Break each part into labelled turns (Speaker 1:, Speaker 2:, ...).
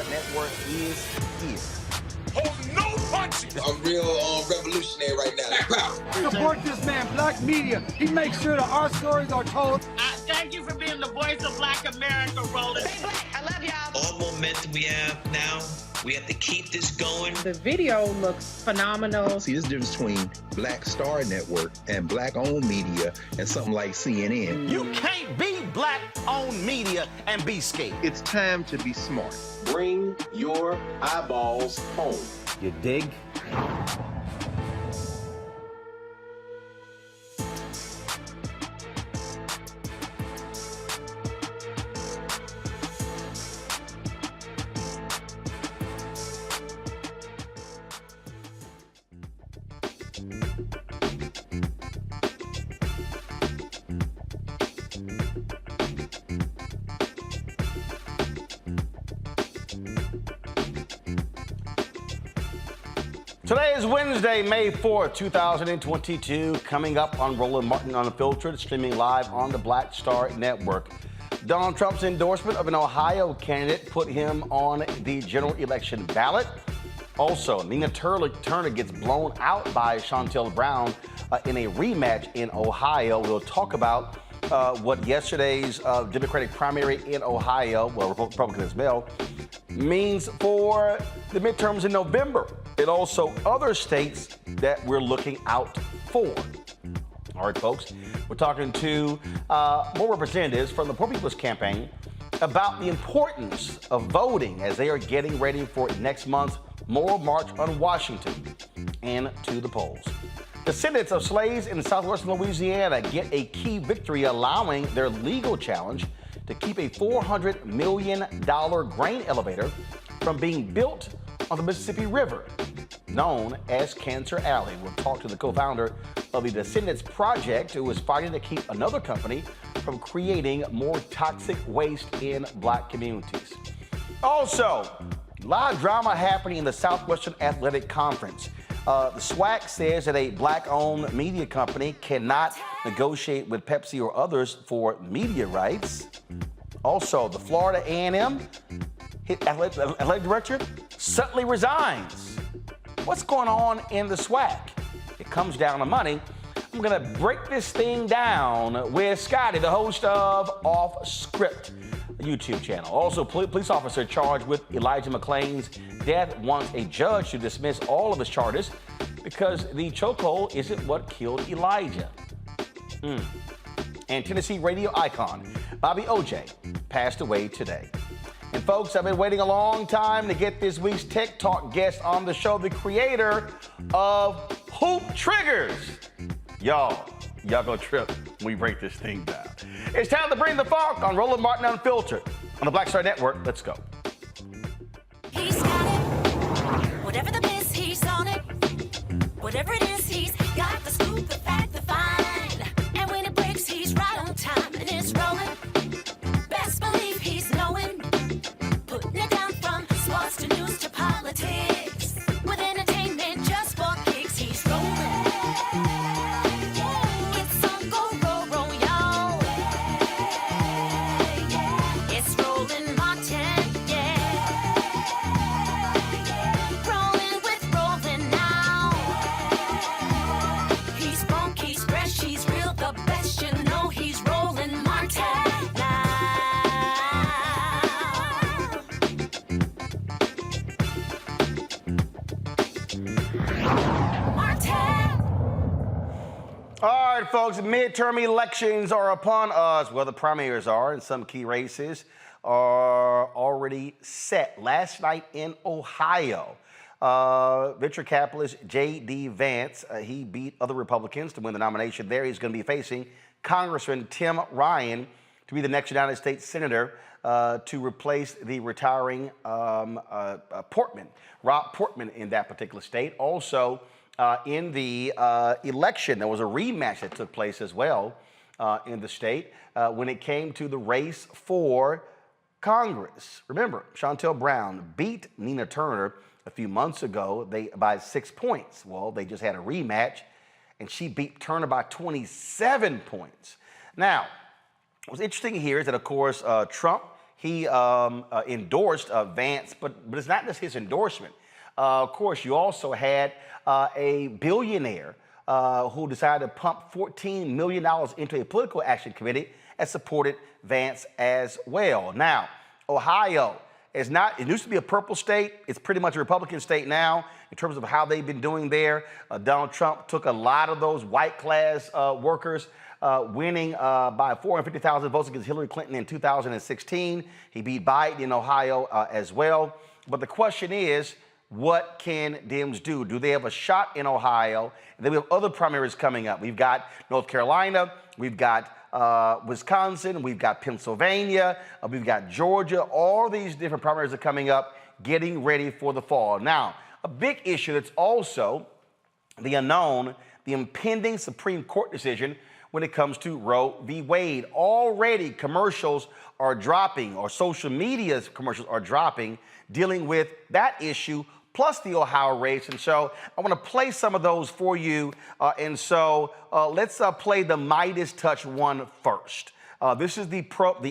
Speaker 1: Network is here.
Speaker 2: Oh, no punches!
Speaker 3: I'm real revolutionary right now.
Speaker 4: Support this man, Black Media. He makes sure that our stories are told.
Speaker 5: Thank you for being the voice of Black America, Roland.
Speaker 6: Stay black. I love y'all.
Speaker 7: All momentum we have now, we have to keep this going.
Speaker 8: The video looks phenomenal.
Speaker 9: See, there's a difference between Black Star Network and Black-owned media and something like CNN.
Speaker 1: You can't be Black-owned media and be scared.
Speaker 9: It's time to be smart.
Speaker 10: Bring your eyeballs home.
Speaker 1: You dig? Today is Wednesday, May 4th, 2022. Coming up on Roland Martin Unfiltered, streaming live on the Black Star Network. Donald Trump's endorsement of an Ohio candidate put him on the general election ballot. Also, Nina Turner gets blown out by Shontel Brown in a rematch in Ohio. We'll talk about what yesterday's Democratic primary in Ohio, well, Republican as well, means for the midterms in November, and also other states that we're looking out for. All right, folks, we're talking to more representatives from the Poor People's Campaign about the importance of voting as they are getting ready for next month's Moral March on Washington and to the polls. Descendants of slaves in southwestern Louisiana get a key victory, allowing their legal challenge to keep a $400 million grain elevator from being built on the Mississippi River, known as Cancer Alley. We'll talk to the co-founder of the Descendants Project, who is fighting to keep another company from creating more toxic waste in Black communities. Also, a lot of drama happening in the Southwestern Athletic Conference. The SWAC says that a Black-owned media company cannot negotiate with Pepsi or others for media rights. Also, the Florida A&M athletic director suddenly resigns. What's going on in the SWAC? It comes down to money. I'm going to break this thing down with Scotty, the host of Off Script, a YouTube channel. Also, police officer charged with Elijah McClain's death wants a judge to dismiss all of his charges because the chokehold isn't what killed Elijah. And Tennessee radio icon Bobby OJ passed away today. And folks, I've been waiting a long time to get this week's Tech Talk guest on the show, the creator of Hoop Triggerz. Y'all gonna trip when we break this thing down. It's time to bring the funk on Roland Martin Unfiltered on the Black Star Network. Let's go.
Speaker 11: He's got it. Whatever the miss, he's on it. Whatever it is, he's got the scoop, the fact, the find. And when it breaks, he's right on time and it's rolling. Best believe he's knowing. Putting it down from sports to news to politics. With entertainment just for kicks, he's rolling. It's on go, roll, y'all. It's Roland Martin, yeah. Rolling with Roland now.
Speaker 1: right, folks, midterm elections are upon us. Well, the primaries are, and some key races are already set. Last night in Ohio, venture capitalist J.D. Vance, he beat other Republicans to win the nomination there. He's going to be facing Congressman Tim Ryan to be the next United States Senator to replace the retiring Portman, Rob Portman in that particular state. Also, in the election, there was a rematch that took place as well in the state when it came to the race for Congress. Remember, Shontel Brown beat Nina Turner a few months ago by 6 points. Well, they just had a rematch, and she beat Turner by 27 points. Now, what's interesting here is that, of course, Trump, he endorsed Vance, but it's not just his endorsement. Of course, you also had a billionaire who decided to pump $14 million into a political action committee that supported Vance as well. Now, Ohio is not, it used to be a purple state. It's pretty much a Republican state now in terms of how they've been doing there. Donald Trump took a lot of those white class workers, winning by 450,000 votes against Hillary Clinton in 2016. He beat Biden in Ohio as well. But the question is, what can Dems do? Do they have a shot in Ohio? And then we have other primaries coming up. We've got North Carolina, we've got Wisconsin, we've got Pennsylvania, we've got Georgia. All these different primaries are coming up, getting ready for the fall. Now, a big issue that's also the unknown, the impending Supreme Court decision when it comes to Roe v. Wade. Already commercials are dropping, or social media commercials are dropping, dealing with that issue, plus the Ohio race. And so I want to play some of those for you. Let's play the Midas Touch one first. This is the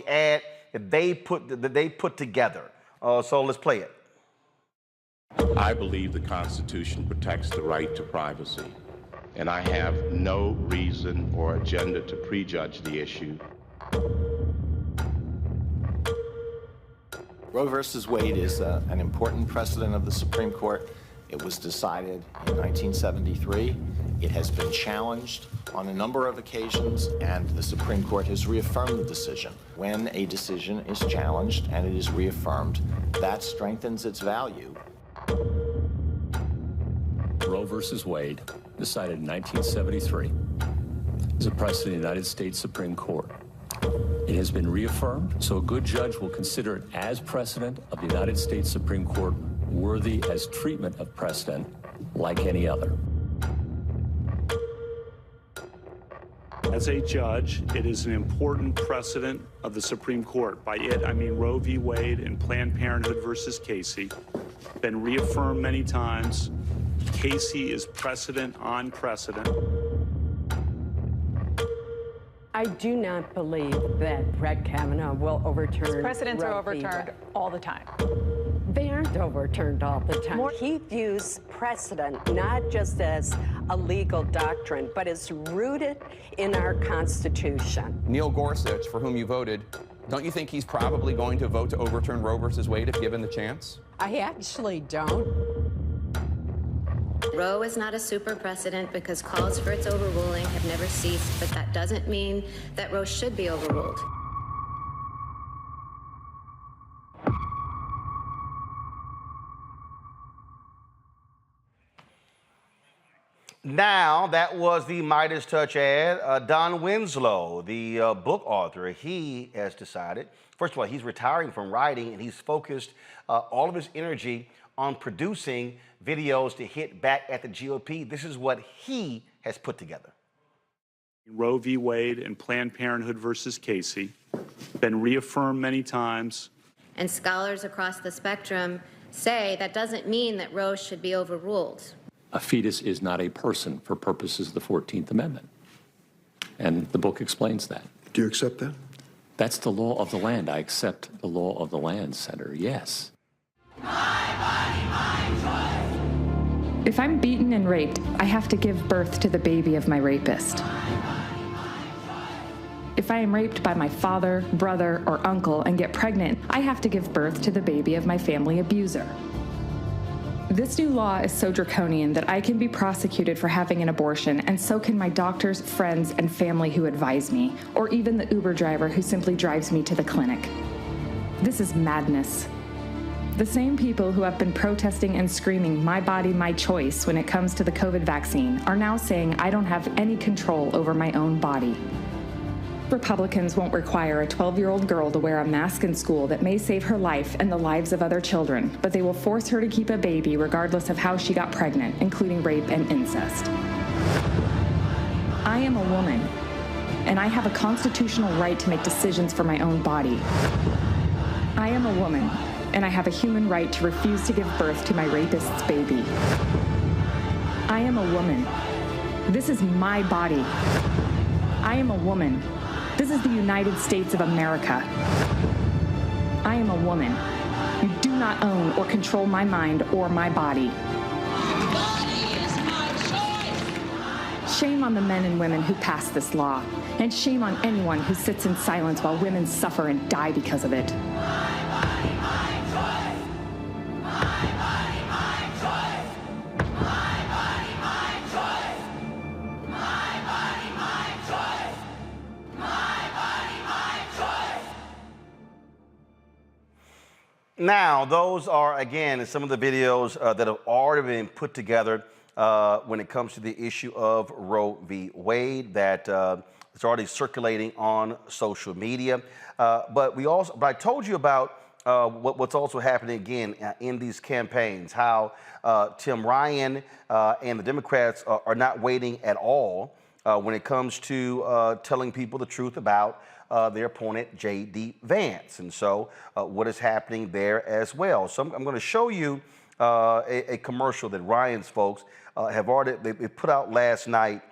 Speaker 1: ad that they put together. So let's play it.
Speaker 6: I believe the Constitution protects the right to privacy, and I have no reason or agenda to prejudge the issue.
Speaker 12: Roe versus Wade is an important precedent of the Supreme Court. It was decided in 1973. It has been challenged on a number of occasions, and the Supreme Court has reaffirmed the decision. When a decision is challenged and it is reaffirmed, that strengthens its value.
Speaker 13: Roe versus Wade, decided in 1973, is a precedent of the United States Supreme Court. It has been reaffirmed, so a good judge will consider it as precedent of the United States Supreme Court, worthy as treatment of precedent like any other.
Speaker 14: As a judge, it is an important precedent of the Supreme Court. By it, I mean Roe v. Wade and Planned Parenthood versus Casey. Been reaffirmed many times. Casey is precedent on precedent.
Speaker 15: I do not believe that Brett Kavanaugh will overturn.
Speaker 16: Precedents are overturned all the time.
Speaker 15: They aren't overturned all the time. He views precedent not just as a legal doctrine, but as rooted in our Constitution.
Speaker 17: Neil Gorsuch, for whom you voted, don't you think he's probably going to vote to overturn Roe versus Wade if given the chance?
Speaker 15: I actually don't.
Speaker 18: Roe is not a super precedent because calls for its overruling have never ceased, but that doesn't mean that Roe should be overruled.
Speaker 1: Now, that was the Midas Touch ad. Don Winslow, the book author, he has decided, first of all, he's retiring from writing, and he's focused all of his energy on producing videos to hit back at the GOP. This is what he has put together.
Speaker 14: Roe v. Wade and Planned Parenthood versus Casey. Been reaffirmed many times.
Speaker 18: And scholars across the spectrum say that doesn't mean that Roe should be overruled.
Speaker 13: A fetus is not a person for purposes of the 14th Amendment. And the book explains that.
Speaker 19: Do you accept that?
Speaker 13: That's the law of the land. I accept the law of the land, Senator, yes.
Speaker 16: If I'm beaten and raped, I have to give birth to the baby of my rapist. If I am raped by my father, brother, or uncle and get pregnant, I have to give birth to the baby of my family abuser. This new law is so draconian that I can be prosecuted for having an abortion, and so can my doctors, friends, and family who advise me, or even the Uber driver who simply drives me to the clinic. This is madness. The same people who have been protesting and screaming, "My body, my choice," when it comes to the COVID vaccine, are now saying I don't have any control over my own body. Republicans won't require a 12-year-old girl to wear a mask in school that may save her life and the lives of other children, but they will force her to keep a baby regardless of how she got pregnant, including rape and incest. I am a woman, and I have a constitutional right to make decisions for my own body. I am a woman, and I have a human right to refuse to give birth to my rapist's baby. I am a woman. This is my body. I am a woman. This is the United States of America. I am a woman. You do not own or control my mind or my body.
Speaker 11: Body is my choice.
Speaker 16: Shame on the men and women who passed this law, and shame on anyone who sits in silence while women suffer and die because of it.
Speaker 1: Now, those are, again, some of the videos that have already been put together when it comes to the issue of Roe v. Wade that is already circulating on social media. But I told you about what's also happening again in these campaigns, how Tim Ryan and the Democrats are not waiting at all when it comes to telling people the truth about their opponent, J.D. Vance. And so what is happening there as well. So I'm going to show you a commercial that Ryan's folks have already they put out last night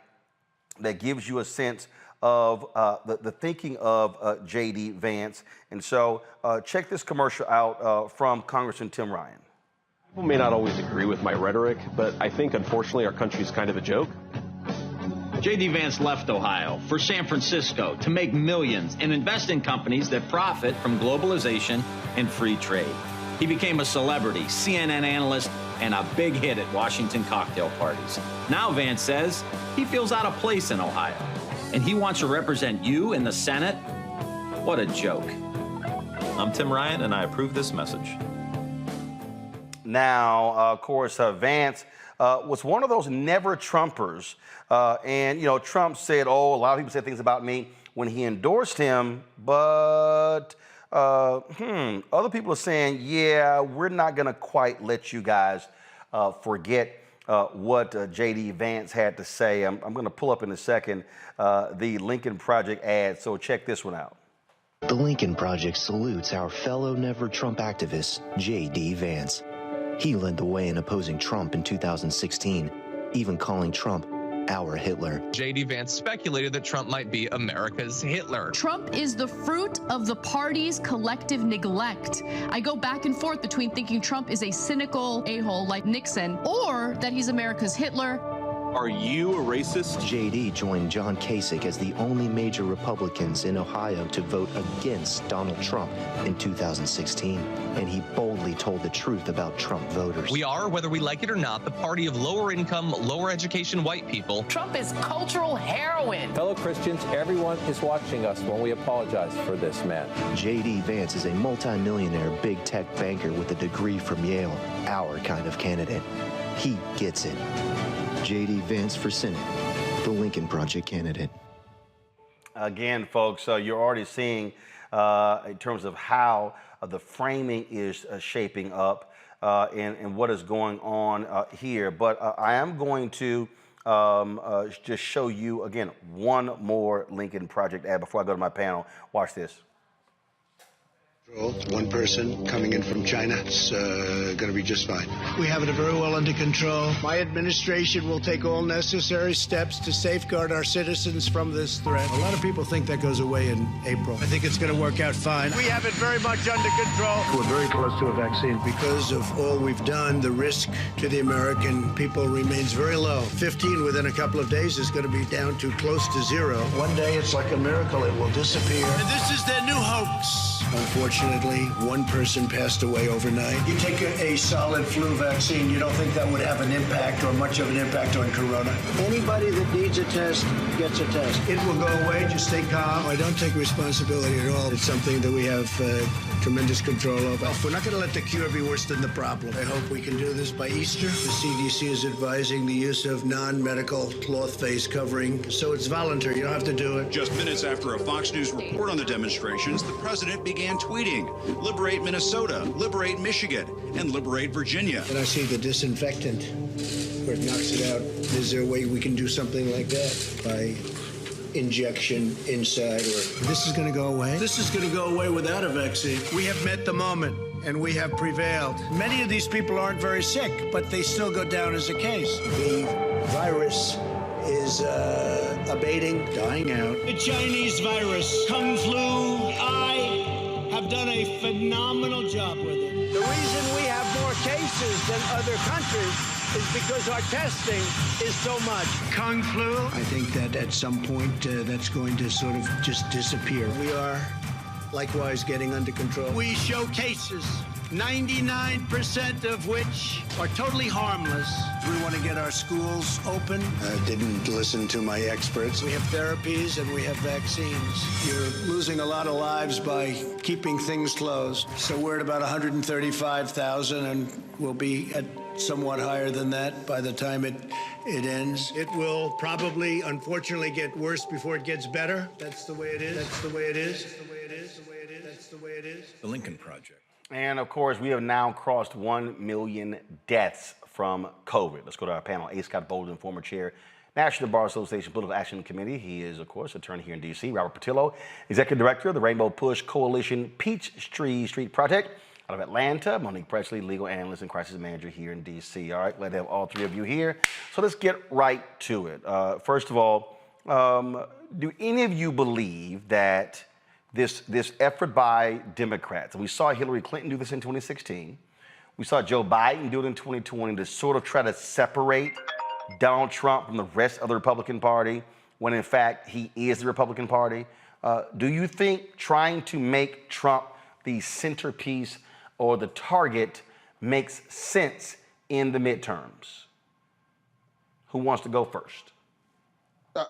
Speaker 1: that gives you a sense of the thinking of J.D. Vance. And so check this commercial out from Congressman Tim Ryan.
Speaker 19: People may not always agree with my rhetoric, but I think, unfortunately, our country is kind of a joke.
Speaker 20: J.D. Vance left Ohio for San Francisco to make millions and invest in companies that profit from globalization and free trade. He became a celebrity, CNN analyst, and a big hit at Washington cocktail parties. Now Vance says he feels out of place in Ohio, and he wants to represent you in the Senate? What a joke.
Speaker 21: I'm Tim Ryan, and I approve this message.
Speaker 1: Now, of course, Vance was one of those never Trumpers. And, you know, Trump said, oh, a lot of people said things about me when he endorsed him, but other people are saying, yeah, we're not going to quite let you guys forget what J.D. Vance had to say. I'm going to pull up in a second the Lincoln Project ad, so check this one out.
Speaker 22: The Lincoln Project salutes our fellow never Trump activist, J.D. Vance. He led the way in opposing Trump in 2016, even calling Trump our Hitler.
Speaker 23: J.D. Vance speculated that Trump might be America's Hitler.
Speaker 24: Trump is the fruit of the party's collective neglect. I go back and forth between thinking Trump is a cynical a-hole like Nixon or that he's America's Hitler.
Speaker 19: Are you a racist?
Speaker 22: J.D. joined John Kasich as the only major Republicans in Ohio to vote against Donald Trump in 2016, and he boldly told the truth about Trump voters.
Speaker 23: We are, whether we like it or not, the party of lower income, lower education white people.
Speaker 25: Trump is cultural heroin.
Speaker 26: Fellow Christians, everyone is watching us when we apologize for this man.
Speaker 22: J.D. Vance is a multimillionaire big tech banker with a degree from Yale, our kind of candidate. He gets it. J.D. Vance for Senate, the Lincoln Project candidate.
Speaker 1: Again, folks, you're already seeing in terms of how the framing is shaping up and what is going on here. But I am going to just show you, again, one more Lincoln Project ad before I go to my panel. Watch this.
Speaker 27: One person coming in from China. It's going to be just fine. We have it very well under control. My administration will take all necessary steps to safeguard our citizens from this threat. A lot of people think that goes away in April. I think it's going to work out fine. We have it very much under control. We're very close to a vaccine. Because of all we've done, the risk to the American people remains very low. 15 within a couple of days is going to be down to close to zero. One day, it's like a miracle. It will disappear. And this is their new hoax. Unfortunately, Unfortunately, one person passed away overnight. You take a solid flu vaccine, you don't think that would have an impact or much of an impact on corona? Anybody that needs a test gets a test. It will go away. Just stay calm. I don't take responsibility at all. It's something that we have tremendous control over. We're not going to let the cure be worse than the problem. I hope we can do this by Easter. The CDC is advising the use of non-medical cloth face covering, so it's voluntary. You don't have to do it.
Speaker 2: Just minutes after a Fox News report on the demonstrations, the president began tweeting, "Liberate Minnesota, liberate Michigan, and liberate Virginia."
Speaker 27: And I see the disinfectant where it knocks it out. Is there a way we can do something like that by injection inside? Or this is going to go away? This is going to go away without a vaccine. We have met the moment, and we have prevailed. Many of these people aren't very sick, but they still go down as a case. The virus is abating, dying out. The Chinese virus, Kung Flu, I have done a phenomenal job with it. The reason we have more cases than other countries is because our testing is so much. Kung Flu, I think that at some point that's going to sort of just disappear. We are likewise getting under control. We show cases, 99% of which are totally harmless. We want to get our schools open. Didn't listen to my experts. We have therapies and we have vaccines. You're losing a lot of lives by keeping things closed. So we're at about 135,000 and we'll be at somewhat higher than that by the time it ends. It will probably, unfortunately, get worse before it gets better. That's the way it is. That's the way it is. That's the way it is. That's the way it is. That's the way it is.
Speaker 1: The Lincoln Project. And of course, we have now crossed 1 million deaths from COVID. Let's go to our panel. A. Scott Bolden, former chair, National Bar Association Political Action Committee. He is, of course, attorney here in D.C. Robert Patillo, executive director of the Rainbow Push Coalition Peachtree Street Project out of Atlanta. Monique Presley, legal analyst and crisis manager here in D.C. All right, glad to have all three of you here. So let's get right to it. First of all, do any of you believe that this effort by Democrats, and we saw Hillary Clinton do this in 2016, we saw Joe Biden do it in 2020 to sort of try to separate Donald Trump from the rest of the Republican Party, when in fact he is the Republican Party. Do you think trying to make Trump the centerpiece or the target makes sense in the midterms? Who wants to go first?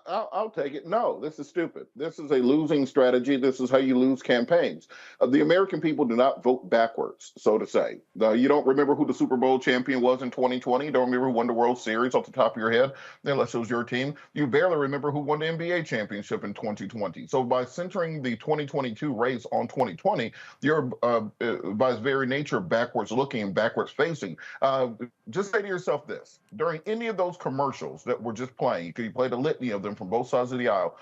Speaker 6: I'll take it. No, this is stupid. This is a losing strategy. This is how you lose campaigns. The American people do not vote backwards, so to say. You don't remember who the Super Bowl champion was in 2020. You don't remember who won the World Series off the top of your head, unless it was your team. You barely remember who won the NBA championship in 2020. So by centering the 2022 race on 2020, you're, by its very nature, backwards looking and backwards facing. Just say to yourself this. During any of those commercials that were just playing, you played a litany of them from both sides of the aisle,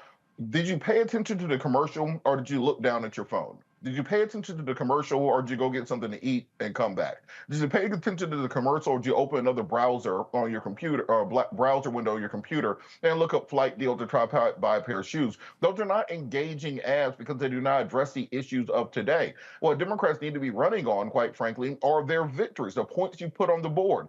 Speaker 6: did you pay attention to the commercial or did you look down at your phone? Did you pay attention to the commercial or did you go get something to eat and come back? Did you pay attention to the commercial or did you open another browser on your computer or a browser window on your computer and look up flight deals to try to buy a pair of shoes? Those are not engaging ads because they do not address the issues of today. What Democrats need to be running on, quite frankly, are their victories, the points you put on the board.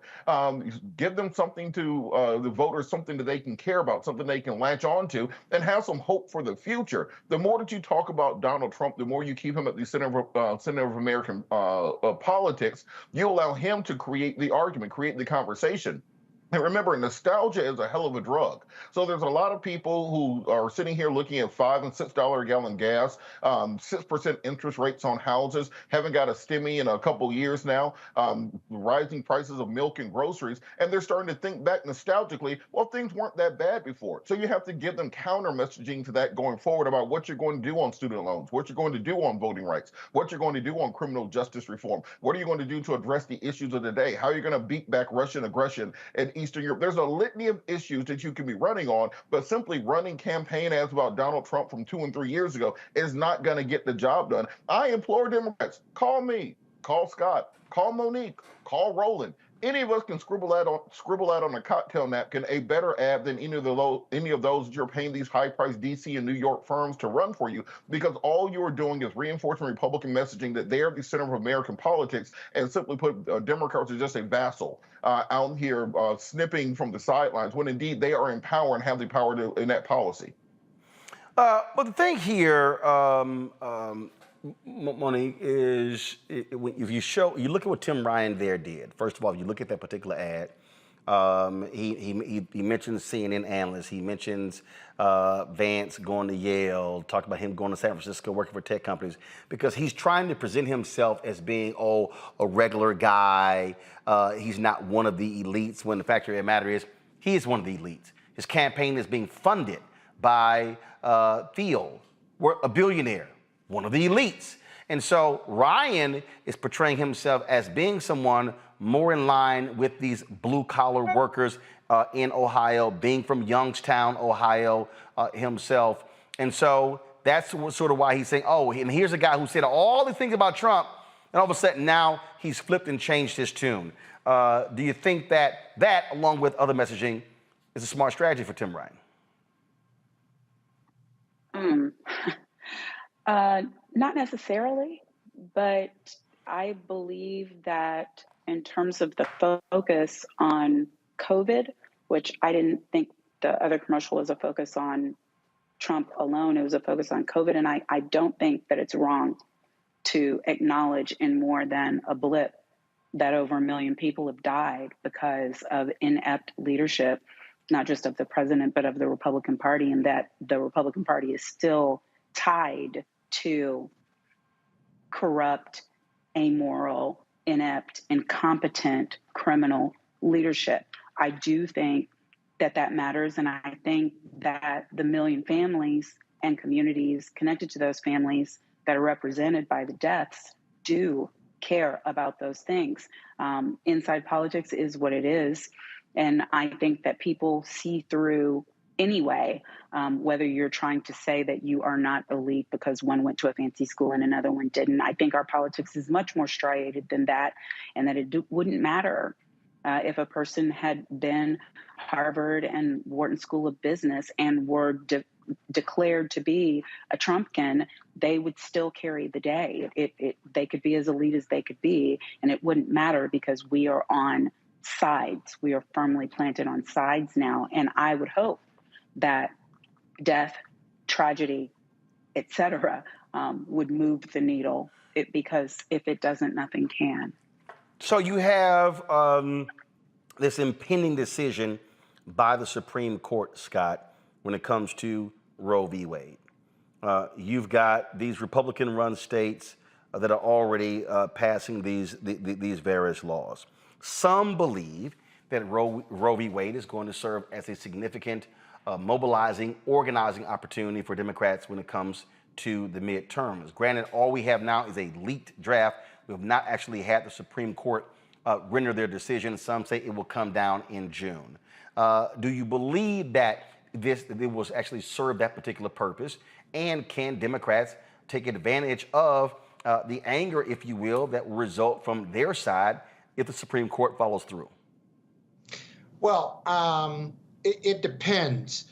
Speaker 6: Give them something to the voters, something that they can care about, something they can latch on to, and have some hope for the future. The more that you talk about Donald Trump, the more you keep him at the center of American politics, you allow him to create the argument, create the conversation. And remember, nostalgia is a hell of a drug. So there's a lot of people who are sitting here looking at $5 and $6 a gallon gas, 6% interest rates on houses, haven't got a stimmy in a couple years now, rising prices of milk and groceries, and they're starting to think back nostalgically, well, things weren't that bad before. So you have to give them counter messaging to that going forward about what you're going to do on student loans, what you're going to do on voting rights, what you're going to do on criminal justice reform, what are you going to do to address the issues of the day, how are you going to beat back Russian aggression and Eastern Europe. There's a litany of issues that you can be running on, but simply running campaign ads about Donald Trump from 2 and 3 years ago is not going to get the job done. I implore Democrats, call me, call Scott, call Monique, call Roland. Any of us can scribble out on a cocktail napkin a better ad than any of those that you're paying these high-priced D.C. and New York firms to run for you, because all you are doing is reinforcing Republican messaging that they are the center of American politics, and simply put, Democrats are just a vassal out here snipping from the sidelines, when indeed they are in power and have the power to enact policy.
Speaker 1: But the thing here, Monique, is if you look at what Tim Ryan there did. First of all, if you look at that particular ad, he mentions CNN analysts. He mentions Vance going to Yale. Talked about him going to San Francisco, working for tech companies, because he's trying to present himself as being a regular guy. He's not one of the elites. When the fact of the matter is, he is one of the elites. His campaign is being funded by Thiel, a billionaire, one of the elites. And so Ryan is portraying himself as being someone more in line with these blue-collar workers in Ohio, being from Youngstown, Ohio himself. And so that's sort of why he's saying, oh, and here's a guy who said all the things about Trump, and all of a sudden now he's flipped and changed his tune. Do you think that, along with other messaging, is a smart strategy for Tim Ryan?
Speaker 3: Not necessarily, but I believe that in terms of the focus on COVID, which I didn't think the other commercial was a focus on Trump alone, it was a focus on COVID. And I don't think that it's wrong to acknowledge in more than a blip that over 1 million people have died because of inept leadership, not just of the president, but of the Republican Party, and that the Republican Party is still tied to corrupt, amoral, inept, incompetent criminal leadership. I do think that matters, and I think that the 1 million families and communities connected to those families that are represented by the deaths do care about those things. Inside politics is what it is, and I think that people see through anyway, whether you're trying to say that you are not elite because one went to a fancy school and another one didn't. I think our politics is much more striated than that, and that it wouldn't matter if a person had been Harvard and Wharton School of Business and were declared to be a Trumpkin, they would still carry the day. They could be as elite as they could be, and it wouldn't matter because we are on sides. We are firmly planted on sides now, and I would hope that death, tragedy, etc., would move the needle, because if it doesn't, nothing can.
Speaker 1: So you have this impending decision by the Supreme Court, Scott, when it comes to Roe v. Wade. You've got these Republican-run states that are already passing these various laws. Some believe that Roe v. Wade is going to serve as a significant mobilizing, organizing opportunity for Democrats when it comes to the midterms. Granted, all we have now is a leaked draft. We have not actually had the Supreme Court render their decision. Some say it will come down in June. Do you believe that it will actually serve that particular purpose? And can Democrats take advantage of the anger, if you will, that will result from their side if the Supreme Court follows through?
Speaker 27: Well, it depends.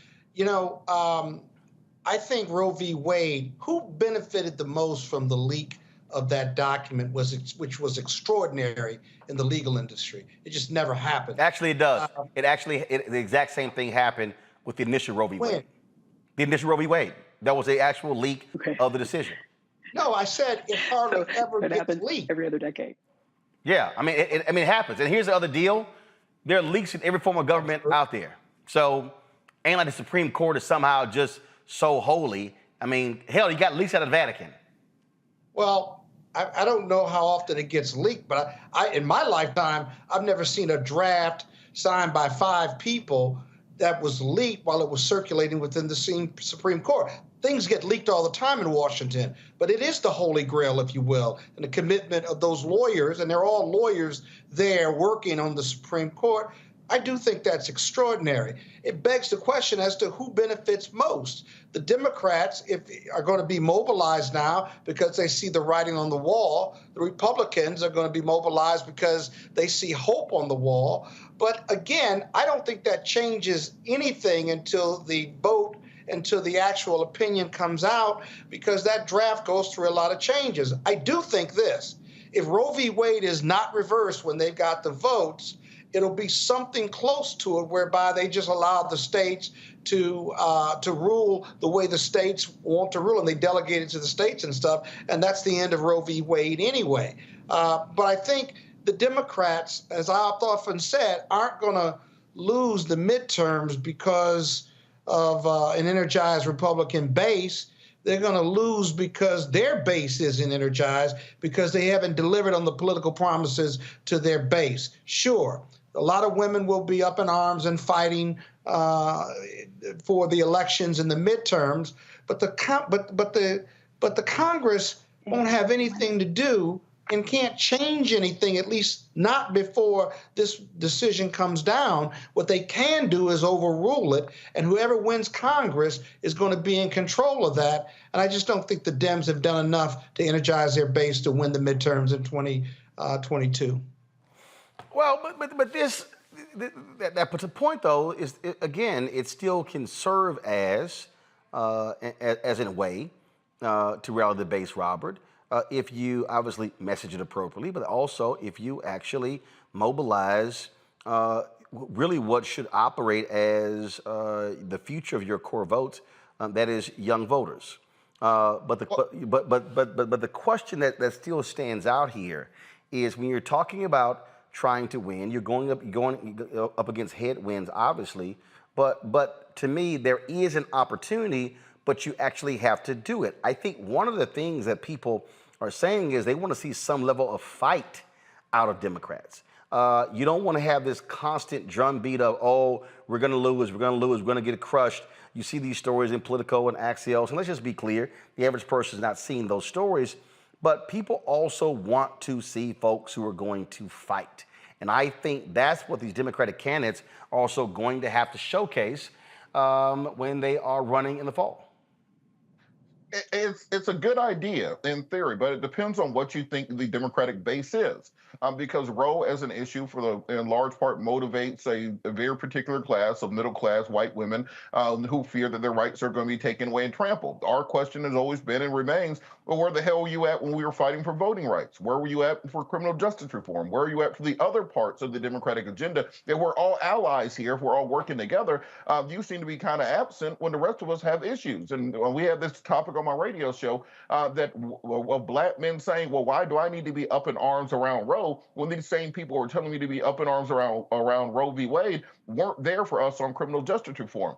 Speaker 27: I think Roe v. Wade, who benefited the most from the leak of that document, which was extraordinary in the legal industry. It just never happened.
Speaker 1: Actually, it does. The exact same thing happened with the initial Roe v. Wade. The initial Roe v. Wade. That was the actual leak of the decision.
Speaker 27: No, I said it hardly ever gets leaked.
Speaker 3: Every other decade.
Speaker 1: Yeah, it happens. And here's the other deal. There are leaks in every form of government out there. So ain't like the Supreme Court is somehow just so holy. Hell, you got leaks out of the Vatican.
Speaker 27: Well, I don't know how often it gets leaked, but in my lifetime, I've never seen a draft signed by 5 people that was leaked while it was circulating within the Supreme Court. Things get leaked all the time in Washington, but it is the holy grail, if you will, and the commitment of those lawyers, and they're all lawyers there working on the Supreme Court. I do think that's extraordinary. It begs the question as to who benefits most. The Democrats are going to be mobilized now because they see the writing on the wall. The Republicans are going to be mobilized because they see hope on the wall. But again, I don't think that changes anything until the vote, until the actual opinion comes out, because that draft goes through a lot of changes. I do think this: if Roe v. Wade is not reversed when they've got the votes, it'll be something close to it, whereby they just allow the states to rule the way the states want to rule, and they delegate it to the states and stuff. And that's the end of Roe v. Wade anyway. But I think the Democrats, as I've often said, aren't going to lose the midterms because of an energized Republican base. They're going to lose because their base isn't energized, because they haven't delivered on the political promises to their base. Sure, a lot of women will be up in arms and fighting for the elections and the midterms, but the Congress won't have anything to do and can't change anything, at least not before this decision comes down. What they can do is overrule it, and whoever wins Congress is going to be in control of that. And I just don't think the Dems have done enough to energize their base to win the midterms in 2022.
Speaker 1: Well, but that puts a point, though, is, again, it still can serve as in a way, to rally the base, Robert, if you obviously message it appropriately, but also if you actually mobilize really what should operate as the future of your core votes, that is young voters. But the question that still stands out here is when you're talking about trying to win, you're going up against headwinds, obviously, but to me there is an opportunity, but you actually have to do it. I think one of the things that people are saying is they want to see some level of fight out of Democrats. You don't want to have this constant drumbeat of, oh, we're going to lose, we're going to get crushed. You see these stories in Politico and Axios, and let's just be clear, the average person is not seeing those stories, but people also want to see folks who are going to fight. And I think that's what these Democratic candidates are also going to have to showcase when they are running in the fall.
Speaker 6: It's a good idea in theory, but it depends on what you think the Democratic base is. Because Roe as an issue in large part motivates a very particular class of middle class white women who fear that their rights are going to be taken away and trampled. Our question has always been and remains, well, where the hell were you at when we were fighting for voting rights? Where were you at for criminal justice reform? Where are you at for the other parts of the Democratic agenda? That we're all allies here, if we're all working together. You seem to be kind of absent when the rest of us have issues. And we had this topic on my radio show that black men saying, well, why do I need to be up in arms around Roe when these same people who are telling me to be up in arms around Roe v. Wade weren't there for us on criminal justice reform?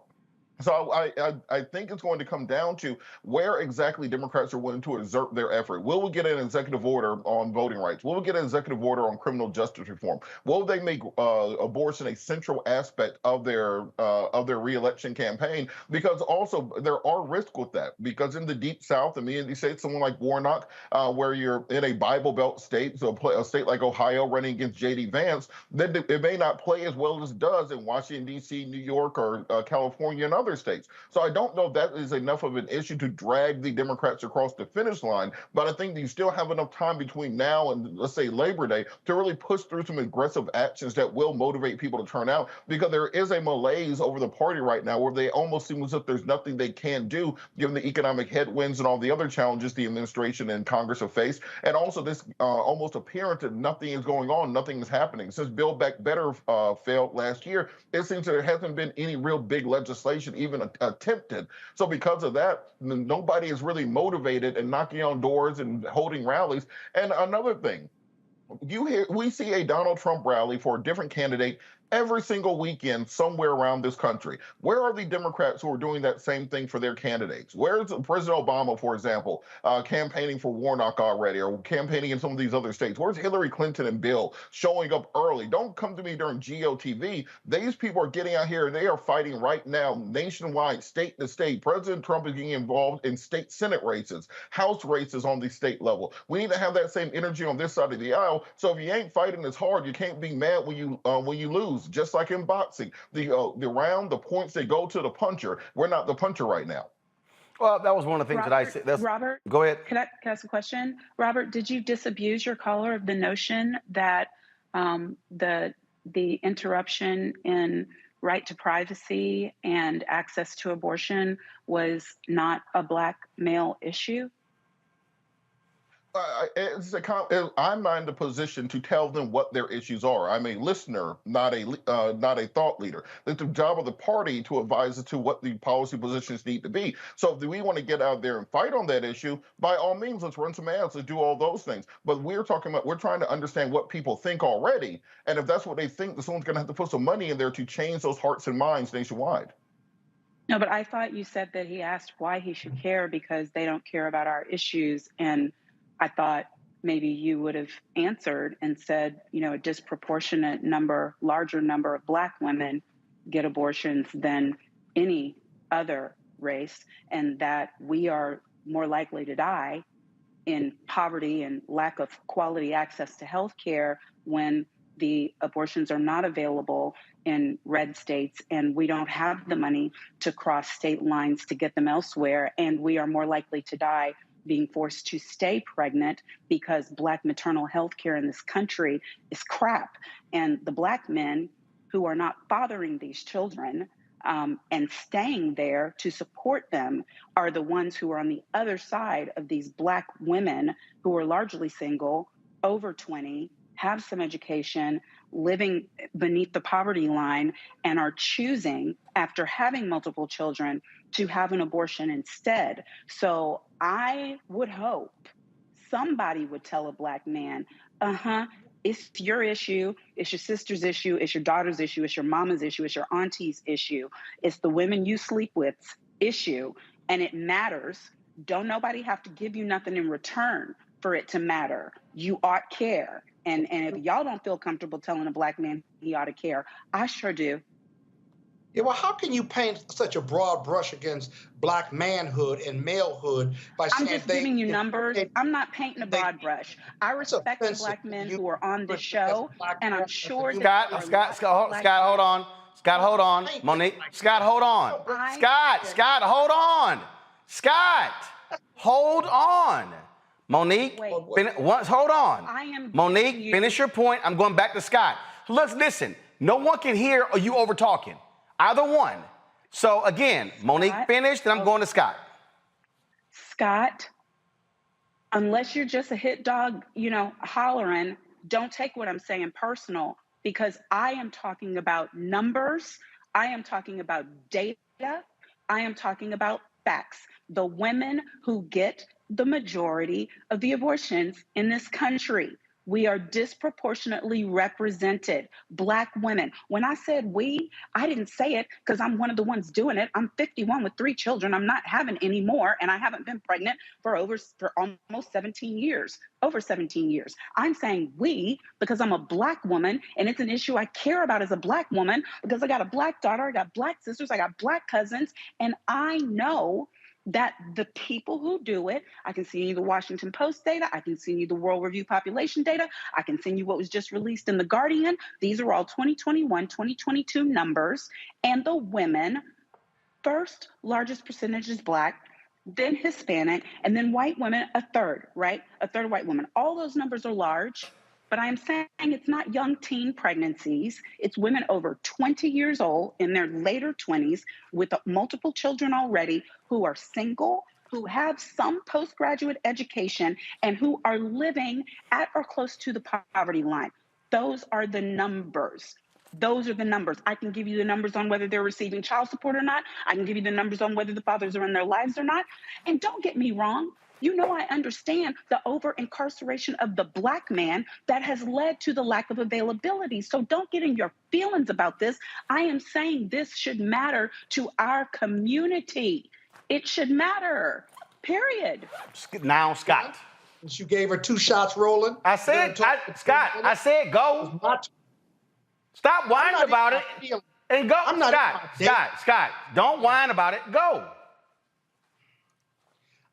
Speaker 6: So I think it's going to come down to where exactly Democrats are willing to exert their effort. Will we get an executive order on voting rights? Will we get an executive order on criminal justice reform? Will they make abortion a central aspect of their re-election campaign? Because also there are risks with that. Because in the Deep South, and you say someone like Warnock, where you're in a Bible Belt state, so a state like Ohio running against J.D. Vance, then it may not play as well as it does in Washington, D.C., New York, or California, and other states. So I don't know if that is enough of an issue to drag the Democrats across the finish line, but I think you still have enough time between now and, let's say, Labor Day to really push through some aggressive actions that will motivate people to turn out, because there is a malaise over the party right now where they almost seem as if there's nothing they can do given the economic headwinds and all the other challenges the administration and Congress have faced, and also this almost appearance that nothing is going on, nothing is happening. Since Build Back Better failed last year, it seems that there hasn't been any real big legislation even attempted. So because of that, nobody is really motivated and knocking on doors and holding rallies. And another thing, we see a Donald Trump rally for a different candidate every single weekend somewhere around this country. Where are the Democrats who are doing that same thing for their candidates? Where's President Obama, for example, campaigning for Warnock already, or campaigning in some of these other states? Where's Hillary Clinton and Bill showing up early? Don't come to me during GOTV. These people are getting out here. They are fighting right now nationwide, state to state. President Trump is getting involved in state Senate races, House races on the state level. We need to have that same energy on this side of the aisle. So if you ain't fighting as hard, you can't be mad when you lose. Just like in boxing, the round, the points, they go to the puncher. We're not the puncher right now.
Speaker 1: Well, that was one of the things
Speaker 3: Robert,
Speaker 1: that I said.
Speaker 3: Robert,
Speaker 1: go ahead.
Speaker 3: Can I ask a question? Robert, did you disabuse your caller of the notion that the interruption in right to privacy and access to abortion was not a black male issue?
Speaker 6: I'm not in the position to tell them what their issues are. I'm a listener, not a thought leader. It's the job of the party to advise as to what the policy positions need to be. So if we want to get out there and fight on that issue, by all means, let's run some ads, let's do all those things. But we're trying to understand what people think already. And if that's what they think, then someone's going to have to put some money in there to change those hearts and minds nationwide.
Speaker 3: No, but I thought you said that he asked why he should care because they don't care about our issues. And I thought maybe you would have answered and said, you know, a disproportionate number, larger number of Black women get abortions than any other race, and that we are more likely to die in poverty and lack of quality access to health care when the abortions are not available in red states and we don't have the money to cross state lines to get them elsewhere, and we are more likely to die being forced to stay pregnant because Black maternal health care in this country is crap. And the Black men who are not fathering these children and staying there to support them are the ones who are on the other side of these Black women who are largely single, over 20, have some education, living beneath the poverty line, and are choosing, after having multiple children, to have an abortion instead. So I would hope somebody would tell a Black man, it's your issue, it's your sister's issue, it's your daughter's issue, it's your mama's issue, it's your auntie's issue, it's the women you sleep with's issue, and it matters. Don't nobody have to give you nothing in return for it to matter. You ought care. And if y'all don't feel comfortable telling a Black man he ought to care, I sure do.
Speaker 4: Yeah, well, how can you paint such a broad brush against Black manhood and malehood by saying
Speaker 3: I'm just giving you numbers. I'm not painting a broad brush. I respect the Black men who are on this show, and I'm sure that
Speaker 1: Scott, hold on. Scott, hold on. Monique, Scott, hold on. Scott, hold on. Scott, hold on. Monique, hold on. Monique, finish your point. I'm going back to Scott. Listen, no one can hear or you over talking. Either one. So again, Monique finished, and I'm going to Scott.
Speaker 3: Scott, unless you're just a hit dog, hollering, don't take what I'm saying personal, because I am talking about numbers. I am talking about data. I am talking about facts. The women who get the majority of the abortions in this country. We are disproportionately represented. Black women. When I said we, I didn't say it because I'm one of the ones doing it. I'm 51 with 3 children. I'm not having any more, and I haven't been pregnant for almost 17 years, over 17 years. I'm saying we because I'm a Black woman, and it's an issue I care about as a Black woman because I got a Black daughter, I got Black sisters, I got Black cousins, and I know that the people who do it, I can send you the Washington Post data, I can send you the World Review population data, I can send you what was just released in The Guardian. These are all 2021, 2022 numbers. And the women, first largest percentage is Black, then Hispanic, and then white women, a third, right? A third white women. All those numbers are large, but I'm saying it's not young teen pregnancies. It's women over 20 years old in their later 20s with multiple children already who are single, who have some postgraduate education, and who are living at or close to the poverty line. Those are the numbers. Those are the numbers. I can give you the numbers on whether they're receiving child support or not. I can give you the numbers on whether the fathers are in their lives or not. And don't get me wrong. I understand the over-incarceration of the Black man that has led to the lack of availability. So don't get in your feelings about this. I am saying this should matter to our community. It should matter, period.
Speaker 1: Now, Scott.
Speaker 4: You gave her 2 shots rolling.
Speaker 1: I said, Scott, I said go. Stop whining about it and go. Scott, don't whine about it. Go.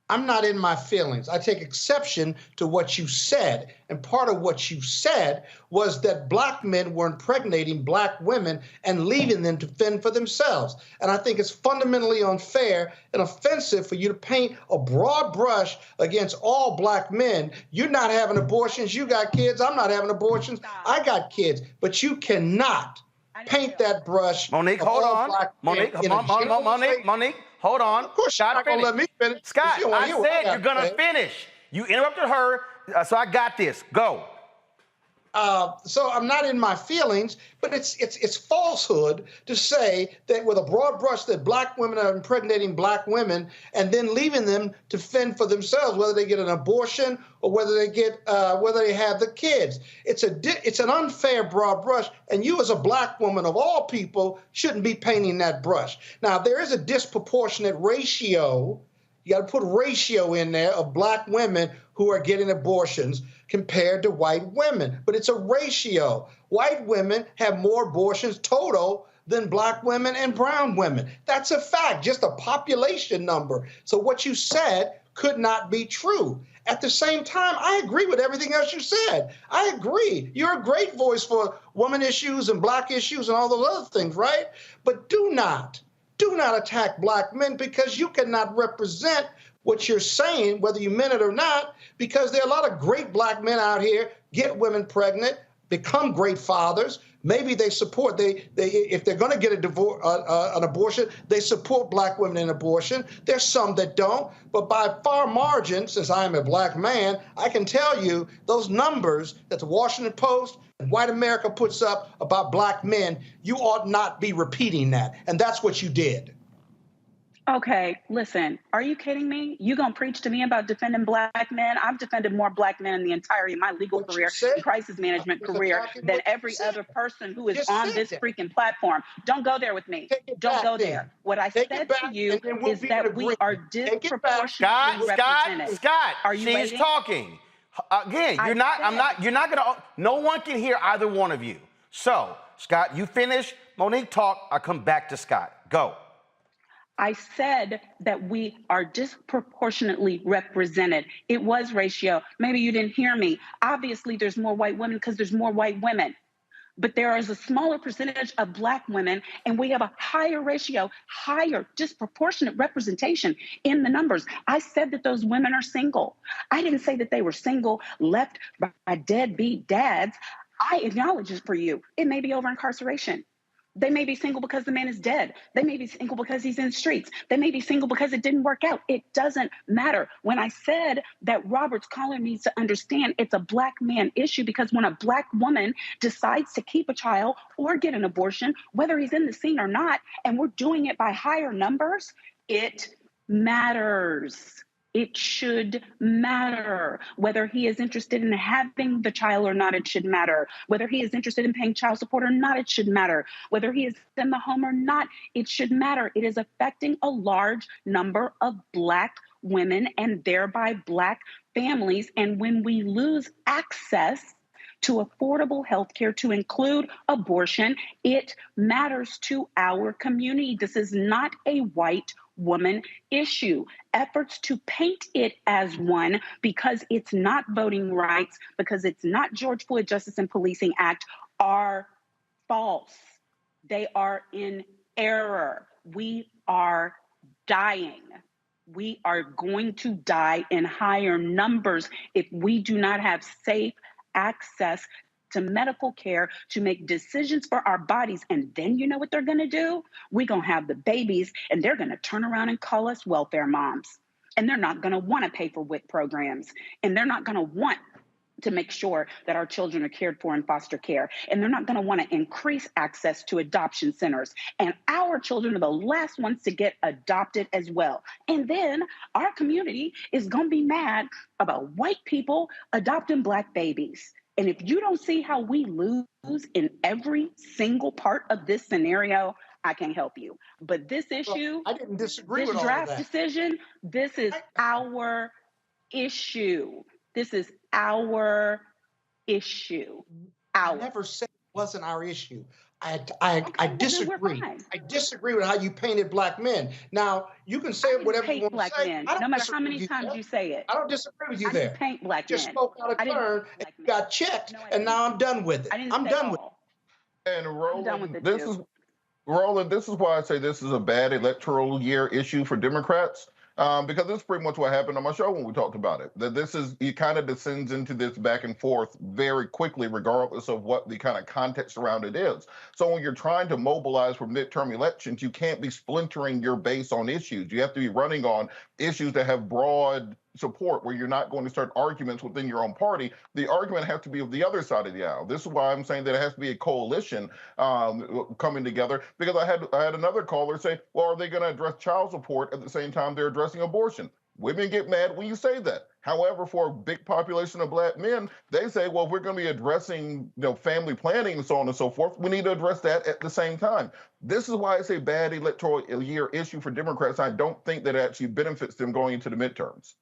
Speaker 4: I'm not in my feelings. I take exception to what you said. And part of what you said was that Black men were impregnating Black women and leaving them to fend for themselves. And I think it's fundamentally unfair and offensive for you to paint a broad brush against all Black men. You're not having abortions. You got kids. I'm not having abortions. I got kids. But you cannot paint that brush.
Speaker 1: Monique, hold on. Monique, hold on.
Speaker 4: Of course, you're not going to let me finish.
Speaker 1: Scott, I said you're going to finish. You interrupted her. So I got this. Go.
Speaker 4: So I'm not in my feelings, but it's falsehood to say that with a broad brush that black women are impregnating black women and then leaving them to fend for themselves, whether they get an abortion or whether they have the kids. It's an unfair broad brush, and you as a black woman of all people shouldn't be painting that brush. Now there is a disproportionate ratio. You got to put ratio in there of black women who are getting abortions compared to white women. But it's a ratio. White women have more abortions total than black women and brown women. That's a fact, just a population number. So what you said could not be true. At the same time, I agree with everything else you said. I agree. You're a great voice for women issues and black issues and all those other things, right? But do not attack black men, because you cannot represent what you're saying, whether you meant it or not, because there are a lot of great black men out here, get women pregnant, become great fathers. Maybe they support, if they're going to get an abortion, they support black women in abortion. There's some that don't, but by far margin, since I am a black man, I can tell you those numbers that the Washington Post and white America puts up about black men, you ought not be repeating that. And that's what you did.
Speaker 3: Okay, listen, are you kidding me? You gonna preach to me about defending black men? I've defended more black men in the entirety of my legal career and crisis management career than every other person who is on this freaking platform. Don't go there with me. Don't go there. What I said to you is that we are disproportionately represented.
Speaker 1: Scott,
Speaker 3: are you
Speaker 1: she's talking. Again, you're not gonna, no one can hear either one of you. So, Scott, you finish, Monique talk, I'll come back to Scott. Go.
Speaker 3: I said that we are disproportionately represented. It was ratio. Maybe you didn't hear me. Obviously, there's more white women because there's more white women. But there is a smaller percentage of black women, and we have a higher ratio, higher disproportionate representation in the numbers. I said that those women are single. I didn't say that they were single, left by deadbeat dads. I acknowledge it for you. It may be over incarceration. They may be single because the man is dead. They may be single because he's in the streets. They may be single because it didn't work out. It doesn't matter. When I said that Roberts Caller needs to understand it's a black man issue, because when a black woman decides to keep a child or get an abortion, whether he's in the scene or not, and we're doing it by higher numbers, it matters. It should matter. Whether he is interested in having the child or not, it should matter. Whether he is interested in paying child support or not, it should matter. Whether he is in the home or not, it should matter. It is affecting a large number of black women and thereby black families. And when we lose access to affordable health care, to include abortion, it matters to our community. This is not a white woman issue. Efforts to paint it as one, because it's not voting rights, because it's not George Floyd Justice and Policing Act, are false. They are in error. We are dying. We are going to die in higher numbers if we do not have safe access to medical care to make decisions for our bodies. And then you know what they're going to do? We're going to have the babies, and they're going to turn around and call us welfare moms. And they're not going to want to pay for WIC programs. And they're not going to want to make sure that our children are cared for in foster care. And they're not going to want to increase access to adoption centers. And our children are the last ones to get adopted as well. And then our community is going to be mad about white people adopting black babies. And if you don't see how we lose in every single part of this scenario, I can't help you. But this issue,
Speaker 4: I didn't disagree with
Speaker 3: this
Speaker 4: all of
Speaker 3: draft
Speaker 4: that.
Speaker 3: decision, this is our issue. This is our issue.
Speaker 4: I never said it wasn't our issue. I disagree. I disagree with how you painted black men. Now, you can say whatever you want to say.
Speaker 3: Men, no matter how many times you say it.
Speaker 4: I don't disagree with you there.
Speaker 3: Paint black
Speaker 4: just
Speaker 3: men.
Speaker 4: spoke out of turn and you got checked, and now I'm done with it. I'm done with it.
Speaker 6: And Roland, this is why I say this is a bad electoral year issue for Democrats. Because this is pretty much what happened on my show when we talked about it. That it kind of descends into this back and forth very quickly, regardless of what the kind of context around it is. So when you're trying to mobilize for midterm elections, you can't be splintering your base on issues. You have to be running on issues that have broad support, where you're not going to start arguments within your own party. The argument has to be of the other side of the aisle. This is why I'm saying that it has to be a coalition coming together, because I had another caller say, well, are they going to address child support at the same time they're addressing abortion? Women get mad when you say that. However, for a big population of Black men, they say, well, if we're going to be addressing family planning and so on and so forth, we need to address that at the same time. This is why it's a bad electoral year issue for Democrats. I don't think that it actually benefits them going into the midterms.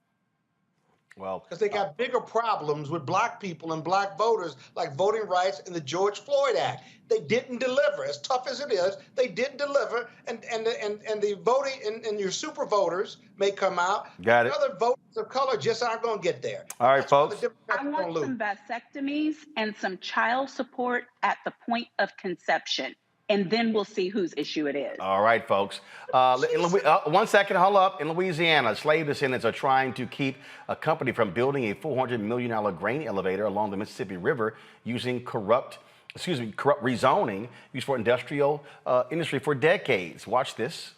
Speaker 1: Well,
Speaker 4: because they got bigger problems with Black people and Black voters, like voting rights and the George Floyd Act. They didn't deliver. As tough as it is, they didn't deliver. And the voting and your super voters may come out.
Speaker 1: Got it.
Speaker 4: Other voters of color just aren't going to get there.
Speaker 1: All right, folks.
Speaker 3: I want some vasectomies and some child support at the point of conception. And then we'll see whose issue it is.
Speaker 1: All right, folks. 1 second, hold up. In Louisiana, slave descendants are trying to keep a company from building a $400 million grain elevator along the Mississippi River using corrupt rezoning used for industrial industry for decades. Watch this.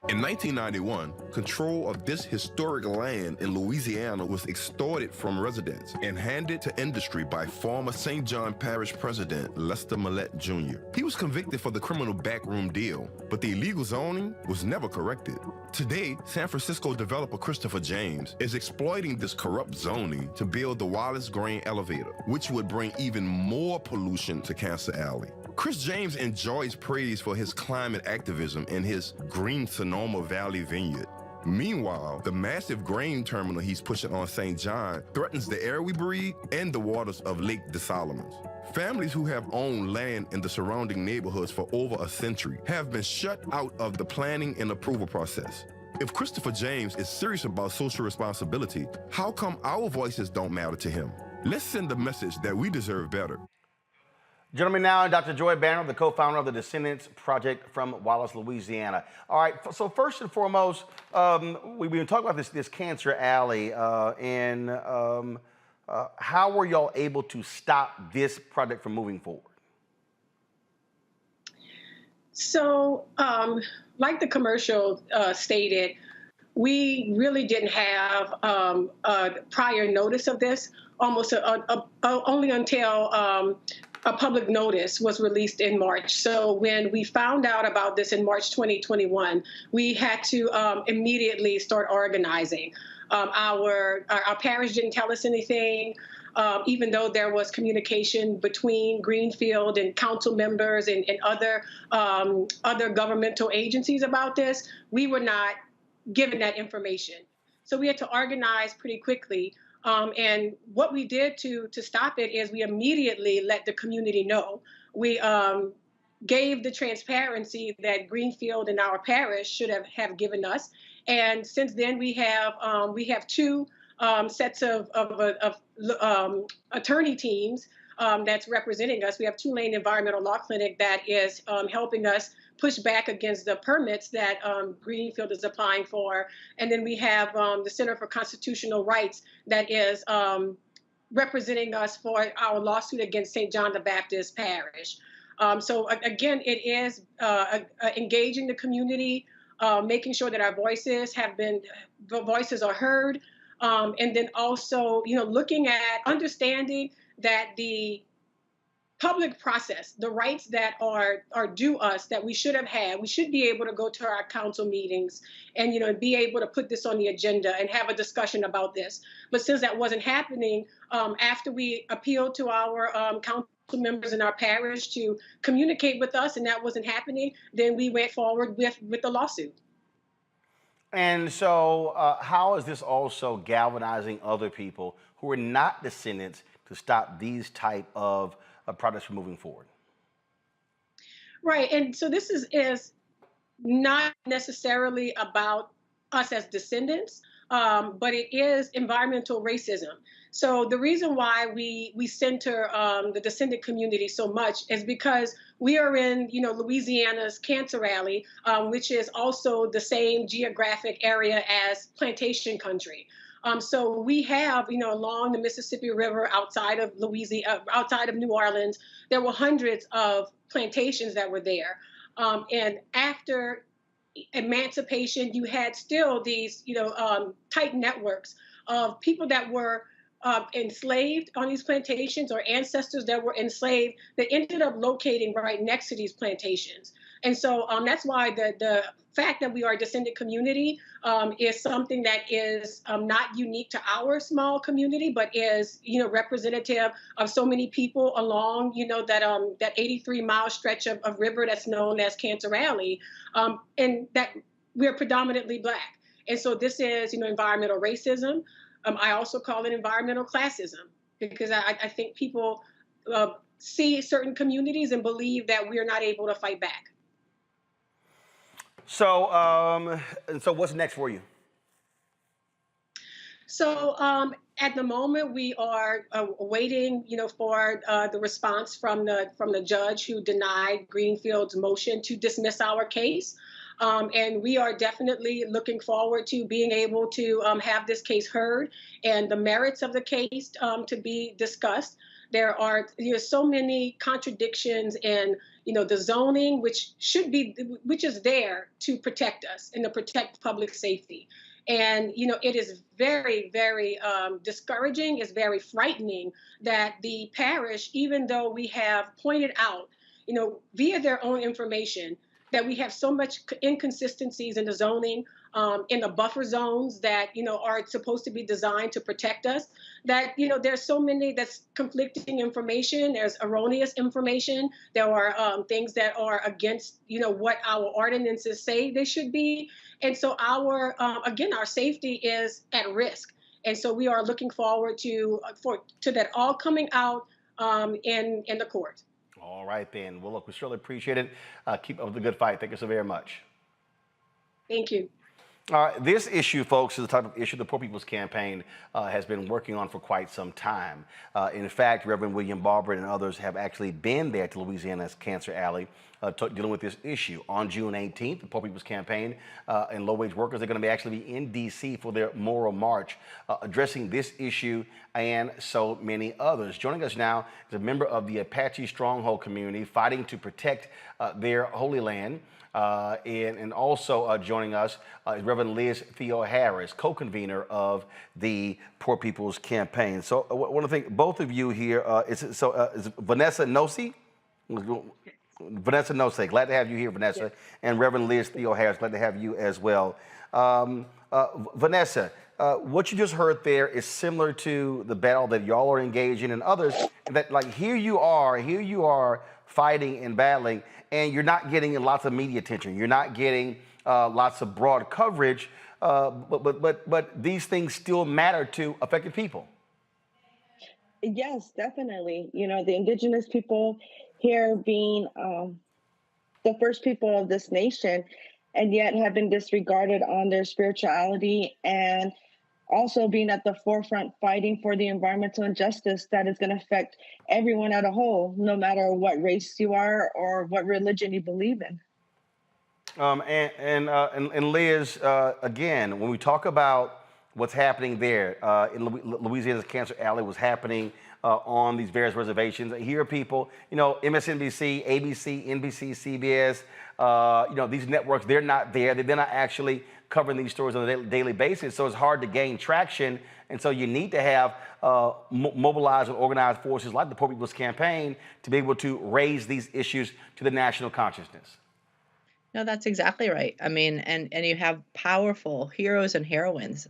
Speaker 5: In 1991, control of this historic land in Louisiana was extorted from residents and handed to industry by former St. John Parish President Lester Millett Jr. He was convicted for the criminal backroom deal, but the illegal zoning was never corrected. Today, San Francisco developer Christopher James is exploiting this corrupt zoning to build the Wallace Grain Elevator, which would bring even more pollution to Cancer Alley. Chris James enjoys praise for his climate activism and his green Sonoma Valley vineyard. Meanwhile, the massive grain terminal he's pushing on St. John threatens the air we breathe and the waters of Lake des Solomons. Families who have owned land in the surrounding neighborhoods for over a century have been shut out of the planning and approval process. If Christopher James is serious about social responsibility, how come our voices don't matter to him? Let's send the message that we deserve better.
Speaker 1: Gentlemen, now Dr. Joy Banner, the co-founder of the Descendants Project from Wallace, Louisiana. All right, so first and foremost, we've been talking about this Cancer Alley, and how were y'all able to stop this project from moving forward?
Speaker 7: So, like the commercial stated, we really didn't have prior notice of this, almost only until a public notice was released in March. So when we found out about this in March 2021, we had to immediately start organizing. Our parish didn't tell us anything, even though there was communication between Greenfield and council members and other governmental agencies about this. We were not given that information. So we had to organize pretty quickly. And what we did to stop it is we immediately let the community know. We gave the transparency that Greenfield and our parish should have given us. And since then, we have two sets of attorney teams that's representing us. We have Tulane Environmental Law Clinic that is helping us push back against the permits that Greenfield is applying for. And then we have the Center for Constitutional Rights that is representing us for our lawsuit against St. John the Baptist Parish. So again, it is engaging the community, making sure that our voices are heard. And then also, looking at understanding that the public process, the rights that are due us, that we should have had, we should be able to go to our council meetings and, be able to put this on the agenda and have a discussion about this. But since that wasn't happening, after we appealed to our council members in our parish to communicate with us and that wasn't happening, then we went forward with the lawsuit.
Speaker 1: And so how is this also galvanizing other people who are not descendants to stop these type of projects from moving forward?
Speaker 7: Right. And so this is not necessarily about us as descendants, but it is environmental racism. So the reason why we center the descendant community so much is because we are in, Louisiana's Cancer Alley, which is also the same geographic area as plantation country. So we have, along the Mississippi River outside of Louisiana, outside of New Orleans, there were hundreds of plantations that were there. And after emancipation, you had still these, tight networks of people that were enslaved on these plantations, or ancestors that were enslaved, that ended up locating right next to these plantations. And so that's why the fact that we are a descendant community is something that is not unique to our small community, but is, representative of so many people along, that 83-mile stretch of river that's known as Cancer Alley, and that we're predominantly Black. And so this is, environmental racism. I also call it environmental classism, because I think people see certain communities and believe that we're not able to fight back.
Speaker 1: So, so what's next for you?
Speaker 7: So at the moment, we are waiting, for the response from the judge who denied Greenfield's motion to dismiss our case. And we are definitely looking forward to being able to have this case heard and the merits of the case to be discussed. There are so many contradictions in the zoning, which is there to protect us and to protect public safety. And it is very, very discouraging. It's very frightening that the parish, even though we have pointed out, via their own information, that we have so much inconsistencies in the zoning, in the buffer zones that, are supposed to be designed to protect us, that, there's so many that's conflicting information. There's erroneous information. There are things that are against, what our ordinances say they should be. And so our safety is at risk. And so we are looking forward to that all coming out in the court.
Speaker 1: All right, then. Well, look, we certainly appreciate it. Keep up the good fight. Thank you so very much.
Speaker 7: Thank you.
Speaker 1: All right, this issue, folks, is the type of issue the Poor People's Campaign has been working on for quite some time. In fact, Reverend William Barber and others have actually been there to Louisiana's Cancer Alley dealing with this issue. On June 18th, the Poor People's Campaign and low-wage workers are going to actually be in D.C. for their Moral March, addressing this issue and so many others. Joining us now is a member of the Apache Stronghold community fighting to protect their holy land. And also joining us is Reverend Liz Theo-Harris, co-convener of the Poor People's Campaign. So I want to thank both of you here. Is Vanessa Nosey? Vanessa Nosey, glad to have you here, Vanessa. Yes. And Reverend Liz Theo-Harris, glad to have you as well. Vanessa, what you just heard there is similar to the battle that y'all are engaged in and others, that like here you are fighting and battling, and you're not getting lots of media attention. You're not getting lots of broad coverage, but these things still matter to affected people.
Speaker 8: Yes, definitely. The indigenous people here being the first people of this nation, and yet have been disregarded on their spirituality, and also being at the forefront fighting for the environmental injustice that is going to affect everyone as a whole, no matter what race you are or what religion you believe in.
Speaker 1: And Liz, again, when we talk about what's happening there in Louisiana's Cancer Alley, was happening on these various reservations. Here are people, MSNBC, ABC, NBC, CBS, these networks, they're not there. They're not actually covering these stories on a daily basis, so it's hard to gain traction. And so you need to have mobilized and organized forces like the Poor People's Campaign to be able to raise these issues to the national consciousness.
Speaker 9: No, that's exactly right. I mean, and you have powerful heroes and heroines,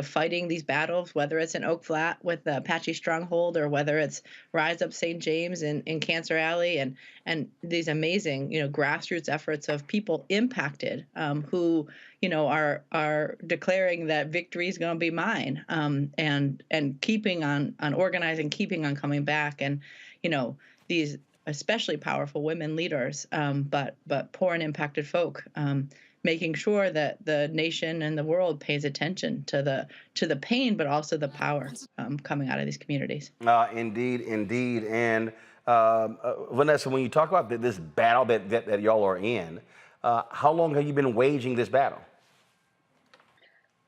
Speaker 9: fighting these battles, whether it's in Oak Flat with the Apache Stronghold, or whether it's Rise Up St. James in Cancer Alley, and these amazing, grassroots efforts of people impacted who, are declaring that victory is going to be mine, and keeping on organizing, keeping on coming back, and these especially powerful women leaders, but poor and impacted folk, making sure that the nation and the world pays attention to the pain, but also the power coming out of these communities.
Speaker 1: Indeed. And Vanessa, when you talk about this battle that y'all are in, how long have you been waging this battle?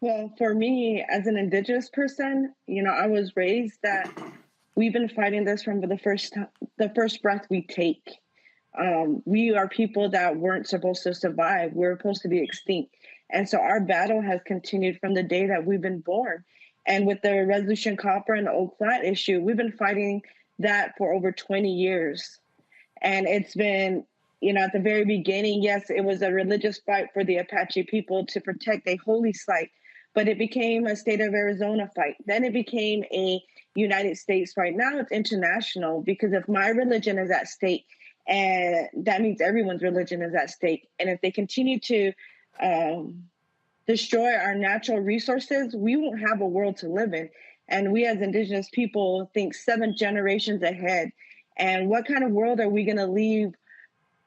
Speaker 8: Well, for me, as an Indigenous person, I was raised that we've been fighting this from the first breath we take. We are people that weren't supposed to survive. We're supposed to be extinct. And so our battle has continued from the day that we've been born. And with the Resolution Copper and the Oak Flat issue, we've been fighting that for over 20 years. And it's been, at the very beginning, yes, it was a religious fight for the Apache people to protect a holy site, but it became a state of Arizona fight. Then it became a United States fight. Now it's international, because if my religion is at stake, and that means everyone's religion is at stake. And if they continue to destroy our natural resources, we won't have a world to live in. And we as Indigenous people think 7 generations ahead. And what kind of world are we going to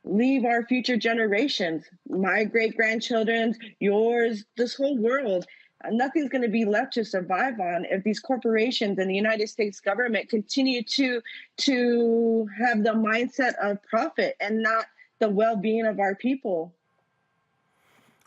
Speaker 8: leave our future generations? My great-grandchildren's, yours, this whole world. Nothing's going to be left to survive on if these corporations and the United States government continue to have the mindset of profit and not the well-being of our people.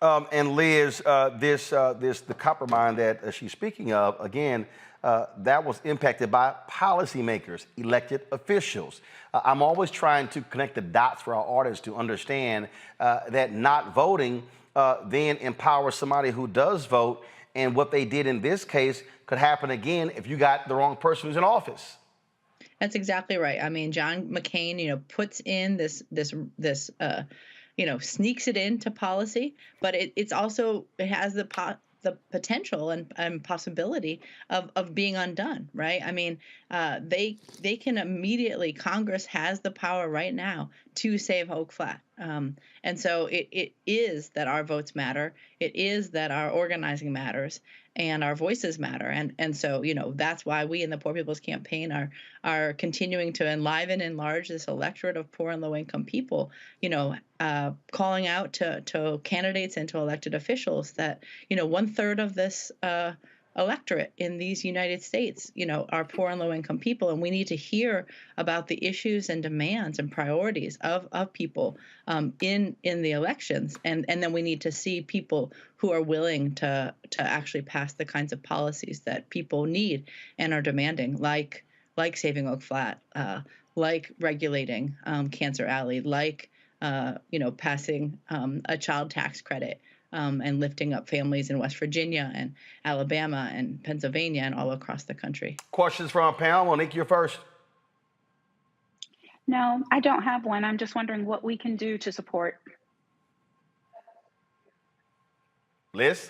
Speaker 1: And Liz, the copper mine that she's speaking of, again, that was impacted by policymakers, elected officials. I'm always trying to connect the dots for our audience to understand that not voting then empowers somebody who does vote, and what they did in this case could happen again if you got the wrong person who's in office.
Speaker 9: That's exactly right. I mean, John McCain, puts in this sneaks it into policy, but it has the potential and possibility of being undone, right? I mean, they can immediately, Congress has the power right now to save Oak Flat. And so it is that our votes matter. It is that our organizing matters and our voices matter. And so, that's why we in the Poor People's Campaign are continuing to enlarge this electorate of poor and low income people, calling out to candidates and to elected officials that, 1/3 of this electorate in these United States, are poor and low income people. And we need to hear about the issues and demands and priorities of people in the elections. And then we need to see people who are willing to actually pass the kinds of policies that people need and are demanding, like saving Oak Flat, like regulating Cancer Alley, like passing a child tax credit, and lifting up families in West Virginia and Alabama and Pennsylvania and all across the country.
Speaker 1: Questions from our panel? Monique, you're first.
Speaker 3: No, I don't have one. I'm just wondering what we can do to support.
Speaker 1: Liz?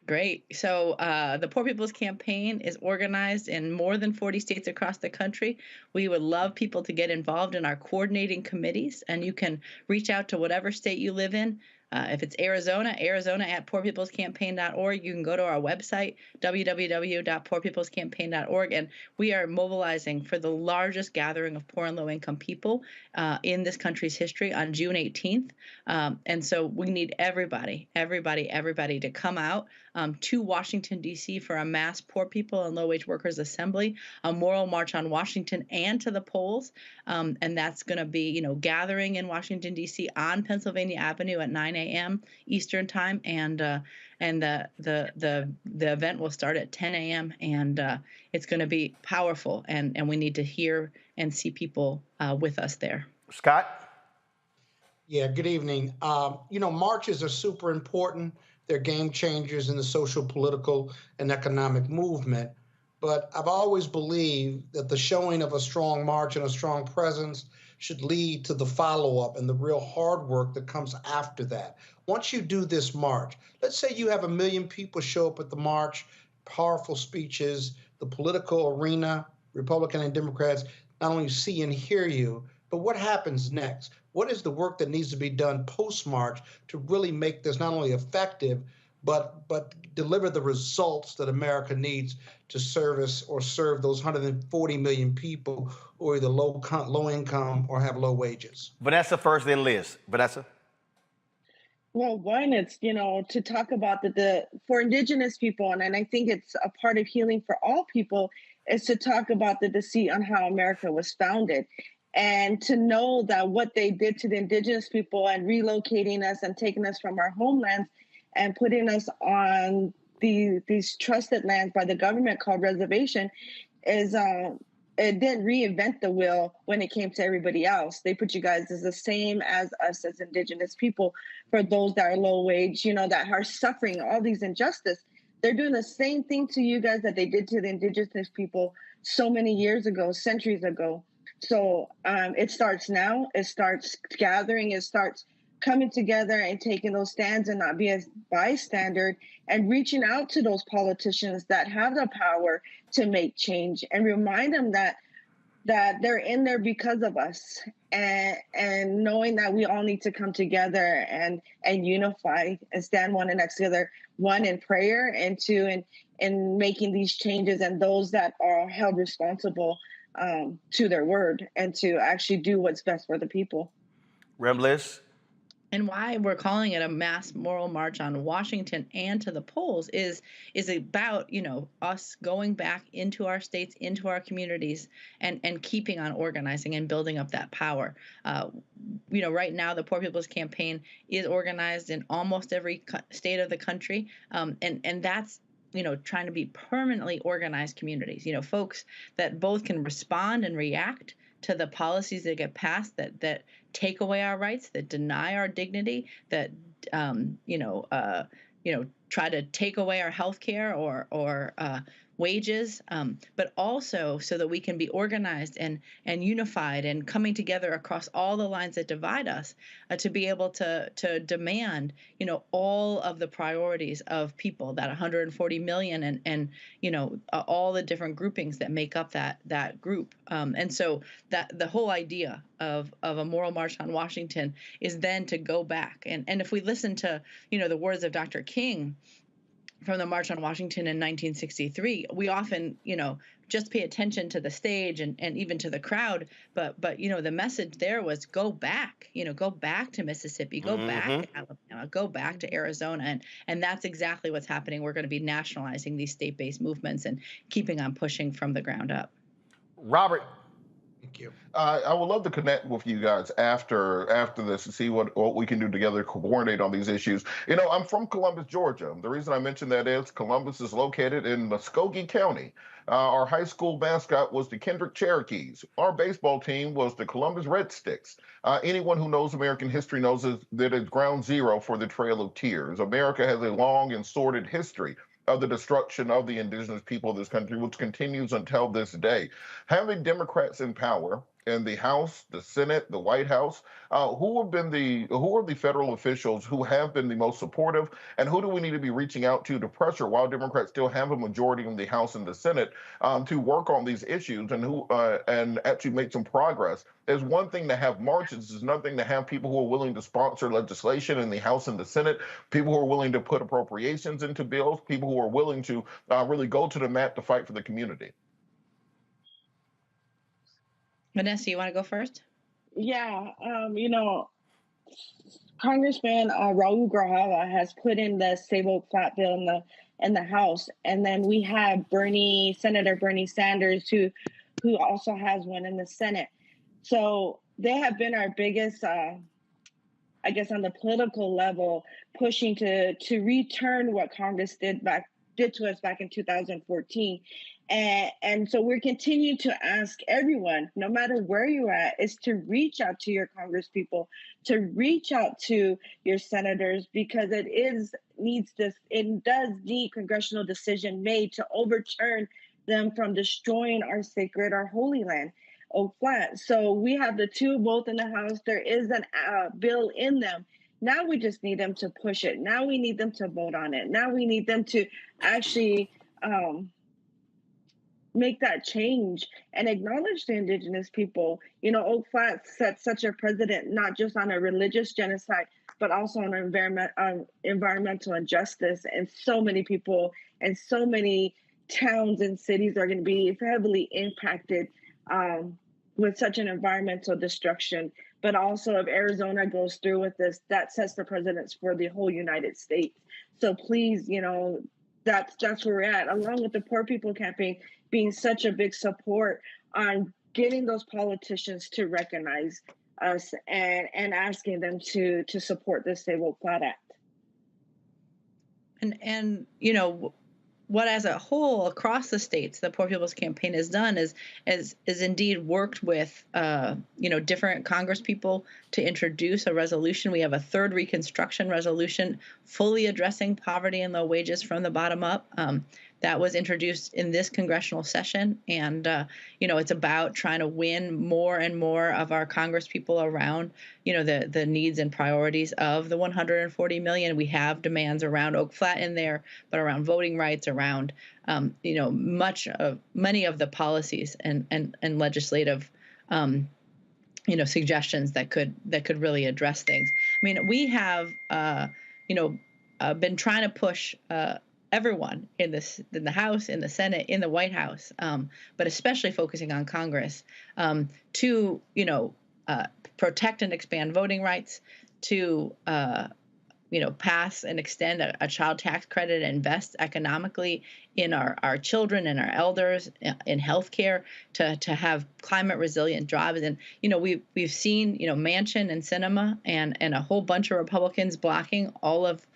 Speaker 9: Great. So the Poor People's Campaign is organized in more than 40 states across the country. We would love people to get involved in our coordinating committees, and you can reach out to whatever state you live in. If it's Arizona at poorpeoplescampaign.org. You can go to our website, www.poorpeoplescampaign.org, and we are mobilizing for the largest gathering of poor and low-income people in this country's history on June 18th. And so we need everybody to come out to Washington, D.C. for a mass Poor People and Low-Wage Workers Assembly, a moral march on Washington and to the polls. And that's going to be, gathering in Washington, D.C. on Pennsylvania Avenue at 9 a.m. Eastern time, and the event will start at 10 a.m. and it's going to be powerful, and we need to hear and see with us there.
Speaker 1: Scott?
Speaker 4: Yeah, good evening. Marches are super important. They're game changers in the social, political, and economic movement. But I've always believed that the showing of a strong march and a strong presence should lead to the follow-up and the real hard work that comes after that. Once you do this march, let's say you have 1 million people show up at the march, powerful speeches, the political arena, Republican and Democrats, not only see and hear you, but what happens next? What is the work that needs to be done post-march to really make this not only effective, but deliver the results that America needs to service or serve those 140 million people who are either low income or have low wages?
Speaker 1: Vanessa first, then Liz. Vanessa?
Speaker 8: Well, one, it's, to talk about for Indigenous people, and I think it's a part of healing for all people, is to talk about the deceit on how America was founded. And to know that what they did to the Indigenous people and relocating us and taking us from our homelands and putting us on these trusted lands by the government called reservation is it didn't reinvent the wheel when it came to everybody else. They put you guys as the same as us as Indigenous people. For those that are low wage, that are suffering all these injustice, they're doing the same thing to you guys that they did to the Indigenous people so many years ago, centuries ago. So it starts now. It starts gathering. It starts coming together and taking those stands and not be a bystander, and reaching out to those politicians that have the power to make change and remind them that they're in there because of us, and knowing that we all need to come together and unify and stand one next to the other, one in prayer and two in making these changes, and those that are held responsible to their word and to actually do what's best for the people.
Speaker 1: Rembliss?
Speaker 9: And why we're calling it a mass moral march on Washington and to the polls is about, us going back into our states, into our communities, and keeping on organizing and building up that power. Right now, the Poor People's Campaign is organized in almost every state of the country, and that's trying to be permanently organized communities, folks that both can respond and react to the policies that get passed that take away our rights, that deny our dignity, that try to take away our health care or wages, but also so that we can be organized and unified and coming together across all the lines that divide us to be able to demand, all of the priorities of people, that 140 million and all the different groupings that make up that group. And so that the whole idea of a moral march on Washington is then to go back. And if we listen to, the words of Dr. King from the March on Washington in 1963, we often, just pay attention to the stage and even to the crowd. But the message there was go back, go back to Mississippi, go back to Alabama, go back to Arizona. And that's exactly what's happening. We're going to be nationalizing these state-based movements and keeping on pushing from the ground up.
Speaker 1: Robert?
Speaker 4: Thank you.
Speaker 6: I would love to connect with you guys after this and see what we can do together to coordinate on these issues. I'm from Columbus, Georgia. The reason I mention that is Columbus is located in Muskogee County. Our high school mascot was the Kendrick Cherokees. Our baseball team was the Columbus Red Sticks. Anyone who knows American history knows that it's ground zero for the Trail of Tears. America has a long and sordid history of the destruction of the indigenous people of this country, which continues until this day. Having Democrats in power in the House, the Senate, the White House, who are the federal officials who have been the most supportive, and who do we need to be reaching out to pressure while Democrats still have a majority in the House and the Senate to work on these issues and actually make some progress? There's one thing to have marches. There's another thing to have people who are willing to sponsor legislation in the House and the Senate, people who are willing to put appropriations into bills, people who are willing to really go to the mat to fight for the community.
Speaker 9: Vanessa, you want to go first?
Speaker 8: Yeah, Congressman Raul Grijalva has put in the Save Oak Flat bill in the House, and then we have Senator Bernie Sanders, who also has one in the Senate. So they have been our biggest, I guess, on the political level, pushing to return what Congress did to us back in 2014. And so we're continuing to ask everyone, no matter where you're at, is to reach out to your congresspeople, to reach out to your senators, because it does need congressional decision made to overturn them from destroying our holy land, Oak Flat. So we have the two both in the House. There is a bill in them. Now we just need them to push it. Now we need them to vote on it. Now we need them to actually make that change and acknowledge the indigenous people. Oak Flat set such a precedent, not just on a religious genocide, but also on environmental injustice. And so many people and so many towns and cities are going to be heavily impacted with such an environmental destruction. But also, if Arizona goes through with this, that sets the precedence for the whole United States. So please, that's where we're at, along with the Poor People Campaign being such a big support on getting those politicians to recognize us and asking them to support the Save Oak Flat Act.
Speaker 9: And what as a whole across the states the Poor People's Campaign has done is indeed worked with different Congress people to introduce a resolution. We have a third Reconstruction resolution fully addressing poverty and low wages from the bottom up. That was introduced in this congressional session, and it's about trying to win more and more of our Congress people around the needs and priorities of the 140 million. We have demands around Oak Flat in there, but around voting rights, around many of the policies and legislative suggestions that could really address things. I mean, we have been trying to push everyone in the House, in the Senate, in the White House, but especially focusing on Congress, to protect and expand voting rights, to pass and extend a child tax credit and invest economically in our children and our elders, in healthcare, to have climate resilient jobs. And we've seen Manchin and Sinema and a whole bunch of Republicans blocking all of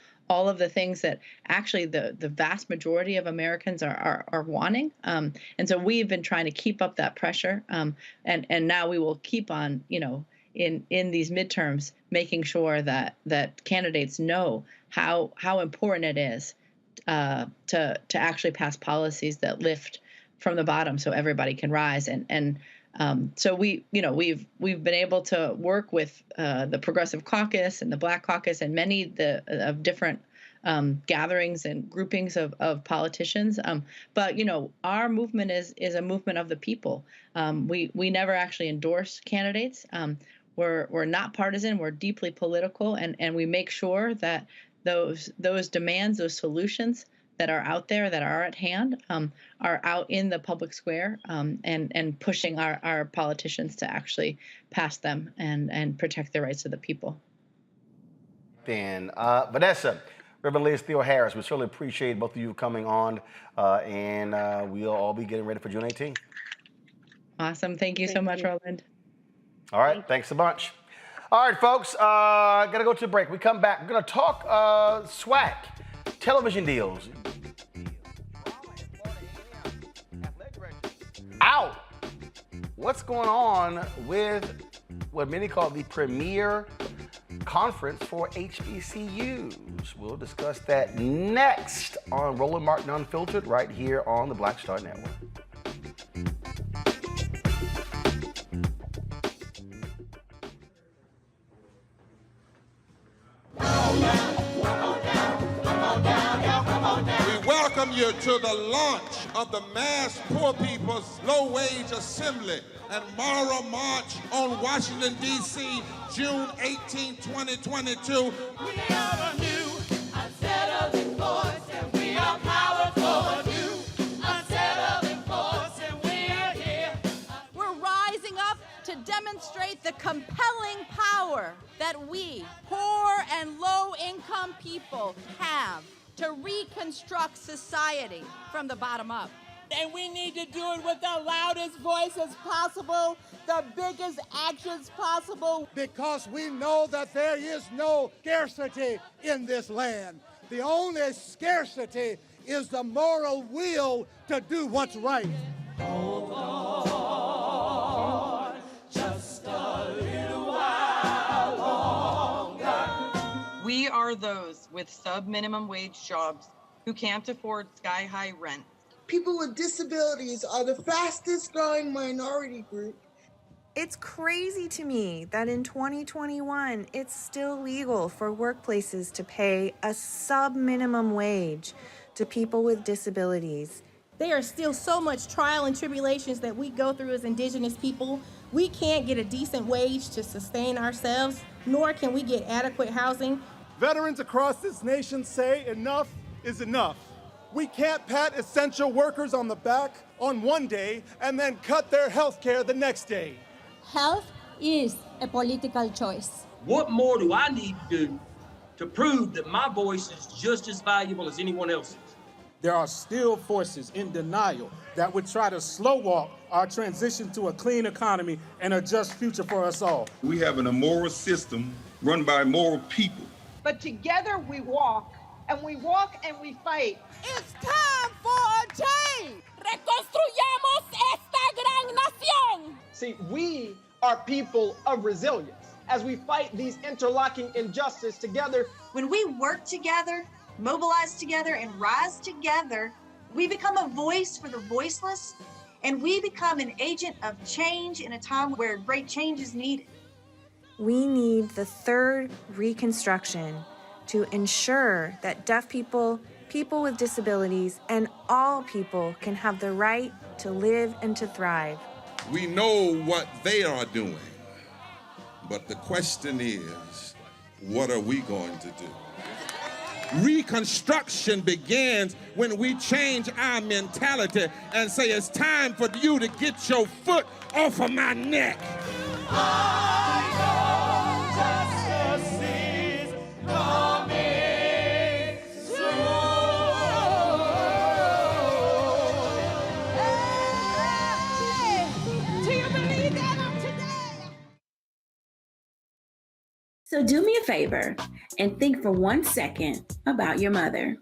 Speaker 9: the things that actually the vast majority of Americans are wanting. And so we've been trying to keep up that pressure. And now we will keep on, in these midterms, making sure that candidates know how important it is to actually pass policies that lift from the bottom so everybody can rise. So we've been able to work with the Progressive Caucus and the Black Caucus and many of different gatherings and groupings of politicians. But our movement is a movement of the people. We never actually endorse candidates. We're not partisan. We're deeply political, and we make sure that those demands, those solutions that are out there, that are at hand, are out in the public square, and pushing our politicians to actually pass them and protect the rights of the people.
Speaker 1: Then Vanessa, Reverend Liz Theo Harris, we certainly appreciate both of you coming on, and we'll all be getting ready for June 18th.
Speaker 9: Awesome. Thank you so much, Roland.
Speaker 1: All right. Thanks a bunch. All right, folks, got to go to the break. We come back. We're going to talk SWAC, television deals. Ow! What's going on with what many call the premier conference for HBCUs? We'll discuss that next on Roland Martin Unfiltered right here on the Black Star Network.
Speaker 10: We welcome you to the launch of the Mass Poor People's Low Wage Assembly and Moral March on Washington, D.C., June 18, 2022.
Speaker 11: We are a new, unsettling force, and we are powerful. New, unsettling force, and we are here.
Speaker 12: We're rising up to demonstrate the compelling power that we, poor and low-income people, have to reconstruct society from the bottom up.
Speaker 13: And we need to do it with the loudest voices possible, the biggest actions possible.
Speaker 14: Because we know that there is no scarcity in this land. The only scarcity is the moral will to do what's right.
Speaker 11: Hold on, just a little while longer.
Speaker 15: We are those with sub-minimum wage jobs who can't afford sky-high rent.
Speaker 17: People with disabilities are the fastest growing minority group.
Speaker 18: It's crazy to me that in 2021, it's still legal for workplaces to pay a sub-minimum wage to people with disabilities.
Speaker 28: There are still so much trial and tribulations that we go through as Indigenous people. We can't get a decent wage to sustain ourselves, nor can we get adequate housing.
Speaker 14: Veterans across this nation say enough is enough. We can't pat essential workers on the back on one day and then cut their health care the next day.
Speaker 29: Health is a political choice.
Speaker 30: What more do I need to do to prove that my voice is just as valuable as anyone else's?
Speaker 14: There are still forces in denial that would try to slow walk our transition to a clean economy and a just future for us all.
Speaker 31: We have an immoral system run by immoral people.
Speaker 32: But together we walk
Speaker 2: and we walk and we fight.
Speaker 13: It's time for a change. Reconstruyamos esta gran nación.
Speaker 2: See, we are people of resilience. As we fight these interlocking injustices together,
Speaker 16: when we work together, mobilize together, and rise together, we become a voice for the voiceless, and we become an agent of change in a time where great change is needed.
Speaker 18: We need the third Reconstruction to ensure that deaf people, people with disabilities, and all people can have the right to live and to thrive.
Speaker 10: We know what they are doing, but the question is, what are we going to do? Reconstruction begins when we change our mentality and say it's time for you to get your foot off of my neck.
Speaker 19: So do me a favor and think for 1 second about your mother.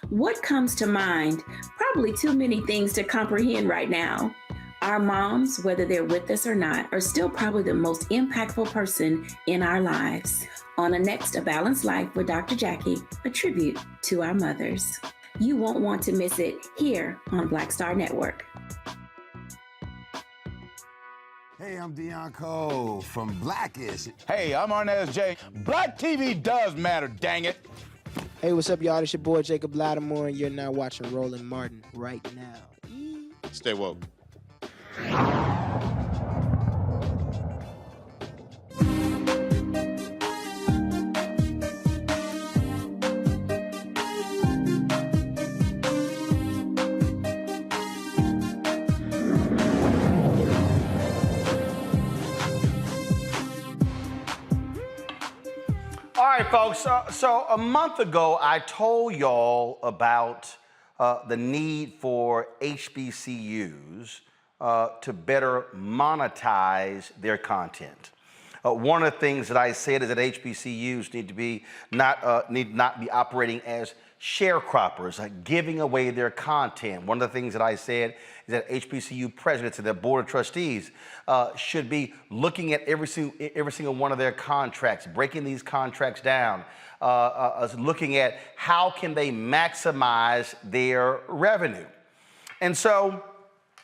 Speaker 19: What comes to mind? Probably too many things to comprehend right now. Our moms, whether they're with us or not, are still probably the most impactful person in our lives. On the next A Balanced Life with Dr. Jackie, a tribute to our mothers. You won't want to miss it here on Black Star Network.
Speaker 20: Hey, I'm Deion Cole from Blackish.
Speaker 21: Hey, I'm Arnez J. Black TV does matter, dang it.
Speaker 22: Hey, what's up, y'all? It's your boy Jacob Lattimore, and you're now watching Roland Martin right now.
Speaker 21: Stay woke.
Speaker 1: All right, folks. So a month ago, I told y'all about the need for HBCUs to better monetize their content. One of the things that I said is that HBCUs need not be operating as sharecroppers, giving away their content. One of the things that I said is that HBCU presidents and their board of trustees should be looking at every single one of their contracts, breaking these contracts down, looking at how can they maximize their revenue. And so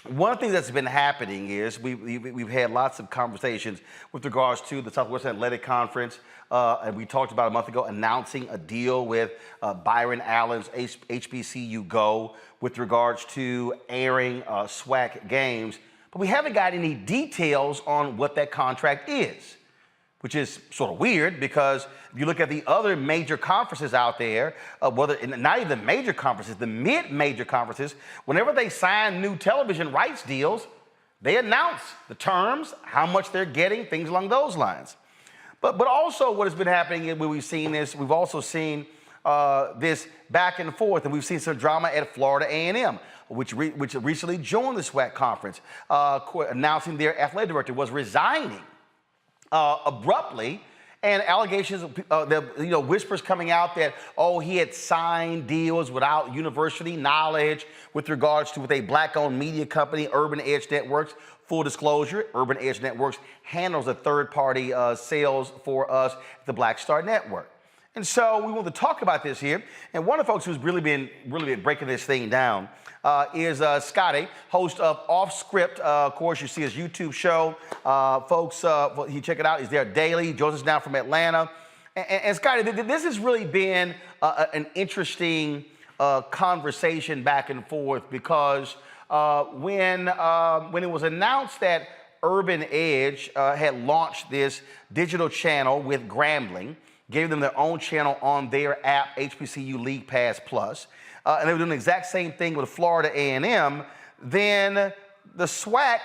Speaker 1: one of the things that's been happening is we've had lots of conversations with regards to the Southwest Athletic Conference, and we talked about a month ago announcing a deal with Byron Allen's HBCU Go with regards to airing SWAC games, but we haven't got any details on what that contract is, which is sort of weird because if you look at the other major conferences out there, not even the major conferences, the mid-major conferences, whenever they sign new television rights deals, they announce the terms, how much they're getting, things along those lines. But also what has been happening when we've seen this, we've also seen this back and forth, and we've seen some drama at Florida A&M, which recently joined the SWAC conference, announcing their athletic director was resigning abruptly, and allegations, whispers coming out that, he had signed deals without university knowledge with regards to with a black-owned media company, Urban Edge Networks. Full disclosure, Urban Edge Networks handles the third-party sales for us at the Black Star Network. And so we want to talk about this here. And one of the folks who's really been breaking this thing down is Scotty, host of Off Script. Of course, you see his YouTube show. Folks, you check it out. He's there daily. He joins us now from Atlanta. And Scotty, this has really been an interesting conversation back and forth because when it was announced that Urban Edge had launched this digital channel with Grambling, gave them their own channel on their app, HBCU League Pass Plus, and they were doing the exact same thing with Florida A&M, then the SWAC,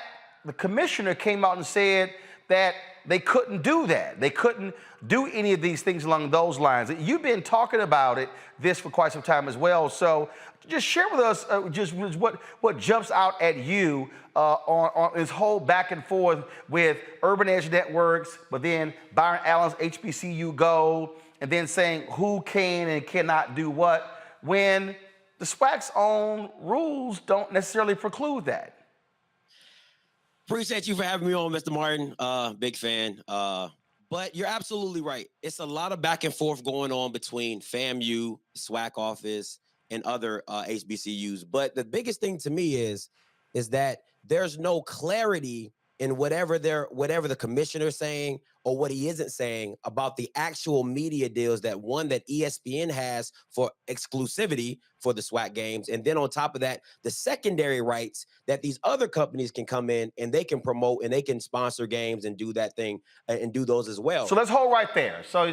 Speaker 1: the commissioner, came out and said that they couldn't do that. They couldn't do any of these things along those lines. You've been talking about this for quite some time as well. So just share with us just what jumps out at you on this whole back and forth with Urban Edge Networks, but then Byron Allen's HBCU Go, and then saying who can and cannot do what, when the SWAC's own rules don't necessarily preclude that.
Speaker 3: Appreciate you for having me on, Mr. Martin. Big fan. But you're absolutely right. It's a lot of back and forth going on between FAMU, SWAC office, and other HBCUs. But the biggest thing to me is that there's no clarity in whatever the commissioner's saying or what he isn't saying about the actual media deals that ESPN has for exclusivity for the SWAC games. And then on top of that, the secondary rights that these other companies can come in and they can promote and they can sponsor games and do that thing and do those as well.
Speaker 1: So let's hold right there. So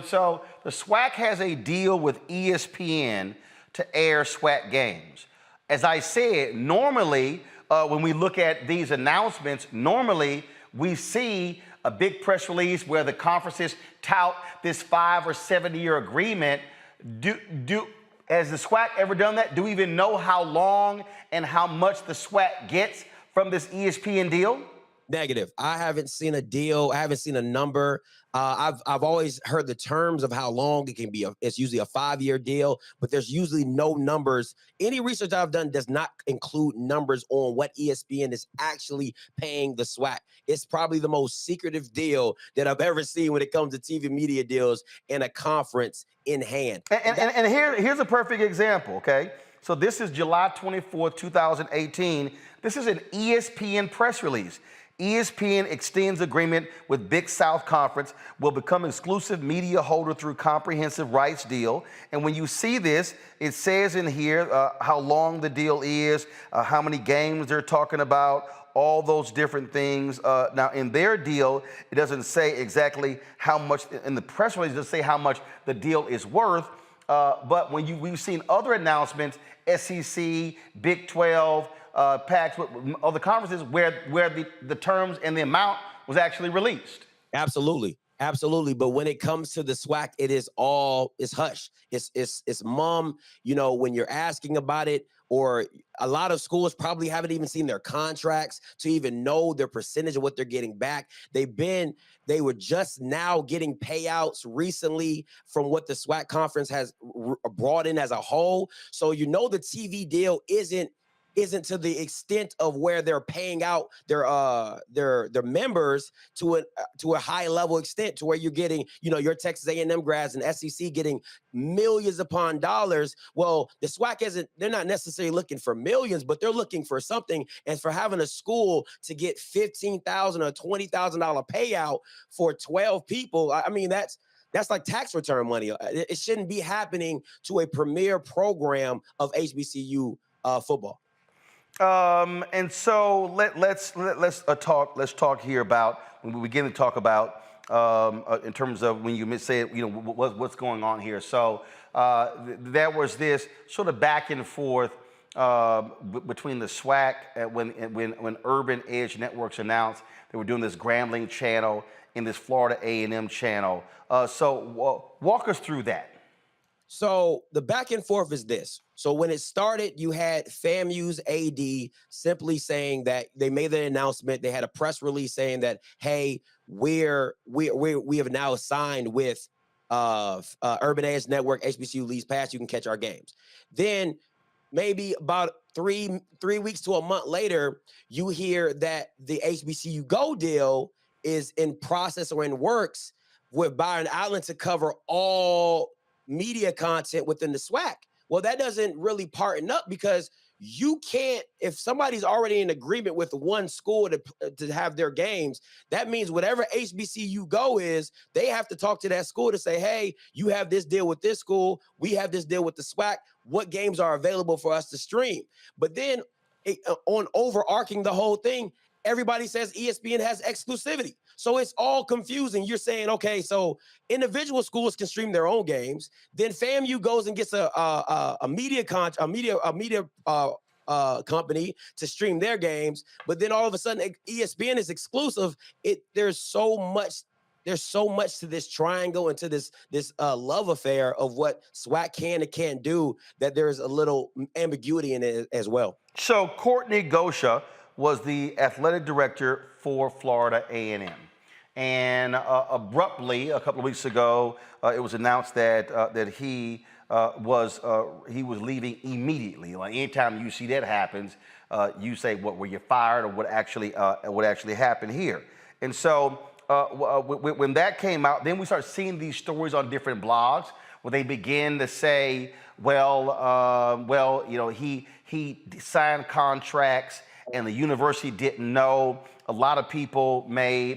Speaker 1: the SWAC has a deal with ESPN to air SWAC games. As I said, normally, when we look at these announcements, normally we see a big press release where the conferences tout this 5 or 7 year agreement. Has the SWAC ever done that? Do we even know how long and how much the SWAC gets from this ESPN deal?
Speaker 3: Negative. I haven't seen a deal. I haven't seen a number. I've always heard the terms of how long it can be. It's usually a 5-year deal, but there's usually no numbers. Any research I've done does not include numbers on what ESPN is actually paying the SWAC. It's probably the most secretive deal that I've ever seen when it comes to TV media deals in a conference in hand.
Speaker 1: And here's a perfect example, okay? So this is July 24th, 2018. This is an ESPN press release. ESPN extends agreement with Big South Conference, will become exclusive media holder through comprehensive rights deal. And when you see this, it says in here how long the deal is, how many games they're talking about, all those different things. Now, in their deal, it doesn't say exactly how much, in the press release, it doesn't say how much the deal is worth. But when we've seen other announcements, SEC, Big 12, packs with other conferences where the terms and the amount was actually released.
Speaker 3: Absolutely. But when it comes to the SWAC, it's hush. It's mum, when you're asking about it, or a lot of schools probably haven't even seen their contracts to even know their percentage of what they're getting back. They were just now getting payouts recently from what the SWAC conference has brought in as a whole. So the TV deal isn't to the extent of where they're paying out their members to a high level extent, to where you're getting, your Texas A&M grads and SEC getting millions upon dollars. Well, the SWAC they're not necessarily looking for millions, but they're looking for something. And for having a school to get $15,000 or $20,000 payout for 12 people, I mean, that's like tax return money. It shouldn't be happening to a premier program of HBCU football.
Speaker 1: And so let's talk here about, when we begin to talk about in terms of when you say what's going on here. So there was this sort of back and forth between the SWAC when Urban Edge Networks announced they were doing this Grambling channel and this Florida A&M channel. So walk us through that.
Speaker 3: So the back and forth is this. So when it started, you had FAMU's AD simply saying that they made the announcement. They had a press release saying that, hey, we have now signed with Urban Edge Network, HBCU Leagues Pass. You can catch our games. Then maybe about three weeks to a month later, you hear that the HBCU Go deal is in process or in works with Byron Allen to cover all media content within the SWAC. Well, that doesn't really partner up, because you can't, if somebody's already in agreement with one school to have their games, that means whatever HBCU Go is, they have to talk to that school to say, hey, you have this deal with this school, we have this deal with the SWAC, what games are available for us to stream? But then on overarching the whole thing, everybody says ESPN has exclusivity. So it's all confusing. You're saying, okay, so individual schools can stream their own games. Then FAMU goes and gets a media company to stream their games. But then all of a sudden, ESPN is exclusive. There's so much to this triangle and to this love affair of what SWAC can and can't do, that there's a little ambiguity in it as well.
Speaker 1: So Courtney Gosha was the athletic director for Florida A&M. And abruptly, a couple of weeks ago, it was announced that he was leaving immediately. Like anytime you see that happens, you say, "What, were you fired, or what actually happened here?" And so when that came out, then we start seeing these stories on different blogs where they begin to say, well, you know, he signed contracts and the university didn't know. A lot of people may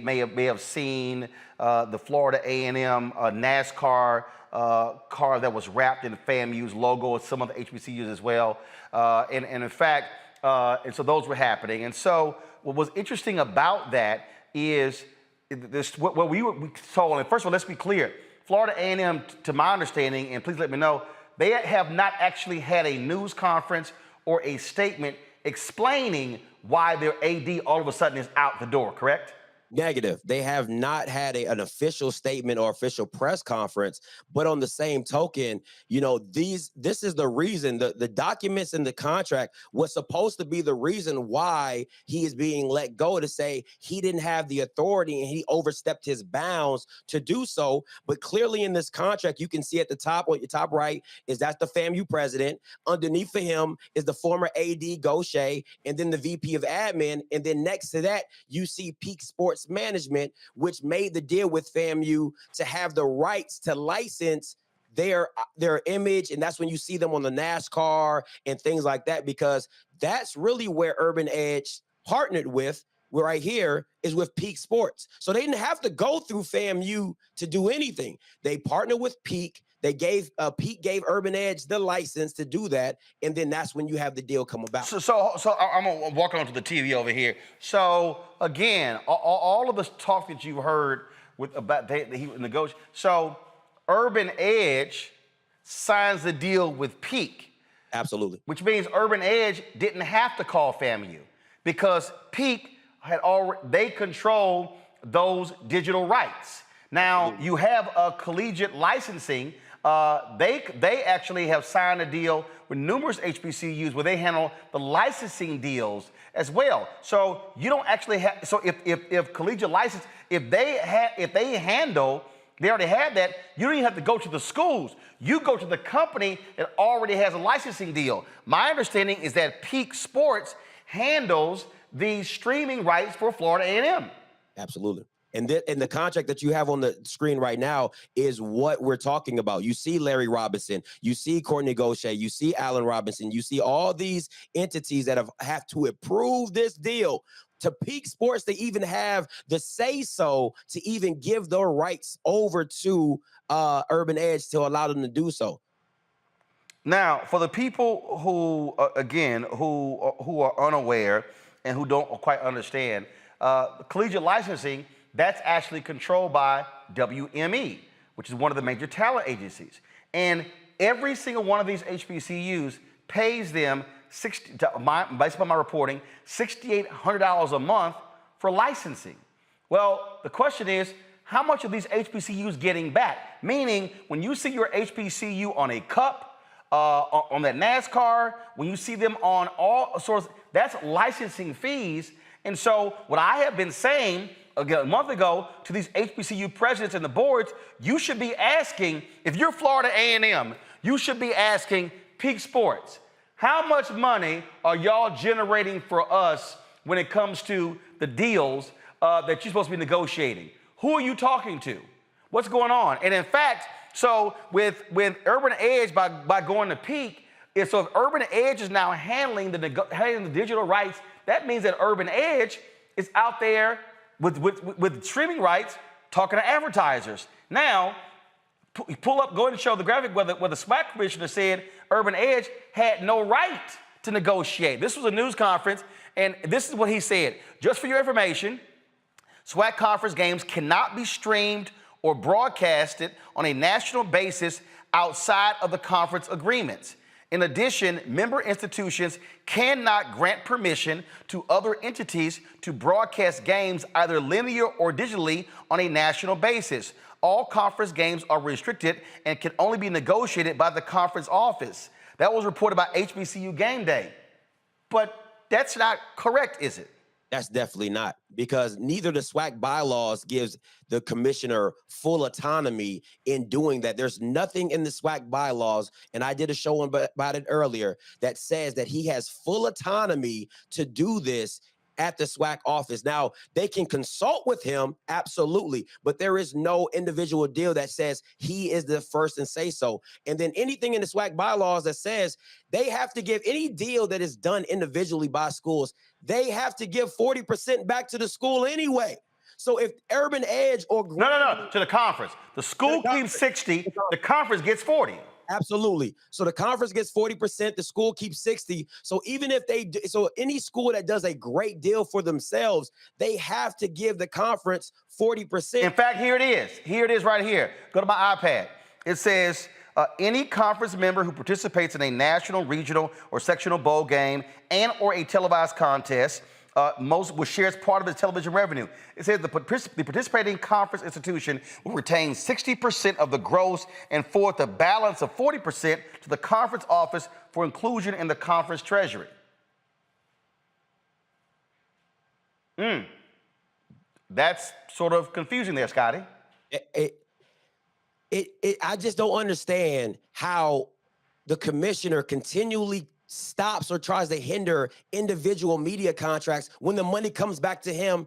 Speaker 1: have seen the Florida A&M NASCAR car that was wrapped in FAMU's logo, and some of the HBCUs as well. And in fact, and so those were happening. And so what was interesting about that is this, what we told, and first of all, let's be clear. Florida A&M, to my understanding, and please let me know, they have not actually had a news conference or a statement explaining why their AD all of a sudden is out the door, correct?
Speaker 3: Negative. They have not had an official statement or official press conference, but on the same token, you know, this is the reason, the documents in the contract was supposed to be the reason why he is being let go, to say he didn't have the authority and he overstepped his bounds to do so. But clearly in this contract, you can see at the top, on your top right, is that's the FAMU president. Underneath of him is the former AD Gaucher, and then the VP of admin. And then next to that, you see Peak Sports Management, which made the deal with FAMU to have the rights to license their image, and that's when you see them on the NASCAR and things like that, because that's really where Urban Edge partnered with. Where right here is with Peak Sports. So they didn't have to go through FAMU to do anything. They partnered with Peak. They gave Peak gave Urban Edge the license to do that, and then that's when you have the deal come about.
Speaker 1: So I'm gonna walk onto the TV over here. So again, all of the talk that you've heard about he negotiate. So Urban Edge signs the deal with Peak.
Speaker 3: Absolutely.
Speaker 1: Which means Urban Edge didn't have to call FAMU because Peak had already, they control those digital rights. Now you have a collegiate licensing. They actually have signed a deal with numerous HBCUs where they handle the licensing deals as well. So you don't actually have. So if collegiate license, if they handle, they already have that. You don't even have to go to the schools. You go to the company that already has a licensing deal. My understanding is that Peak Sports handles the streaming rights for Florida A&M.
Speaker 3: Absolutely. And the contract that you have on the screen right now is what we're talking about. You see Larry Robinson, you see Courtney Gaucher, you see Allen Robinson, you see all these entities that have to approve this deal to Peak Sports to even have the say-so to even give their rights over to Urban Edge to allow them to do so.
Speaker 1: Now, for the people who, again, who are unaware and who don't quite understand, collegiate licensing, that's actually controlled by WME, which is one of the major talent agencies. And every single one of these HBCUs pays them, based upon my reporting, $6,800 a month for licensing. Well, the question is, how much are these HBCUs getting back? Meaning, when you see your HBCU on a cup, on that NASCAR, when you see them on all sorts, that's licensing fees. And so what I have been saying again, a month ago to these HBCU presidents and the boards, you should be asking, if you're Florida A&M, you should be asking Peak Sports, how much money are y'all generating for us when it comes to the deals that you're supposed to be negotiating? Who are you talking to? What's going on? And in fact, so with Urban Edge, by going to Peak, so if Urban Edge is now handling the digital rights, that means that Urban Edge is out there with streaming rights talking to advertisers. Now, go ahead and show the graphic where the SWAC commissioner said Urban Edge had no right to negotiate. This was a news conference, and this is what he said. Just for your information, SWAC conference games cannot be streamed or broadcasted on a national basis outside of the conference agreements. In addition, member institutions cannot grant permission to other entities to broadcast games either linear or digitally on a national basis. All conference games are restricted and can only be negotiated by the conference office. That was reported by HBCU Game Day. But that's not correct, is it?
Speaker 3: That's definitely not, because neither the SWAC bylaws gives the commissioner full autonomy in doing that. There's nothing in the SWAC bylaws, and I did a show about it earlier, that says that he has full autonomy to do this at the SWAC office. Now, they can consult with him, absolutely, but there is no individual deal that says he is the first and say so. And then anything in the SWAC bylaws that says they have to give any deal that is done individually by schools, they have to give 40% back to the school anyway. So if Urban Edge or
Speaker 1: No, to the conference. The school keeps 60, the conference gets 40.
Speaker 3: Absolutely. So the conference gets 40%, the school keeps 60. So even if so any school that does a great deal for themselves, they have to give the conference 40%.
Speaker 1: In fact, here it is. Here it is right here. Go to my iPad. It says, any conference member who participates in a national, regional, or sectional bowl game and or a televised contest will share as part of its television revenue. It says the participating conference institution will retain 60% of the gross and forward the balance of 40% to the conference office for inclusion in the conference treasury. That's sort of confusing there, Scotty.
Speaker 3: I just don't understand how the commissioner continually stops or tries to hinder individual media contracts when the money comes back to him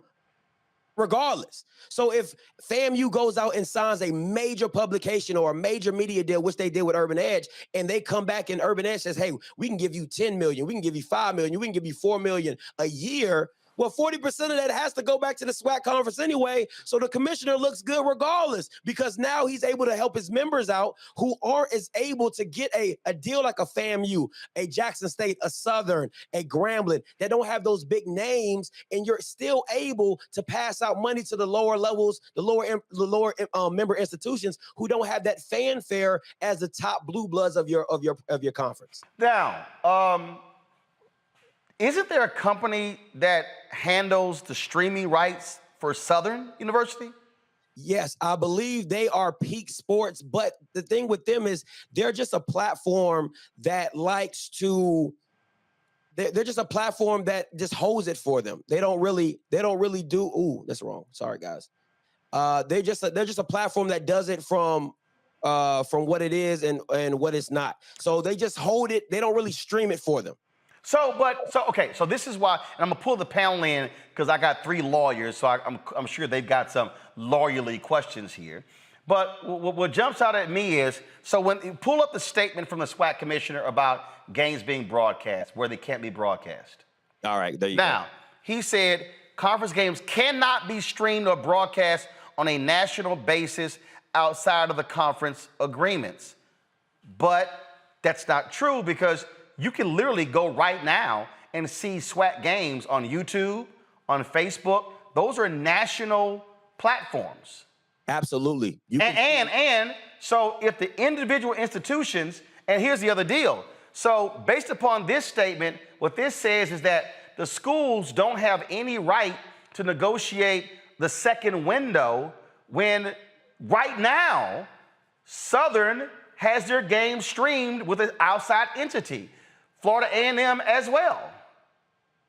Speaker 3: regardless. So if FAMU goes out and signs a major publication or a major media deal, which they did with Urban Edge, and they come back and Urban Edge says, hey, we can give you 10 million, we can give you 5 million, we can give you 4 million a year. Well, 40% of that has to go back to the SWAC conference anyway. So the commissioner looks good regardless, because now he's able to help his members out who aren't as able to get a deal like a FAMU, a Jackson State, a Southern, a Grambling, that don't have those big names, and you're still able to pass out money to the lower levels, the lower member institutions who don't have that fanfare as the top blue bloods of your conference.
Speaker 1: Now, isn't there a company that handles the streaming rights for Southern University?
Speaker 3: Yes, I believe they are Peak Sports, but the thing with them is they're just a platform that likes to. They're just a platform that just holds it for them. They don't really do. Ooh, that's wrong. Sorry, guys. They're just a platform that does it from what it is and what it's not. So they just hold it. They don't really stream it for them.
Speaker 1: So this is why, and I'm gonna pull the panel in because I got 3 lawyers, so I'm sure they've got some lawyerly questions here. But what jumps out at me is, so when you pull up the statement from the SWAC commissioner about games being broadcast where they can't be broadcast.
Speaker 3: All right, there you go.
Speaker 1: Now, he said conference games cannot be streamed or broadcast on a national basis outside of the conference agreements. But that's not true, because you can literally go right now and see SWAC games on YouTube, on Facebook. Those are national platforms.
Speaker 3: Absolutely.
Speaker 1: And so if the individual institutions, and here's the other deal. So based upon this statement, what this says is that the schools don't have any right to negotiate the second window when right now Southern has their game streamed with an outside entity. Florida A&M as well.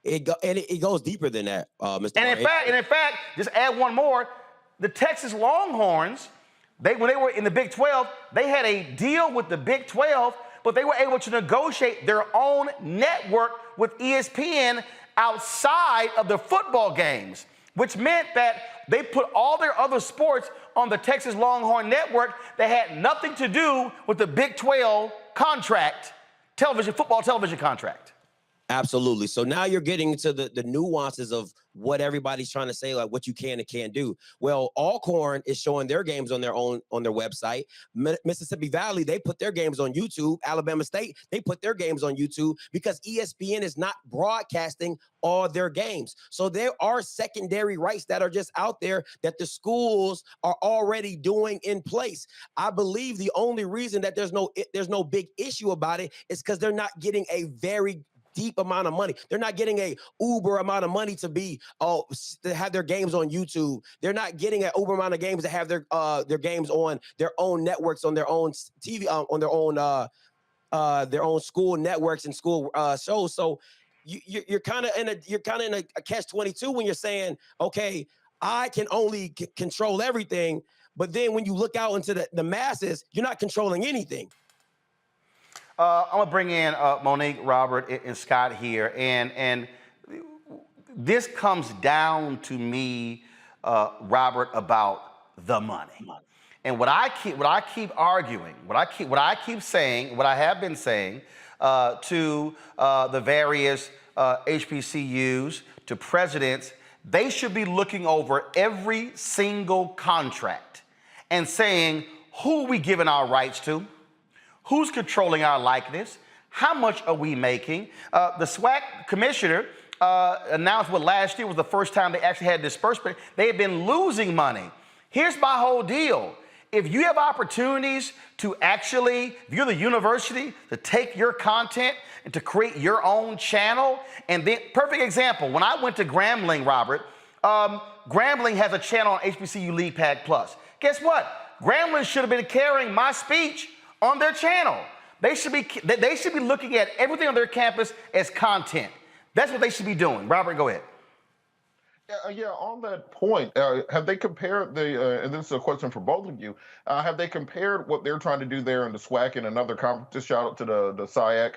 Speaker 3: It goes deeper than that, Mr.
Speaker 1: And in fact, just add one more. The Texas Longhorns, when they were in the Big 12, they had a deal with the Big 12, but they were able to negotiate their own network with ESPN outside of the football games, which meant that they put all their other sports on the Texas Longhorn network that had nothing to do with the Big 12 contract. Football television contract.
Speaker 3: Absolutely. So now you're getting into the nuances of what everybody's trying to say, like what you can and can't do. Well, Alcorn is showing their games on their website. Mississippi Valley, they put their games on YouTube. Alabama State, they put their games on YouTube because ESPN is not broadcasting all their games. So there are secondary rights that are just out there that the schools are already doing in place. I believe the only reason that there's no big issue about it is because they're not getting a very deep amount of money. They're not getting a uber amount of money to have their games on YouTube. They're not getting an uber amount of games to have their games on their own networks, on their own TV, on their own school networks and school shows. So you're kind of in a catch-22 when you're saying, okay, I can only control everything, but then when you look out into the masses, you're not controlling anything.
Speaker 1: I'm gonna bring in Monique, Robert, and Scott here, and this comes down to me, Robert, about the money. And what I keep arguing, what I keep saying, what I have been saying to the various HBCUs, to presidents, they should be looking over every single contract and saying, who are we giving our rights to? Who's controlling our likeness? How much are we making? The SWAC commissioner announced last year was the first time they actually had disbursement. They had been losing money. Here's my whole deal. If you have opportunities to actually, if you're the university, to take your content and to create your own channel, and then, perfect example, when I went to Grambling, Robert, Grambling has a channel on HBCU League Pack Plus. Guess what? Grambling should have been carrying my speech on their channel. They should be looking at everything on their campus as content. That's what they should be doing. Robert, go ahead.
Speaker 4: Yeah, on that point, have they compared and this is a question for both of you, have they compared what they're trying to do there in the SWAC and another conference, just shout out to the SIAC,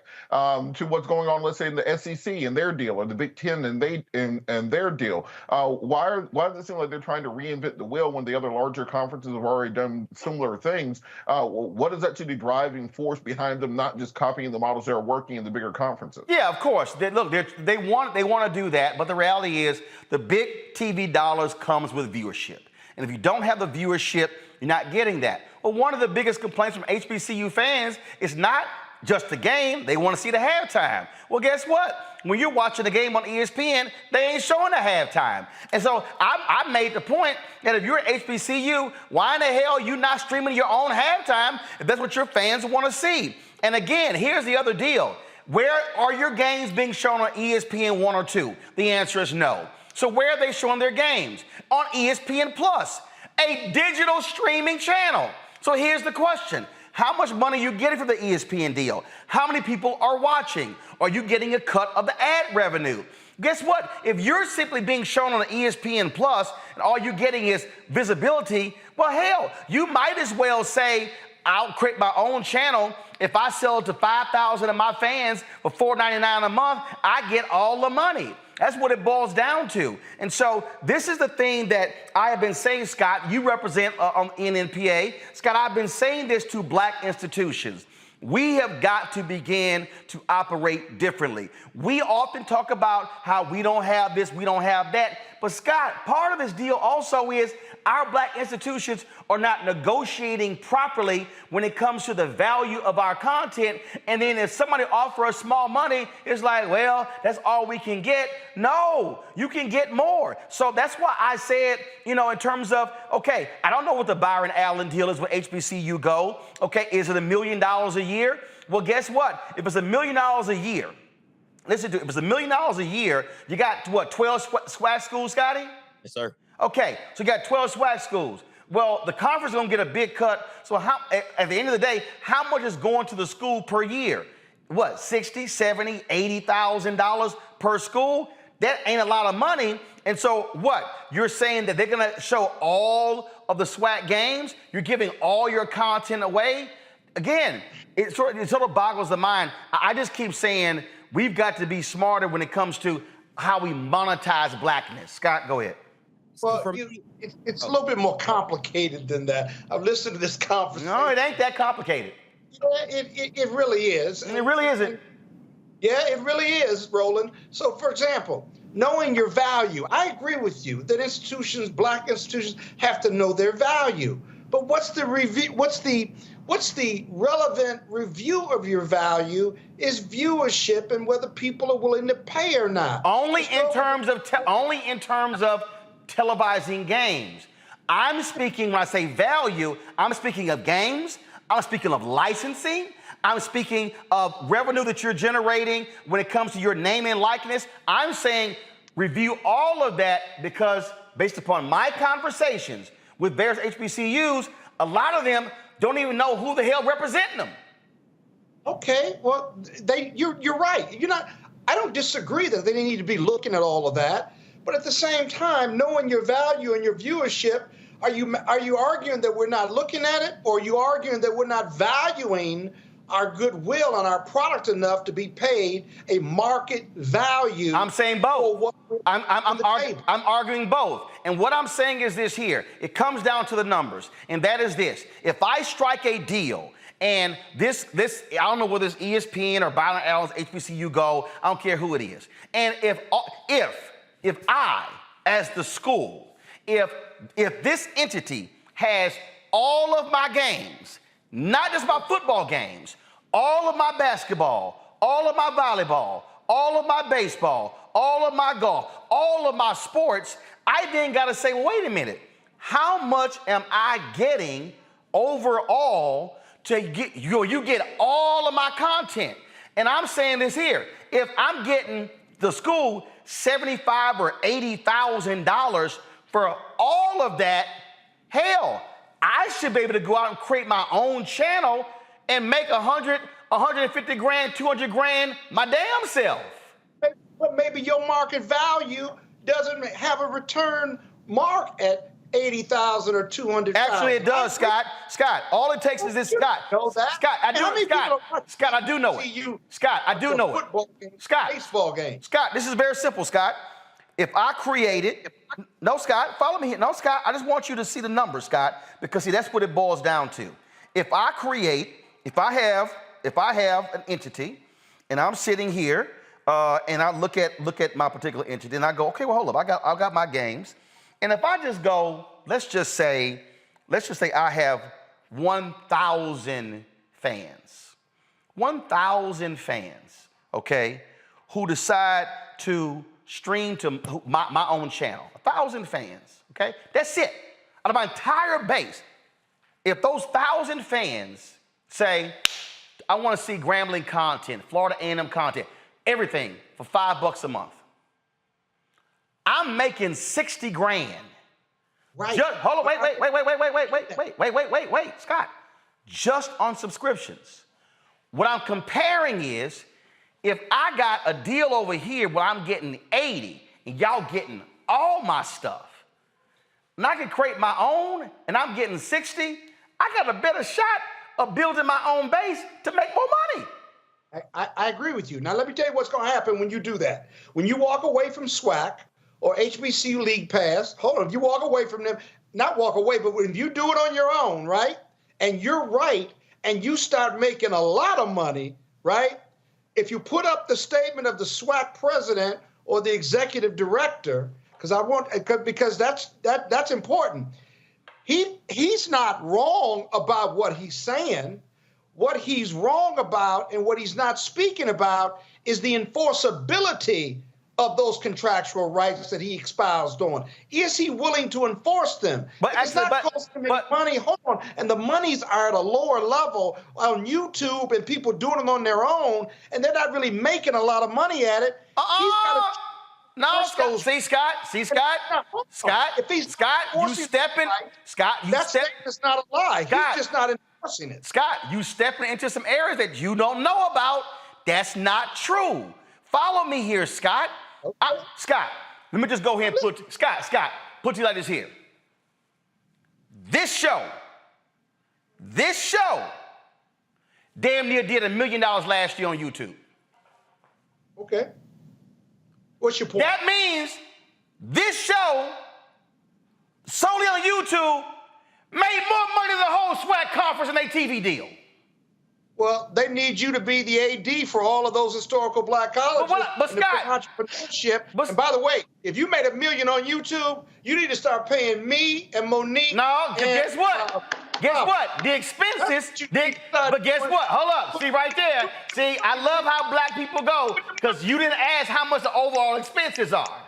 Speaker 4: to what's going on, let's say, in the SEC and their deal, or the Big Ten and their deal? Why does it seem like they're trying to reinvent the wheel when the other larger conferences have already done similar things? What is actually the driving force behind them not just copying the models that are working in the bigger conferences?
Speaker 1: Yeah, of course. They want to do that, but the reality is the big TV dollars comes with viewership. And if you don't have the viewership, you're not getting that. Well, one of the biggest complaints from HBCU fans is not just the game, they want to see the halftime. Well, guess what? When you're watching the game on ESPN, they ain't showing the halftime. And so I made the point that if you're at HBCU, why in the hell are you not streaming your own halftime if that's what your fans want to see? And again, here's the other deal. Where are your games being shown on ESPN 1 or 2? The answer is no. So where are they showing their games? On ESPN Plus, a digital streaming channel. So here's the question. How much money are you getting from the ESPN deal? How many people are watching? Are you getting a cut of the ad revenue? Guess what? If you're simply being shown on ESPN Plus and all you're getting is visibility, well, hell, you might as well say, I'll create my own channel. If I sell it to 5,000 of my fans for $4.99 a month, I get all the money. That's what it boils down to. And so this is the thing that I have been saying, Scott, you represent on NNPA. Scott, I've been saying this to black institutions. We have got to begin to operate differently. We often talk about how we don't have this, we don't have that. But Scott, part of this deal also is our black institutions are not negotiating properly when it comes to the value of our content. And then if somebody offers us small money, it's like, well, that's all we can get. No, you can get more. So that's why I said, in terms of, okay, I don't know what the Byron Allen deal is with HBCU Go. Okay, is it $1 million a year? Well, guess what? If it's $1 million a year, listen to it, if it's $1 million a year, you got, what, 12 SWAC schools, Scotty?
Speaker 3: Yes, sir.
Speaker 1: Okay, so you got 12 SWAC schools. Well, the conference is going to get a big cut. So at the end of the day, how much is going to the school per year? What, $60,000, $70,000, $80,000 per school? That ain't a lot of money. And so what? You're saying that they're going to show all of the SWAC games? You're giving all your content away? Again, it sort of boggles the mind. I just keep saying we've got to be smarter when it comes to how we monetize blackness. Scott, go ahead.
Speaker 5: Well, it's a little bit more complicated than that. I've listened to this conversation.
Speaker 1: No, it ain't that complicated.
Speaker 5: Yeah, it really is.
Speaker 1: It really isn't.
Speaker 5: Yeah, it really is, Roland. So, for example, knowing your value. I agree with you that institutions, black institutions, have to know their value. But what's the review? What's the relevant review of your value is viewership and whether people are willing to pay or not.
Speaker 1: Only in terms of televising games. I'm speaking, when I say value, I'm speaking of games, I'm speaking of licensing, I'm speaking of revenue that you're generating when it comes to your name and likeness. I'm saying review all of that because based upon my conversations with various HBCUs, a lot of them don't even know who the hell representing them.
Speaker 5: Okay, well, you're right. I don't disagree that they need to be looking at all of that. But at the same time, knowing your value and your viewership, are you arguing that we're not looking at it, or are you arguing that we're not valuing our goodwill and our product enough to be paid a market value?
Speaker 1: I'm saying both. I'm arguing both. And what I'm saying is this here. It comes down to the numbers, and that is this. If I strike a deal, and this I don't know whether it's ESPN or Byron Allen's HBCU Go, I don't care who it is. And if I, as the school, if this entity has all of my games, not just my football games, all of my basketball, all of my volleyball, all of my baseball, all of my golf, all of my sports, I then got to say, well, wait a minute, how much am I getting overall to get, you get all of my content? And I'm saying this here, if I'm getting the school $75,000 or $80,000 for all of that, hell, I should be able to go out and create my own channel and make 100, 150 grand, 200 grand my damn self.
Speaker 5: But maybe your market value doesn't have a return mark at 80,000 or 200,000.
Speaker 1: Actually, it does, Scott. Scott, all it takes is this, Scott.
Speaker 5: Know that?
Speaker 1: Scott, I do. Scott, I do know it. Scott, I do know it. Scott,
Speaker 5: baseball game.
Speaker 1: Scott, this is very simple, Scott. If I created, no, Scott, follow me here. No, Scott, I just want you to see the numbers, Scott, because see, that's what it boils down to. If I create, if I have an entity, and I'm sitting here, and I look at my particular entity, and I go, okay, well, hold up, I got my games. And if I just go, let's just say I have 1,000 fans. 1,000 fans, okay, who decide to stream to my own channel. 1,000 fans, okay? That's it. Out of my entire base, if those 1,000 fans say, I want to see Grambling content, Florida A&M content, everything for $5 a month, I'm making 60 grand.
Speaker 5: Right.
Speaker 1: Hold on, wait, Scott. Just on subscriptions. What I'm comparing is, if I got a deal over here where I'm getting 80 and y'all getting all my stuff, and I can create my own and I'm getting 60, I got a better shot of building my own base to make more money.
Speaker 5: I agree with you. Now, let me tell you what's going to happen when you do that. When you walk away from SWAC or HBCU League Pass, hold on, if you walk away from them, not walk away, but when you do it on your own, right, and you're right, and you start making a lot of money, right, if you put up the statement of the SWAC president or the executive director, because that's important. He's not wrong about what he's saying. What he's wrong about and what he's not speaking about is the enforceability of those contractual rights that he espoused on. Is he willing to enforce them? But it's not costing him money. Hold on. And the monies are at a lower level on YouTube and people doing it on their own, and they're not really making a lot of money at it.
Speaker 1: No, see, Scott, you stepping.
Speaker 5: That statement's not a lie. He's just not enforcing it.
Speaker 1: Scott, you stepping into some areas that you don't know about. That's not true. Follow me here, Scott. Scott, let me just go ahead and put it like this here. This show, damn near did $1 million last year on YouTube.
Speaker 5: Okay. What's your point?
Speaker 1: That means this show, solely on YouTube, made more money than the whole SWAC conference and their TV deal.
Speaker 5: Well, they need you to be the AD for all of those historical black colleges.
Speaker 1: But Scott,
Speaker 5: entrepreneurship. And by the way, if you made $1 million on YouTube, you need to start paying me and Monique.
Speaker 1: No, guess what? Guess what? The expenses. But guess what? Hold up. See right there. See, I love how black people go, because you didn't ask how much the overall expenses are.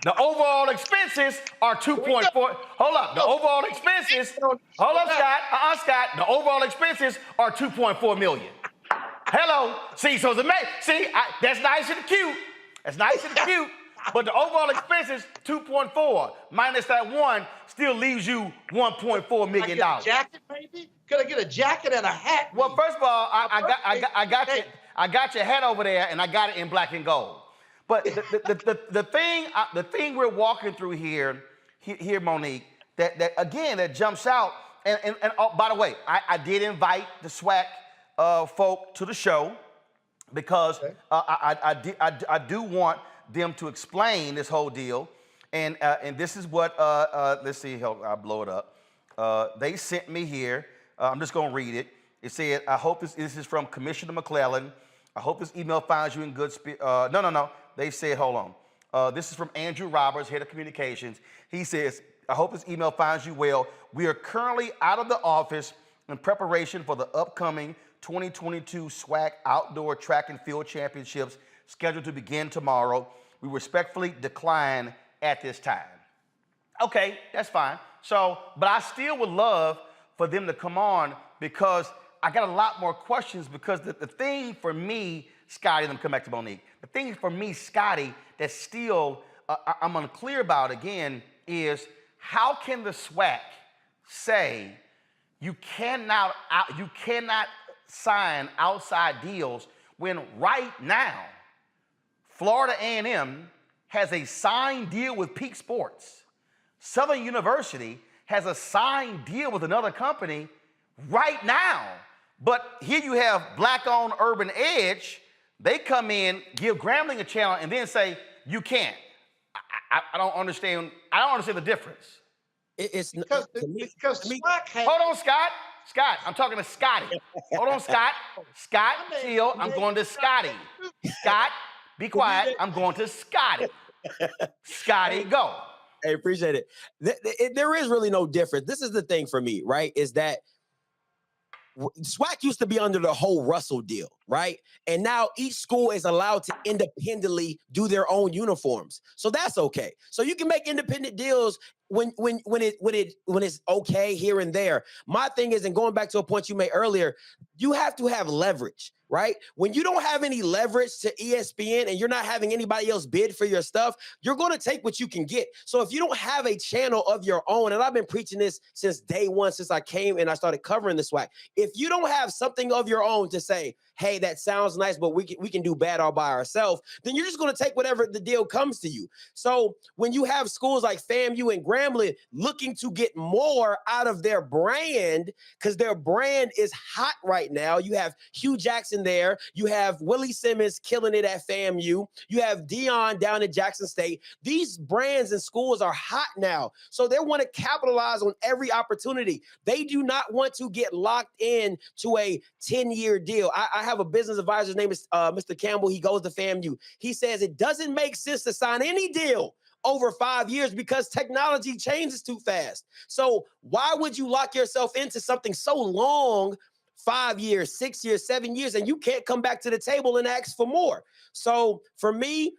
Speaker 1: The overall expenses are 2.4. Hold up. The overall expenses. Hold up, Scott. Scott. The overall expenses are 2.4 million. Hello. See, so that's nice and cute. That's nice and cute. But the overall expenses 2.4 minus that 1 still leaves you $1.4 million.
Speaker 5: Can I get a jacket, maybe? Could I get a jacket and a hat?
Speaker 1: Well, first of all, I I got your hat over there, and I got it in black and gold. But the thing we're walking through here, Monique, that jumps out. And oh, by the way, I did invite the SWAC folk to the show because I do want them to explain this whole deal. And this is what let's see, I'll blow it up. They sent me here. I'm just gonna read it. It said, I hope this is from Commissioner McClellan. I hope this email finds you in good spirit. No. They said, hold on. This is from Andrew Roberts, head of communications. He says, I hope this email finds you well. We are currently out of the office in preparation for the upcoming 2022 SWAC Outdoor Track and Field Championships scheduled to begin tomorrow. We respectfully decline at this time. Okay, that's fine. So, but I still would love for them to come on because I got a lot more questions because the thing for me, Scotty, let me come back to Monique. The thing for me, Scotty, that still I'm unclear about again is how can the SWAC say you cannot sign outside deals when right now Florida A&M has a signed deal with Peak Sports. Southern University has a signed deal with another company right now. But here you have Black-owned Urban Edge. They come in, give Grambling a challenge, and then say, you can't. I don't understand. I don't understand the difference.
Speaker 5: Because SWAC has...
Speaker 1: Hold on, Scott. Scott, I'm talking to Scotty. Hold on, Scott. Scott, chill. I'm going to Scotty. Scott, be quiet. I'm going to Scotty. Scotty, go.
Speaker 3: Hey, appreciate it. There is really no difference. This is the thing for me, right? Is that SWAC used to be under the whole Russell deal, right? And now each school is allowed to independently do their own uniforms. So that's okay. So you can make independent deals when it's okay here and there. My thing is, and going back to a point you made earlier, you have to have leverage, right? When you don't have any leverage to ESPN and you're not having anybody else bid for your stuff, you're going to take what you can get. So if you don't have a channel of your own, and I've been preaching this since day one, since I came and I started covering the SWAC, if you don't have something of your own to say, hey, that sounds nice, but we can do bad all by ourselves, then you're just going to take whatever the deal comes to you. So when you have schools like FAMU and Grambling looking to get more out of their brand, because their brand is hot right now, you have Hugh Jackson there, you have Willie Simmons killing it at FAMU, you have Dion down at Jackson State. These brands and schools are hot now. So they want to capitalize on every opportunity. They do not want to get locked in to a 10-year deal. I have a business advisor, his name is Mr. Campbell. He goes to FAMU. He says it doesn't make sense to sign any deal over 5 years because technology changes too fast. So why would you lock yourself into something so long, 5 years, 6 years, 7 years, and you can't come back to the table and ask for more? So for me,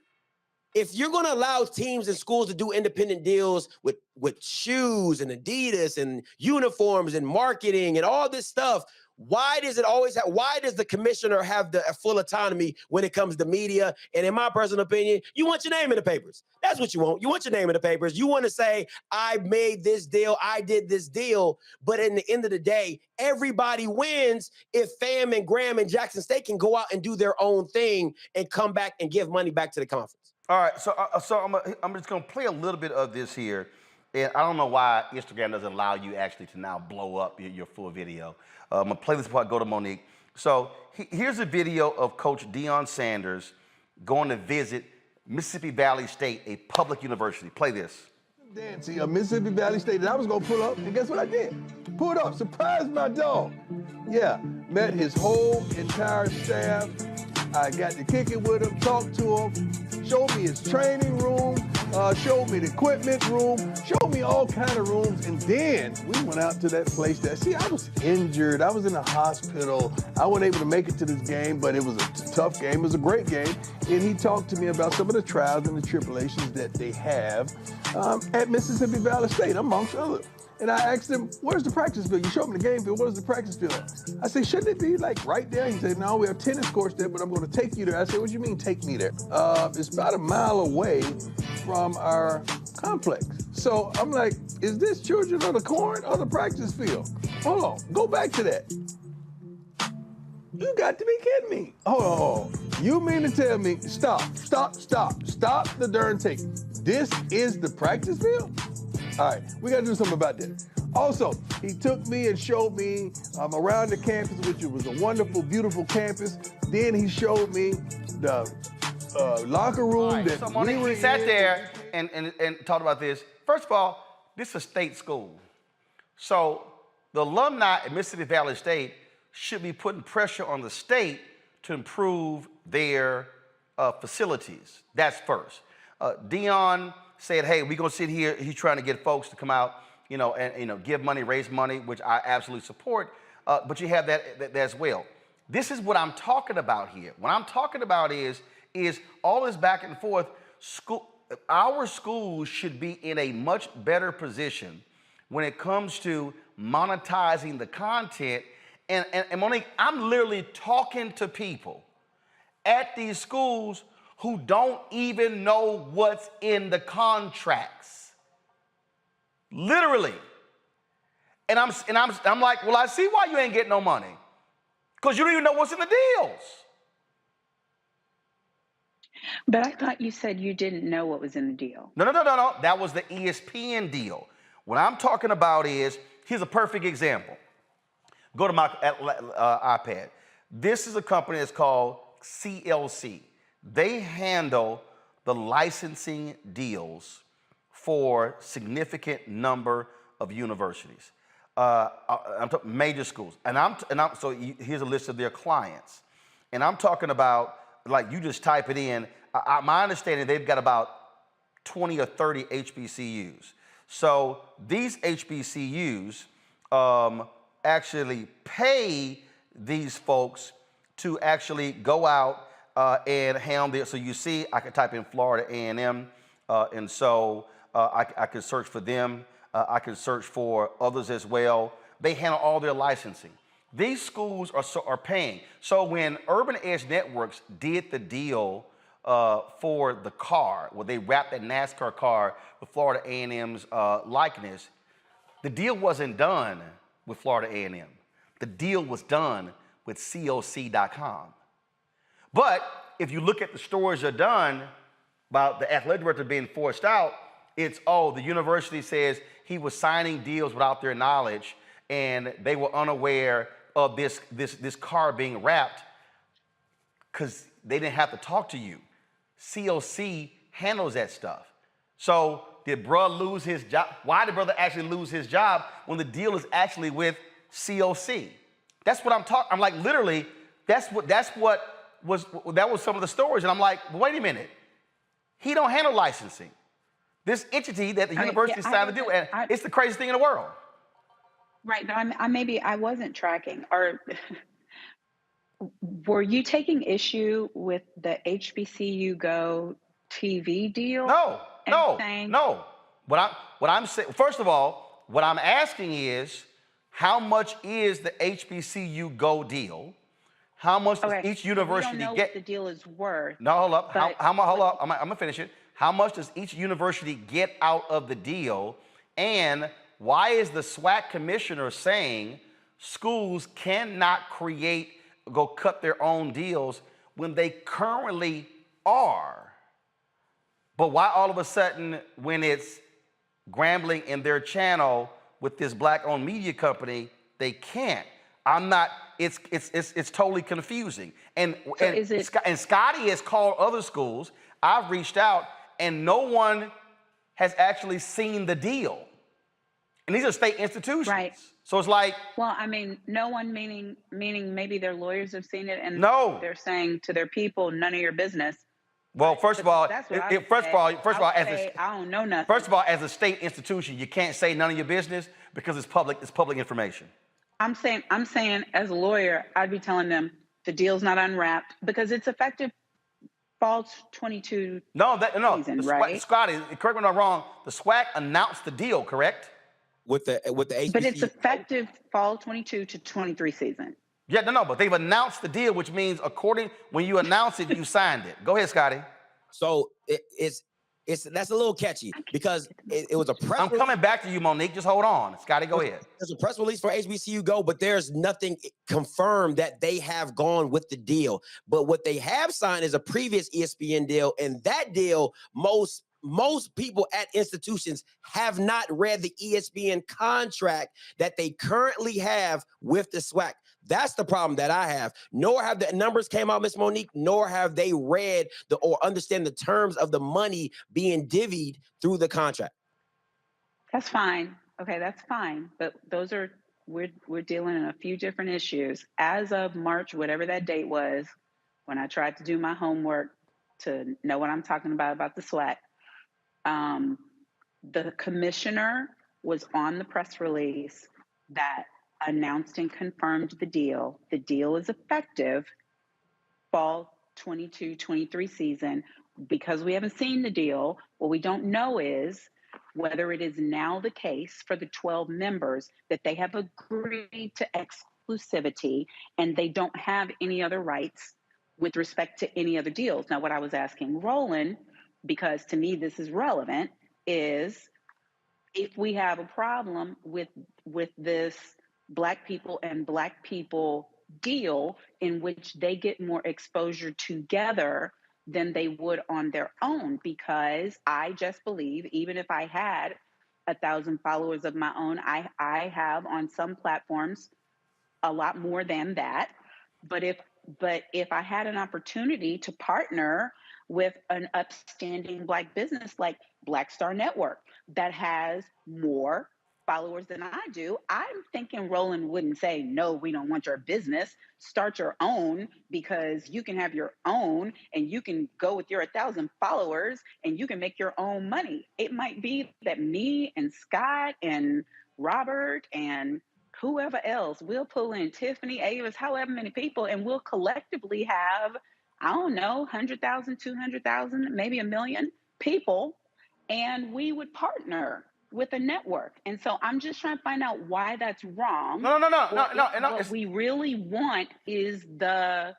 Speaker 3: if you're going to allow teams and schools to do independent deals with shoes and Adidas and uniforms and marketing and all this stuff, why does the commissioner have the full autonomy when it comes to media? And in my personal opinion, you want your name in the papers. That's what you want. You want your name in the papers. You want to say, I made this deal, I did this deal. But in the end of the day, everybody wins if FAM and Graham and Jackson State can go out and do their own thing and come back and give money back to the conference.
Speaker 1: All right, so I'm just going to play a little bit of this here. And I don't know why Instagram doesn't allow you actually to now blow up your full video. I'm going to play this before I go to Monique. So here's a video of Coach Deion Sanders going to visit Mississippi Valley State, a public university. Play this.
Speaker 6: Dancy of Mississippi Valley State that I was going to pull up, and guess what I did? Pulled up, surprised my dog. Yeah, met his whole entire staff. I got to kick it with him, talk to him, showed me his training room, showed me the equipment room, showed me all kind of rooms, and then we went out to that place I was injured, I was in the hospital, I wasn't able to make it to this game, but it was a tough game, it was a great game, and he talked to me about some of the trials and the tribulations that they have at Mississippi Valley State, amongst others. And I asked him, where's the practice field? You showed me the game field, where's the practice field? I said, shouldn't it be like right there? He said, no, we have tennis courts there, but I'm gonna take you there. I said, what do you mean take me there? It's about a mile away from our complex. So I'm like, is this Children of the Corn or the practice field? Hold on, go back to that. You got to be kidding me. Hold on. You mean to tell me, stop the darn tape. This is the practice field? All right, we got to do something about that. Also, he took me and showed me around the campus, which was a wonderful, beautiful campus. Then he showed me the locker room
Speaker 1: right,
Speaker 6: that
Speaker 1: so Monique,
Speaker 6: we were
Speaker 1: he sat
Speaker 6: in.
Speaker 1: there and talked about this. First of all, this is a state school. So the alumni at Mississippi Valley State should be putting pressure on the state to improve their facilities. That's first. Dion said, hey, we're going to sit here. He's trying to get folks to come out, and give money, raise money, which I absolutely support. But you have that as well. This is what I'm talking about here. What I'm talking about is all this back and forth. Our schools should be in a much better position when it comes to monetizing the content. And Monique, I'm literally talking to people at these schools who don't even know what's in the contracts. Literally. And I'm like, well, I see why you ain't getting no money. Because you don't even know what's in the deals.
Speaker 7: But I thought you said you didn't know what was in the deal.
Speaker 1: No. That was the ESPN deal. What I'm talking about is, here's a perfect example. Go to my iPad. This is a company that's called CLC. They handle the licensing deals for significant number of universities. I'm talking major schools. So here's a list of their clients. And I'm talking about, like, you just type it in. My understanding, they've got about 20 or 30 HBCUs. So these HBCUs actually pay these folks to actually go out and handle it. So you see, I could type in Florida A&M, and so I could search for them. I could search for others as well. They handle all their licensing. These schools are paying. So when Urban Edge Networks did the deal for the car, where they wrapped that NASCAR car with Florida A&M's likeness, the deal wasn't done with Florida A&M. The deal was done with COC.com. But if you look at the stories that are done about the athletic director being forced out, it's, the university says he was signing deals without their knowledge, and they were unaware of this car being wrapped because they didn't have to talk to you. COC handles that stuff. So did brother lose his job? Why did brother actually lose his job when the deal is actually with COC? That's what I'm talking. I'm like, literally, that was some of the stories. And I'm like, wait a minute. He don't handle licensing. This entity that the university signed to do, and it's the craziest thing in the world.
Speaker 7: Right, but I wasn't tracking. Or were you taking issue with the HBCU Go TV deal?
Speaker 1: No. What I'm saying, first of all, what I'm asking is, how much is the HBCU Go deal? How much does each university
Speaker 7: we don't know
Speaker 1: get?
Speaker 7: What the deal is worth.
Speaker 1: No, hold up. Hold up. I'm gonna finish it. How much does each university get out of the deal? And why is the SWAC commissioner saying schools cannot go cut their own deals when they currently are? But why all of a sudden, when it's Grambling in their channel with this black-owned media company, they can't? It's totally confusing. And Scotty has called other schools. I've reached out, and no one has actually seen the deal. And these are state institutions.
Speaker 7: Right.
Speaker 1: So it's like,
Speaker 7: well, I mean, no one meaning maybe their lawyers have seen it and
Speaker 1: they're
Speaker 7: saying to their people, none of your business.
Speaker 1: Well, first of all,
Speaker 7: first of all, I don't know nothing.
Speaker 1: First of all, as a state institution, you can't say none of your business because it's public information.
Speaker 7: I'm saying as a lawyer, I'd be telling them the deal's not unwrapped because it's effective fall 22 season, right?
Speaker 1: Scotty, correct me if I'm wrong, the SWAC announced the deal, correct?
Speaker 3: With the HBCU.
Speaker 7: But it's effective fall 22 to 23 season.
Speaker 1: Yeah, but they've announced the deal, which means when you announce it, you signed it. Go ahead, Scotty.
Speaker 3: So it's That's a little catchy because it was a press.
Speaker 1: I'm coming back to you, Monique. Just hold on. Scotty, go ahead.
Speaker 3: There's a press release for HBCU Go, but there's nothing confirmed that they have gone with the deal. But what they have signed is a previous ESPN deal, and that deal, most people at institutions have not read the ESPN contract that they currently have with the SWAC. That's the problem that I have. Nor have the numbers came out, Miss Monique, nor have they read or understand the terms of the money being divvied through the contract.
Speaker 7: That's fine. Okay, that's fine. But those are, we're dealing in a few different issues. As of March, whatever that date was, when I tried to do my homework to know what I'm talking about the SWAC, the commissioner was on the press release that announced and confirmed the deal. The deal is effective fall 22-23 season. Because we haven't seen the deal, what we don't know is whether it is now the case for the 12 members that they have agreed to exclusivity and they don't have any other rights with respect to any other deals. Now, what I was asking Roland, because to me this is relevant, is if we have a problem with this Black people and Black people deal in which they get more exposure together than they would on their own, because I just believe, even if I had 1,000 followers of my own, I have on some platforms a lot more than that. But if I had an opportunity to partner with an upstanding Black business like Black Star Network that has more followers than I do, I'm thinking Roland wouldn't say, no, we don't want your business. Start your own, because you can have your own and you can go with your 1,000 followers and you can make your own money. It might be that me and Scott and Robert and whoever else, we'll pull in Tiffany, Avis, however many people, and we'll collectively have, I don't know, 100,000, 200,000, maybe 1 million people, and we would partner with a network. And so I'm just trying to find out why that's wrong.
Speaker 1: No.
Speaker 7: What we really want is the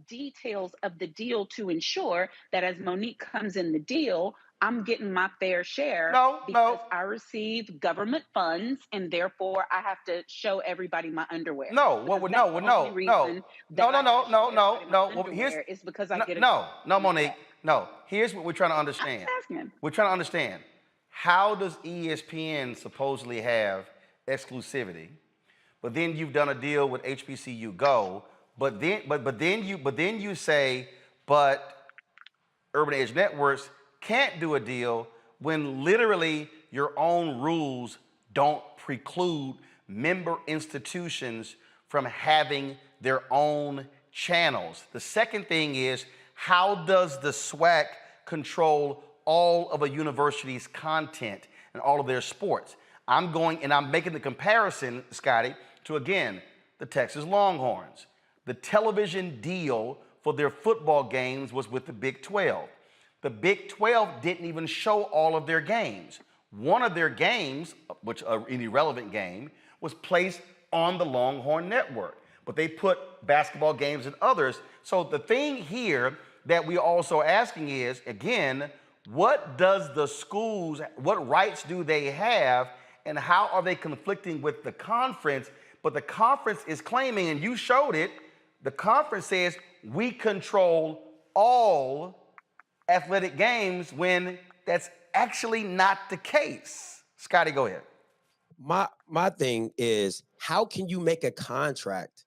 Speaker 7: details of the deal to ensure that as Monique comes in the deal, I'm getting my fair share because I receive government funds and therefore I have to show everybody my underwear. It's because I get
Speaker 1: Monique. No. Here's what we're trying to understand. We're trying to understand. How does ESPN supposedly have exclusivity, but then you've done a deal with HBCU Go, but then you say, but Urban Edge Networks can't do a deal when literally your own rules don't preclude member institutions from having their own channels. The second thing is, how does the SWAC control all of a university's content and all of their sports? I'm making the comparison, Scotty, to, again, the Texas Longhorns. The television deal for their football games was with the Big 12. The Big 12 didn't even show all of their games. One of their games, which an irrelevant game, was placed on the Longhorn Network, but they put basketball games and others. So the thing here that we're also asking is, again, what does the schools, what rights do they have, and how are they conflicting with the conference? But the conference is claiming, and you showed it, the conference says we control all athletic games when that's actually not the case. Scotty, go ahead.
Speaker 3: My thing is, how can you make a contract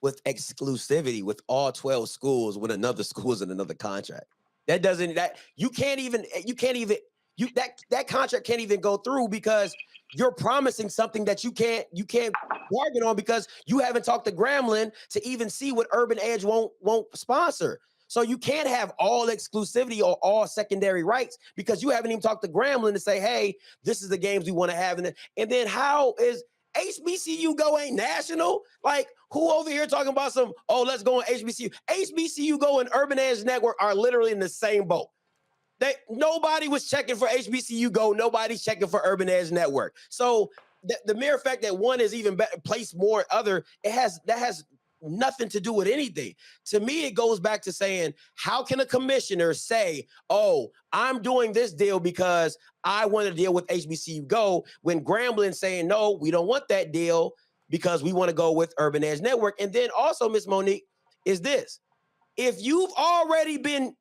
Speaker 3: with exclusivity with all 12 schools when another school is in another contract? That contract can't even go through because you're promising something that you can't bargain on because you haven't talked to Grambling to even see what Urban Edge won't sponsor. So you can't have all exclusivity or all secondary rights because you haven't even talked to Grambling to say, hey, this is the games we want to have. And then how is HBCU Go ain't national? Like, who over here talking about let's go on HBCU? HBCU Go and Urban Edge Network are literally in the same boat. Nobody was checking for HBCU Go. Nobody's checking for Urban Edge Network. So the mere fact that one is even placed more other, that has nothing to do with anything. To me, it goes back to saying, how can a commissioner say, oh, I'm doing this deal because I want to deal with HBCU Go, when Gramblin's saying, no, we don't want that deal because we want to go with Urban Edge Network. And then also, Ms. Monique, is this. If you've already been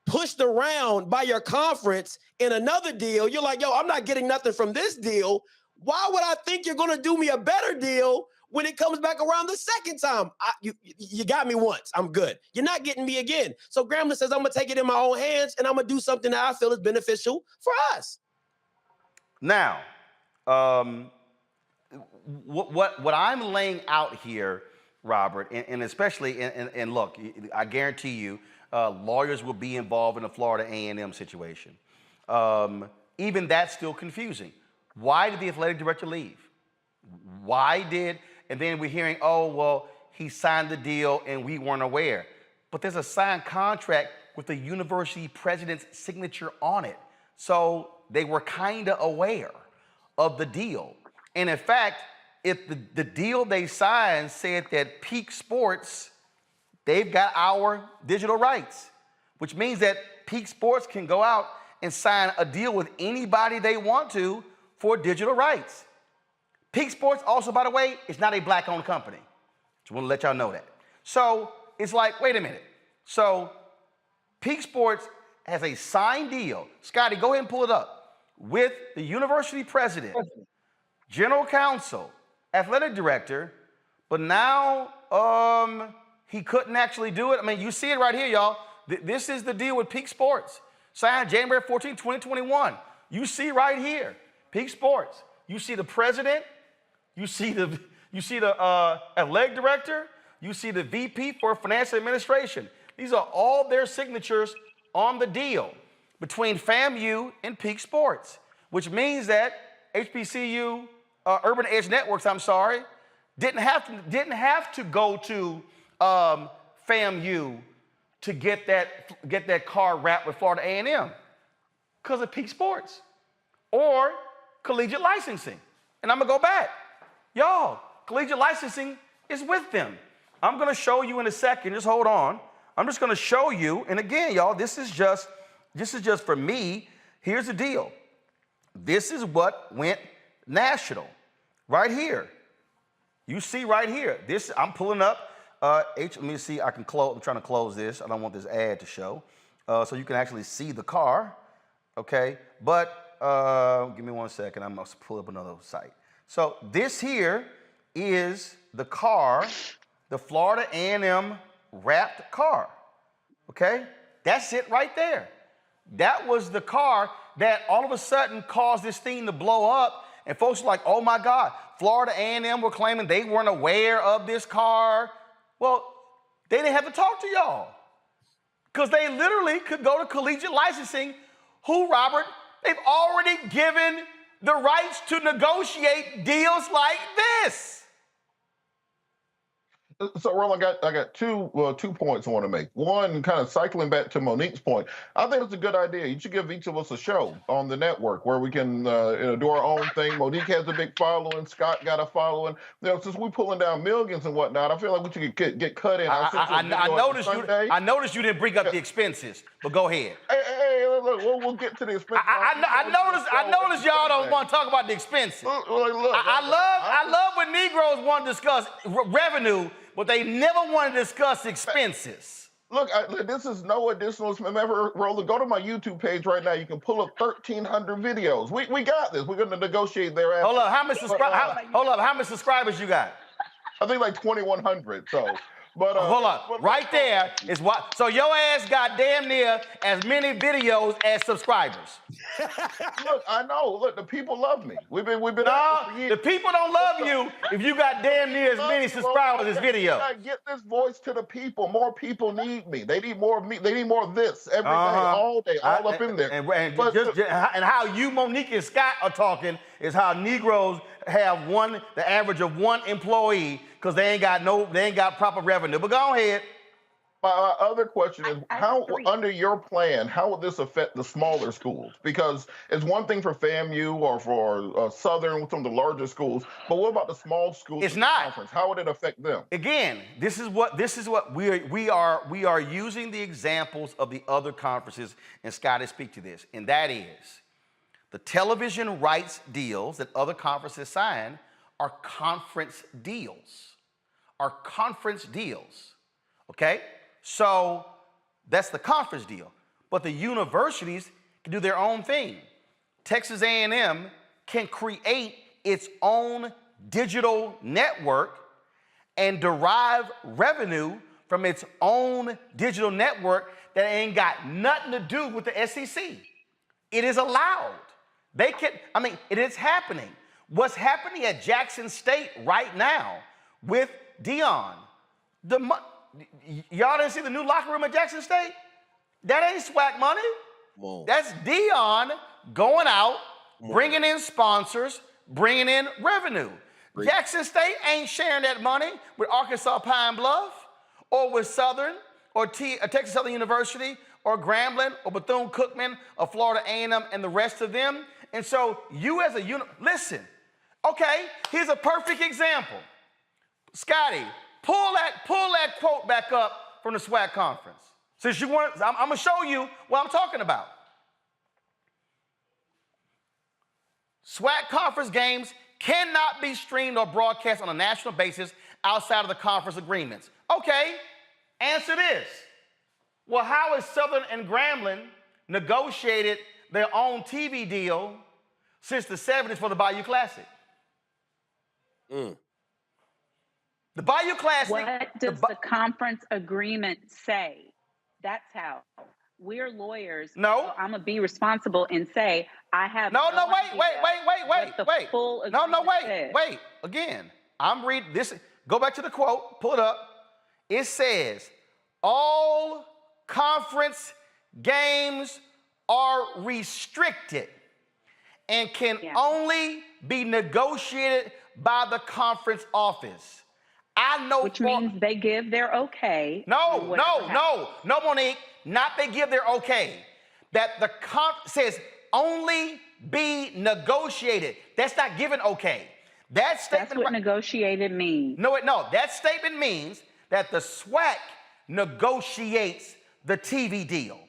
Speaker 3: pushed around by your conference in another deal, you're like, yo, I'm not getting nothing from this deal. Why would I think you're going to do me a better deal when it comes back around the second time? You got me once. I'm good. You're not getting me again. So Grambling says, I'm going to take it in my own hands, and I'm going to do something that I feel is beneficial for us.
Speaker 1: Now, what I'm laying out here, Robert, and especially, and look, I guarantee you, lawyers will be involved in the Florida A&M situation. Even that's still confusing. Why did the athletic director leave? And then we're hearing, oh, well, he signed the deal and we weren't aware. But there's a signed contract with the university president's signature on it. So they were kind of aware of the deal. And in fact, if the deal they signed said that Peak Sports, they've got our digital rights, which means that Peak Sports can go out and sign a deal with anybody they want to for digital rights. Peak Sports also, by the way, is not a black-owned company. Just want to let y'all know that. So it's like, wait a minute. So Peak Sports has a signed deal. Scotty, go ahead and pull it up. With the university president, general counsel, athletic director, but now he couldn't actually do it. I mean, you see it right here, y'all. This is the deal with Peak Sports. Signed January 14, 2021. You see right here, Peak Sports. You see the president. You see the athletic director. You see the VP for financial administration. These are all their signatures on the deal between FAMU and Peak Sports, which means that HBCU, Urban Edge Networks, didn't have to go to FAMU to get that car wrapped with Florida A&M because of Peak Sports or collegiate licensing. And I'm gonna go back. Y'all, collegiate licensing is with them. I'm gonna show you in a second, just hold on. I'm just gonna show you, and again, y'all, this is just for me. Here's the deal. This is what went national, right here. You see right here, this, I'm pulling up, let me see, I'm trying to close this. I don't want this ad to show. So you can actually see the car, okay? But give me 1 second, I'm gonna pull up another site. So this here is the car, the Florida A&M wrapped car, okay? That's it right there. That was the car that all of a sudden caused this thing to blow up, and folks were like, oh my God, Florida A&M were claiming they weren't aware of this car. Well, they didn't have to talk to y'all because they literally could go to collegiate licensing, who, Robert, they've already given the rights to negotiate deals like this.
Speaker 4: So, Roland, I got two points I want to make. One, kind of cycling back to Monique's point, I think it's a good idea. You should give each of us a show on the network where we can do our own thing. Monique has a big following. Scott got a following. Since we're pulling down millions and whatnot, I feel like we should get cut in.
Speaker 1: I noticed you didn't bring up the expenses, but go ahead.
Speaker 4: Hey, look, we'll get to the expenses.
Speaker 1: I noticed y'all don't want to talk about the expenses. I love when Negroes want to discuss revenue, but they never want to discuss expenses.
Speaker 4: Look, this is no additional. Remember, Roland, go to my YouTube page right now. You can pull up 1,300 videos. We got this. We're going to negotiate thereafter.
Speaker 1: Hold up, how many subscribers you got?
Speaker 4: I think like 2,100. So. But,
Speaker 1: hold up, right there is what. So your ass got damn near as many videos as subscribers.
Speaker 4: Look, I know. Look, the people love me. We've been.
Speaker 1: No, the people don't love you if you got damn near as many subscribers as videos.
Speaker 4: I get this voice to the people. More people need me. They need more of me. They need more of this every day, all day, all up in there.
Speaker 1: And how you, Monique, and Scott are talking is how Negroes have the average of one employee because they ain't got proper revenue. But go ahead.
Speaker 4: My other question is, how, under your plan, how would this affect the smaller schools? Because it's one thing for FAMU or for Southern, some of the larger schools, but what about the small schools?
Speaker 1: It's
Speaker 4: in the
Speaker 1: not.
Speaker 4: conference? How would it affect them?
Speaker 1: Again, this is what we are using the examples of the other conferences, and Scott will speak to this, and that is the television rights deals that other conferences sign are conference deals. Okay? So that's the conference deal. But the universities can do their own thing. Texas A&M can create its own digital network and derive revenue from its own digital network that ain't got nothing to do with the SEC. It is allowed. It is happening. What's happening at Jackson State right now with Dion, y'all didn't see the new locker room at Jackson State? That ain't SWAC money.
Speaker 3: Whoa.
Speaker 1: That's Dion going out, bringing in sponsors, bringing in revenue. Jackson State ain't sharing that money with Arkansas Pine Bluff or with Southern or Texas Southern University or Grambling or Bethune-Cookman or Florida A&M and the rest of them. And so you as a listen, okay, here's a perfect example. Scotty, pull that quote back up from the SWAC conference. Since you want, I'm gonna show you what I'm talking about. SWAC conference games cannot be streamed or broadcast on a national basis outside of the conference agreements. Okay, answer this. Well, how has Southern and Grambling negotiated their own TV deal since the 70s for the Bayou Classic? The Bayou Classic.
Speaker 7: What does the conference agreement say? That's how. We're lawyers.
Speaker 1: No.
Speaker 7: So I'm going to be responsible and say, I have
Speaker 1: wait. Again, I'm reading this. Go back to the quote, pull it up. It says, all conference games are restricted and can only be negotiated by the conference office. I know.
Speaker 7: Which means they give their okay.
Speaker 1: No, Monique. Not they give their okay. That the conference says only be negotiated. That's not given okay. That statement.
Speaker 7: That's what negotiated means.
Speaker 1: No. That statement means that the SWAC negotiates the TV deal.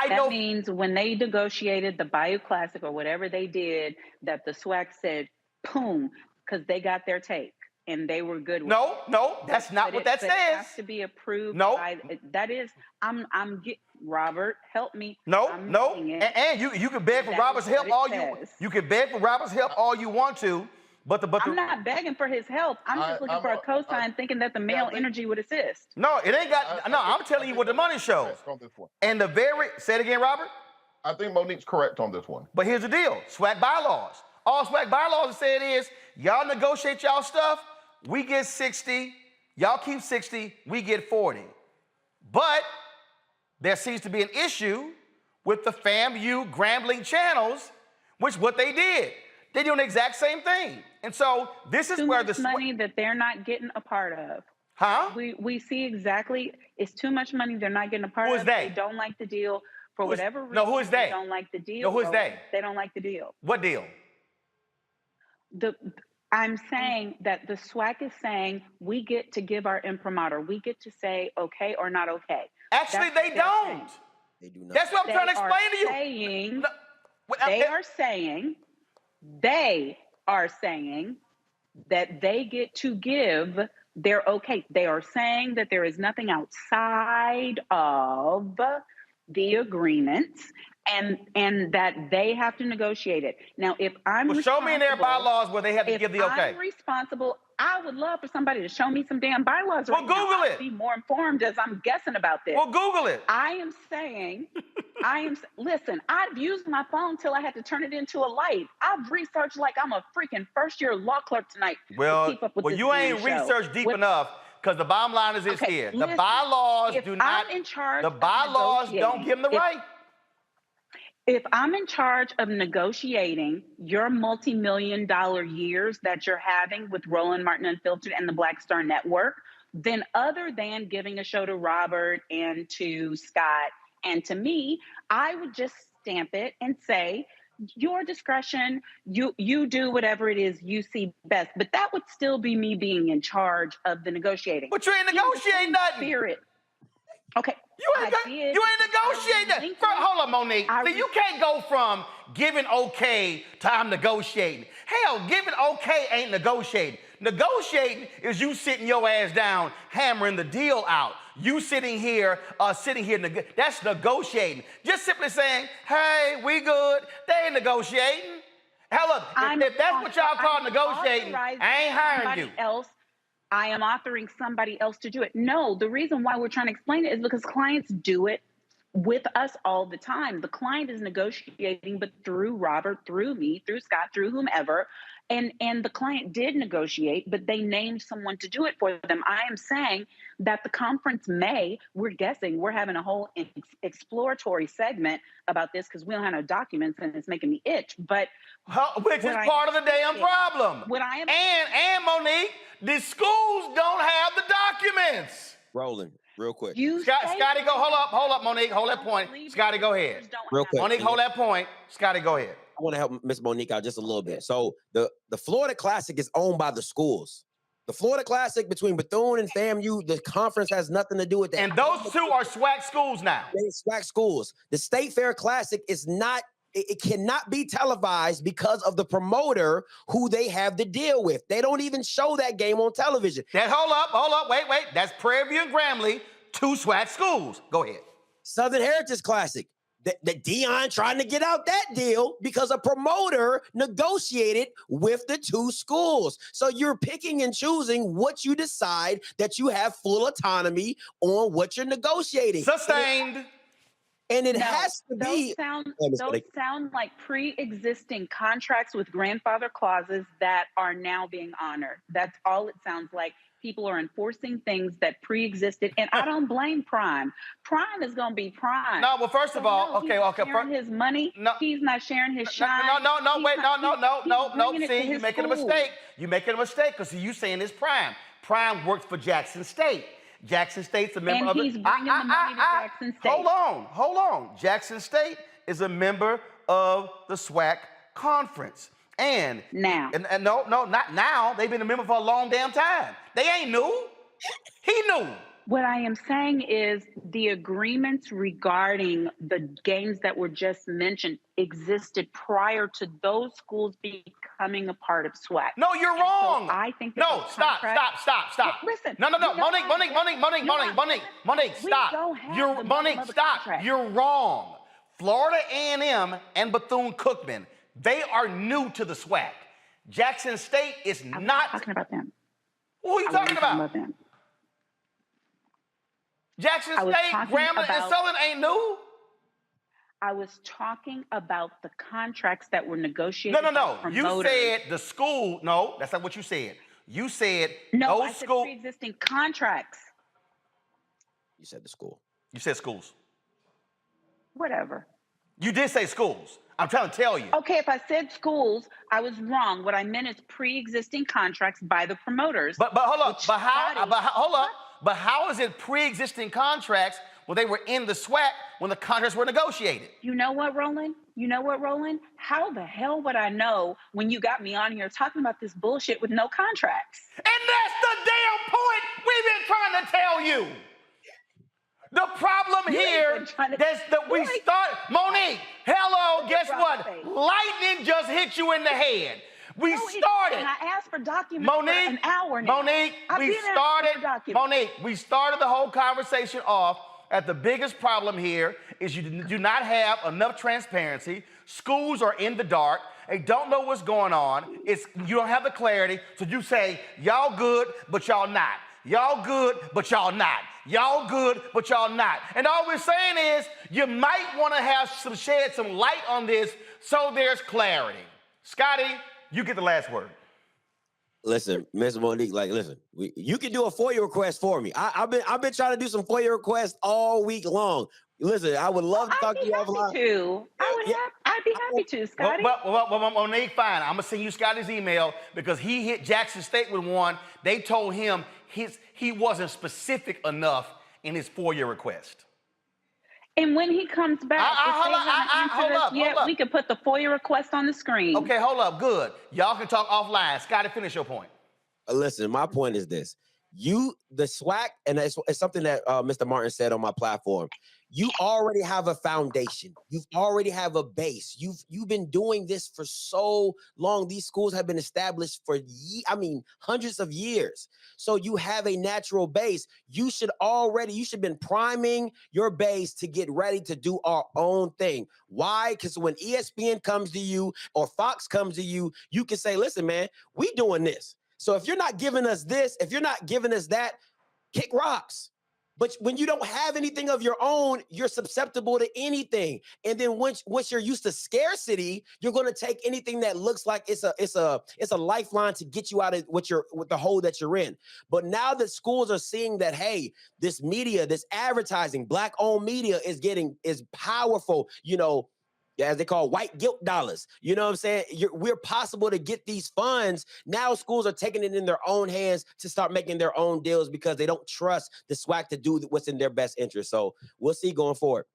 Speaker 7: That means when they negotiated the Bayou Classic or whatever they did, that the SWAC said, boom, because they got their take and they were good with it.
Speaker 1: No, that's not what that says.
Speaker 7: It has to be approved by, that is, Robert, help me.
Speaker 1: And you can beg for Robert's help you can beg for Robert's help all you want to, but I'm
Speaker 7: not begging for his help. I'm just looking for a cosign, thinking that the male energy would assist.
Speaker 1: No, it ain't got. I'm telling you what the money shows. And say it again, Robert.
Speaker 4: I think Monique's correct on this one.
Speaker 1: But here's the deal: SWAC bylaws. All SWAC bylaws say it is y'all negotiate y'all stuff. We get 60. Y'all keep 60. We get 40. But there seems to be an issue with the FAMU Grambling channels, which what they did. They're doing the exact same thing. And so this is where the
Speaker 7: money that they're not getting a part of.
Speaker 1: Huh?
Speaker 7: We see exactly, it's too much money they're not getting a part of.
Speaker 1: Who is they?
Speaker 7: They don't like the deal for whatever reason.
Speaker 1: No, who is they?
Speaker 7: They don't like the deal.
Speaker 1: No, who is they?
Speaker 7: They don't like the deal.
Speaker 1: What deal?
Speaker 7: I'm saying that the SWAC is saying we get to give our imprimatur. We get to say okay or not okay.
Speaker 1: Actually, they don't.
Speaker 3: They do not.
Speaker 1: That's what I'm trying to explain to you.
Speaker 7: They are saying that they get to give their okay. They are saying that there is nothing outside of the agreements and that they have to negotiate it. Now, if I'm
Speaker 1: show me in their bylaws where they have to give the okay.
Speaker 7: If I'm responsible, I would love for somebody to show me some damn bylaws right now.
Speaker 1: Well, Google it.
Speaker 7: I'd be more informed as I'm guessing about this.
Speaker 1: Well, Google it.
Speaker 7: I am saying, listen, I've used my phone till I had to turn it into a light. I've researched like I'm a freaking first-year law clerk tonight.
Speaker 1: Well,
Speaker 7: to keep up with this
Speaker 1: you ain't researched deep enough because the bottom line is here. The bylaws do not.
Speaker 7: I'm in charge.
Speaker 1: The bylaws don't give them the right.
Speaker 7: If I'm in charge of negotiating your multi-million-dollar years that you're having with Roland Martin Unfiltered and the Black Star Network, then other than giving a show to Robert and to Scott and to me, I would just stamp it and say, your discretion, you do whatever it is you see best. But that would still be me being in charge of the negotiating.
Speaker 1: But you ain't negotiating nothing.
Speaker 7: Spirit. Okay.
Speaker 1: You ain't negotiating nothing. Hold on, Monique. See, you can't go from giving okay to I'm negotiating. Hell, giving okay ain't negotiating. Negotiating is you sitting your ass down, hammering the deal out. You sitting here, that's negotiating. Just simply saying, hey, we good. They ain't negotiating. Hell, look, if that's what y'all call negotiating, I ain't hiring you.
Speaker 7: I am authoring somebody else to do it. No, the reason why we're trying to explain it is because clients do it with us all the time. The client is negotiating, but through Robert, through me, through Scott, through whomever. And the client did negotiate, but they named someone to do it for them. I am saying that the conference we're guessing, we're having a whole exploratory segment about this because we don't have no documents and it's making me itch. But
Speaker 1: which is part of the damn problem. And Monique, the schools don't have the documents.
Speaker 3: Rolling, real quick.
Speaker 1: Scotty, hold up, Monique, hold that point. Scotty, go ahead.
Speaker 3: Real quick.
Speaker 1: Monique, hold that point. Scotty, go ahead.
Speaker 3: I want to help Miss Monique out just a little bit. So the Florida Classic is owned by the schools. The Florida Classic between Bethune and FAMU, the conference has nothing to do with that.
Speaker 1: And those two are SWAC schools now.
Speaker 3: They're SWAC schools. The State Fair Classic is not, it cannot be televised because of the promoter who they have to deal with. They don't even show that game on television.
Speaker 1: Hold up, wait. That's Prairie View and Grambling, two SWAC schools. Go ahead.
Speaker 3: Southern Heritage Classic. The Dion trying to get out that deal because a promoter negotiated with the two schools. So you're picking and choosing what you decide that you have full autonomy on what you're negotiating.
Speaker 1: Sustained.
Speaker 3: And it has to be.
Speaker 7: Those sound like pre-existing contracts with grandfather clauses that are now being honored. That's all it sounds like. People are enforcing things that pre-existed, and I don't blame Prime. Prime is going to be Prime.
Speaker 1: No, well, first of all,
Speaker 7: he's not sharing his money. No, he's not sharing his shine.
Speaker 1: No. See, you're making a mistake. You're making a mistake because you saying it's Prime. Prime works for Jackson State. Jackson State's a member of
Speaker 7: it. And he's bringing the money to Jackson State.
Speaker 1: Hold on. Jackson State is a member of the SWAC conference. And
Speaker 7: now,
Speaker 1: and no, not now. They've been a member for a long damn time. They ain't new. He knew.
Speaker 7: What I am saying is the agreements regarding the games that were just mentioned existed prior to those schools becoming a part of SWAC.
Speaker 1: No, you're wrong.
Speaker 7: So I think
Speaker 1: no, stop.
Speaker 7: Listen.
Speaker 1: No. Monique, stop. Monique, stop. You're wrong. Florida A&M and Bethune-Cookman, they are new to the SWAC. Jackson State is not.
Speaker 7: I'm not talking about them.
Speaker 1: Who are you talking about? Jackson State, Grambling, and Southern ain't new.
Speaker 7: I was talking about the contracts that were negotiated.
Speaker 1: No. You said the school. No, that's not what you said. You said
Speaker 7: no. I said pre-existing contracts.
Speaker 3: You said the school.
Speaker 1: You said schools.
Speaker 7: Whatever.
Speaker 1: You did say schools. I'm trying to tell you.
Speaker 7: Okay, if I said schools, I was wrong. What I meant is pre-existing contracts by the promoters.
Speaker 1: But hold up. But how is it pre-existing contracts when they were in the SWAC when the contracts were negotiated?
Speaker 7: You know what, Roland? How the hell would I know when you got me on here talking about this bullshit with no contracts?
Speaker 1: And that's the damn point we've been trying to tell you. The problem here is that we started. Monique, hello, guess what? Lightning just hit you in the head. We started.
Speaker 7: And I asked for documents for an hour now.
Speaker 1: Monique, we started the whole conversation off at the biggest problem here is you do not have enough transparency. Schools are in the dark. They don't know what's going on. You don't have the clarity. So you say, y'all good, but y'all not. Y'all good, but y'all not. Y'all good, but y'all not. And all we're saying is you might want to shed some light on this so there's clarity. Scotty, you get the last word.
Speaker 3: Listen, Ms. Monique, you can do a FOIA request for me. I've been trying to do some FOIA requests all week long. Listen, I would love to talk to you offline.
Speaker 7: I'd be happy happy to, Scotty.
Speaker 1: Well, Monique, fine. I'm going to send you Scotty's email because he hit Jackson State with one. They told him he wasn't specific enough in his FOIA request.
Speaker 7: And when he comes back, we can put the FOIA request on the screen.
Speaker 1: Okay, hold up. Good. Y'all can talk offline. Scotty, finish your point.
Speaker 3: Listen, my point is this. The SWAC, and it's something that Mr. Martin said on my platform, you already have a foundation. You've already have a base. You've been doing this for so long. These schools have been established for hundreds of years. So you have a natural base. You should been priming your base to get ready to do our own thing. Why? Because when ESPN comes to you or Fox comes to you, you can say, listen, man, we doing this. So if you're not giving us this, if you're not giving us that, kick rocks. But when you don't have anything of your own, you're susceptible to anything. And then once you're used to scarcity, you're going to take anything that looks like it's a lifeline to get you out of with the hole that you're in. But now that schools are seeing that, hey, this media, this advertising, Black-owned media is powerful, as they call white guilt dollars. You know what I'm saying? We're possible to get these funds. Now schools are taking it in their own hands to start making their own deals because they don't trust the SWAC to do what's in their best interest. So we'll see going forward.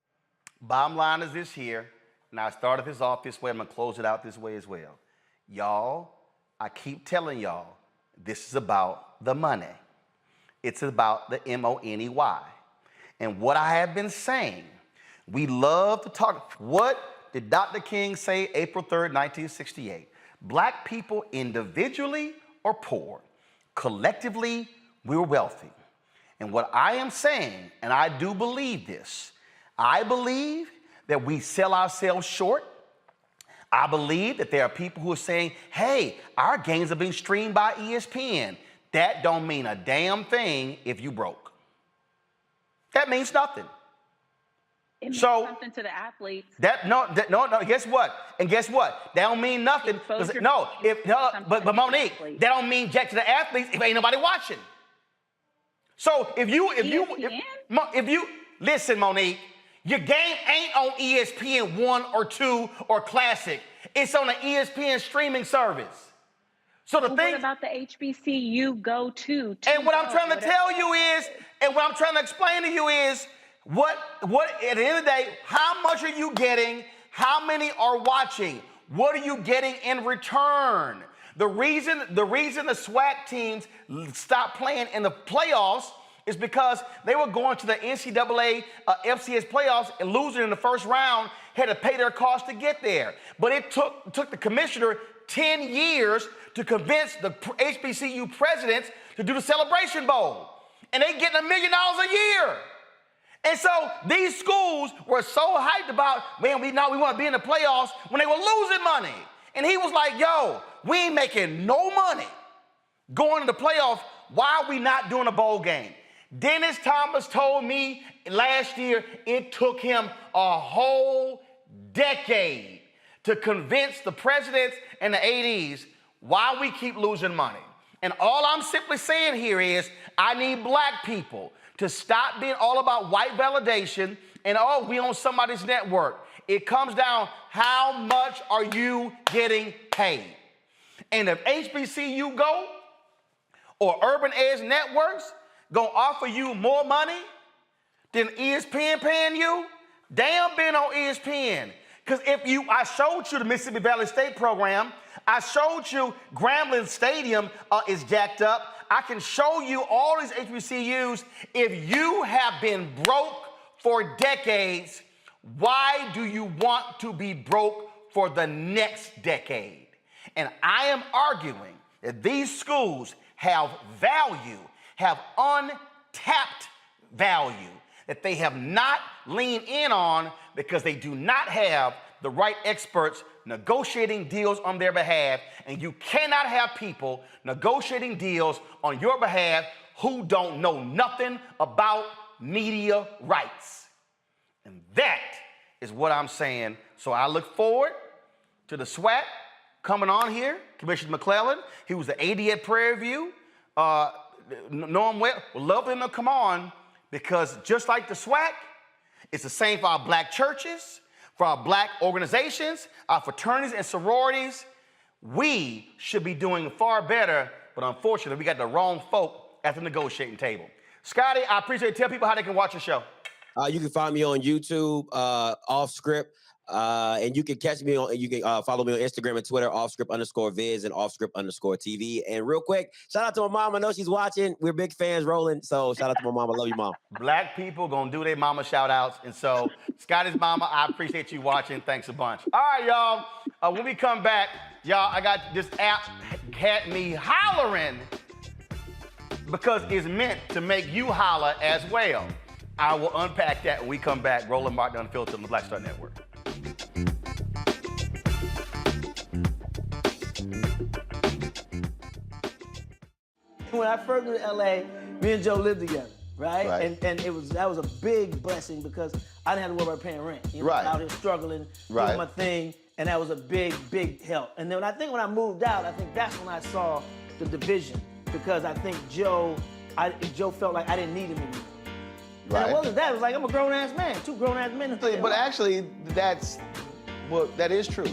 Speaker 1: Bottom line is this here, and I started this off this way. I'm going to close it out this way as well. Y'all, I keep telling y'all, this is about the money. It's about the money. And what I have been saying, we love to talk. What did Dr. King say April 3rd, 1968? Black people individually are poor. Collectively, we're wealthy. And what I am saying, and I do believe this, I believe that we sell ourselves short. I believe that there are people who are saying, hey, our games are being streamed by ESPN. That don't mean a damn thing if you broke. That means nothing.
Speaker 7: It means something to the athletes.
Speaker 1: No. Guess what? And guess what? That don't mean nothing. But Monique, that don't mean jack to the athletes if ain't nobody watching. So if you listen, Monique, your game ain't on ESPN 1 or 2 or Classic. It's on the ESPN streaming service. So
Speaker 7: what about the HBCU go to?
Speaker 1: And what I'm trying to tell you is, and what I'm trying to explain to you is, what at the end of the day, how much are you getting? How many are watching? What are you getting in return? The reason the SWAC teams stopped playing in the playoffs is because they were going to the NCAA FCS playoffs and losing in the first round, had to pay their cost to get there. But it took the commissioner 10 years to convince the HBCU presidents to do the Celebration Bowl. And they getting $1 million a year. And so these schools were so hyped about, man, we want to be in the playoffs when they were losing money. And he was like, yo, we ain't making no money going to the playoffs. Why are we not doing a bowl game? Dennis Thomas told me last year it took him a whole decade to convince the presidents and the ADs why we keep losing money. And all I'm simply saying here is I need black people to stop being all about white validation and, we on somebody's network. It comes down, how much are you getting paid? And if HBCU Go or Urban Edge Networks gonna offer you more money than ESPN paying you, damn been on ESPN. Because I showed you the Mississippi Valley State program, I showed you Grambling Stadium is jacked up. I can show you all these HBCUs. If you have been broke for decades, why do you want to be broke for the next decade? And I am arguing that these schools have value, have untapped value that they have not leaned in on because they do not have the right experts negotiating deals on their behalf, and you cannot have people negotiating deals on your behalf who don't know nothing about media rights. And that is what I'm saying. So I look forward to the SWAC coming on here, Commissioner McClellan. He was the AD at Prairie View. Know him well. Would love him to come on because just like the SWAC, it's the same for our black churches, for our black organizations, our fraternities and sororities. We should be doing far better, but unfortunately, we got the wrong folk at the negotiating table. Scotty, I appreciate it. Tell people how they can watch your show.
Speaker 3: You can find me on YouTube, Off Script, and you can catch me on. You can follow me on Instagram and Twitter, offscript_viz and offscript_TV. And real quick, shout out to my mom. I know she's watching. We're big fans, Roland. So shout out to my mom. I love you, mom.
Speaker 1: Black people gonna do their mama shout outs. And so, Scotty's mama, I appreciate you watching. Thanks a bunch. All right, y'all. When we come back, y'all, I got this app had me hollering because it's meant to make you holler as well. I will unpack that when we come back. Roland Martin Unfiltered on the Black Star Network.
Speaker 8: When I first moved to LA, me and Joe lived together, right? And that was a big blessing because I didn't have to worry about paying rent. You know, out here struggling, doing my thing, and that was a big help. And then when I moved out, I think that's when I saw the division because I think Joe felt like I didn't need him anymore. And it wasn't that. It was like, I'm a grown-ass man, 2 grown-ass men.
Speaker 1: But actually, that is true.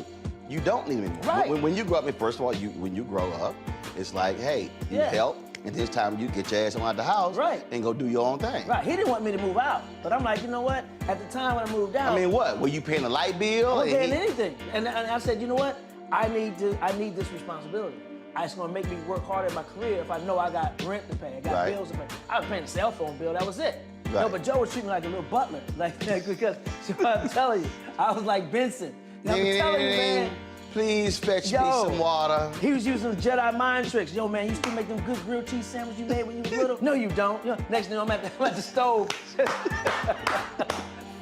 Speaker 1: You don't need him anymore.
Speaker 8: Right.
Speaker 1: When you grow up, first of all, when you grow up, it's like, hey, you help, and this time you get your ass out the house and go do your own thing.
Speaker 8: Right. He didn't want me to move out, but I'm like, you know what? At the time when I moved out,
Speaker 1: I mean, what? Were you paying a light bill?
Speaker 8: I wasn't paying anything. And I said, you know what? I need this responsibility. It's gonna make me work harder in my career if I know I got rent to pay, I got bills to pay. I was paying a cell phone bill, that was it. No, but Joe was treating me like a little butler, because I'm telling you, I was like Benson. I'm telling you, man.
Speaker 1: Please fetch me some water.
Speaker 8: He was using some Jedi mind tricks. Yo, man, you still make them good grilled cheese sandwiches you made when you was little? No, you don't. You know, next thing I'm at the stove,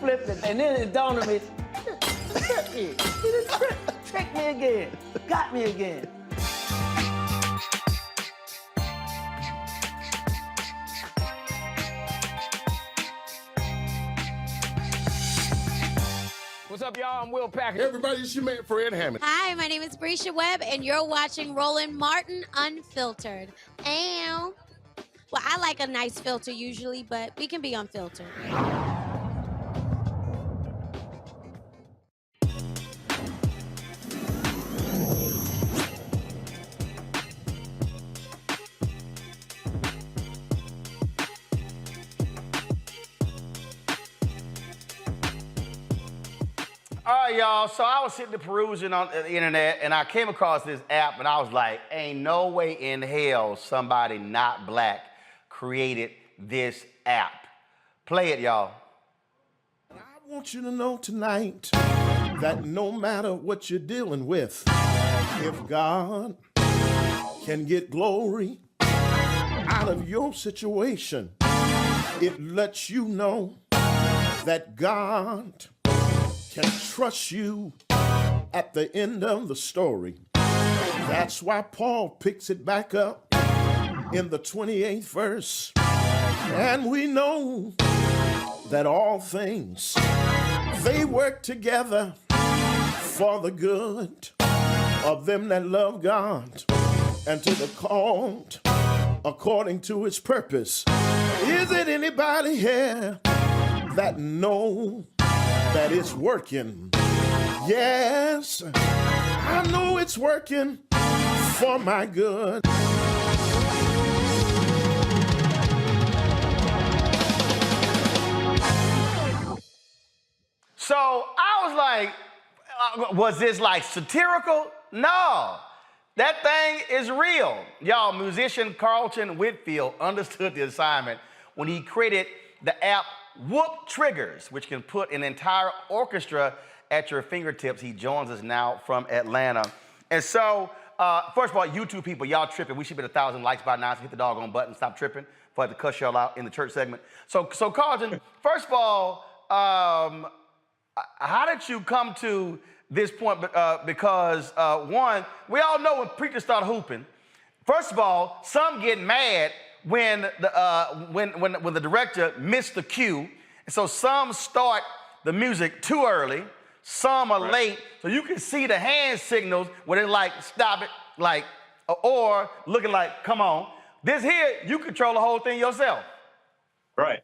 Speaker 8: flipping, and then it dawned on me, trick me again, got me again.
Speaker 21: What's up, y'all? I'm Will Packer. Everybody, it's your man, Fred Hammond.
Speaker 9: Hi, my name is Brescia Webb, and you're watching Roland Martin Unfiltered. Well, I like a nice filter usually, but we can be unfiltered.
Speaker 1: All right, y'all, so I was sitting there perusing on the internet, and I came across this app, and I was like, ain't no way in hell somebody not black created this app. Play it, y'all.
Speaker 21: I want you to know tonight that no matter what you're dealing with, if God can get glory out of your situation, it lets you know that God can trust you at the end of the story. That's why Paul picks it back up in the 28th verse. And we know that all things, they work together for the good of them that love God and to the called according to his purpose. Is it anybody here that know that it's working? Yes, I know it's working for my good.
Speaker 1: So I was like, was this like satirical? No, that thing is real. Y'all, musician Carlton Whitfield understood the assignment when he created the app Triggerz, which can put an entire orchestra at your fingertips. He joins us now from Atlanta. And so, first of all, YouTube people, y'all tripping. We should be at 1,000 likes by now, so hit the doggone button, stop tripping, before I have to cuss y'all out in the church segment. So Carlton, first of all, how did you come to this point? Because one, we all know when preachers start hooping, first of all, some get mad when the director missed the cue. And so some start the music too early, some are late, so you can see the hand signals where they're like, stop it, like, or looking like, come on. This here, you control the whole thing yourself.
Speaker 11: Right.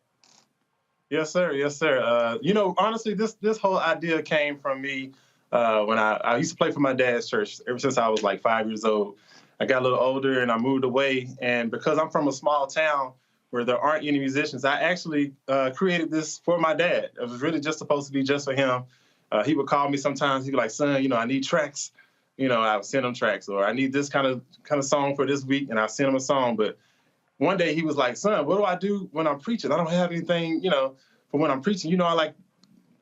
Speaker 11: Yes, sir. Yes, sir. You know, honestly, this whole idea came from me when I used to play for my dad's church ever since I was like 5 years old. I got a little older and I moved away. And because I'm from a small town where there aren't any musicians, I actually created this for my dad. It was really just supposed to be just for him. He would call me sometimes. He'd be like, son, you know, I need tracks. You know, I would send him tracks, or I need this kind of song for this week, and I send him a song. But one day he was like, son, what do I do when I'm preaching? I don't have anything, you know, for when I'm preaching. You know, I like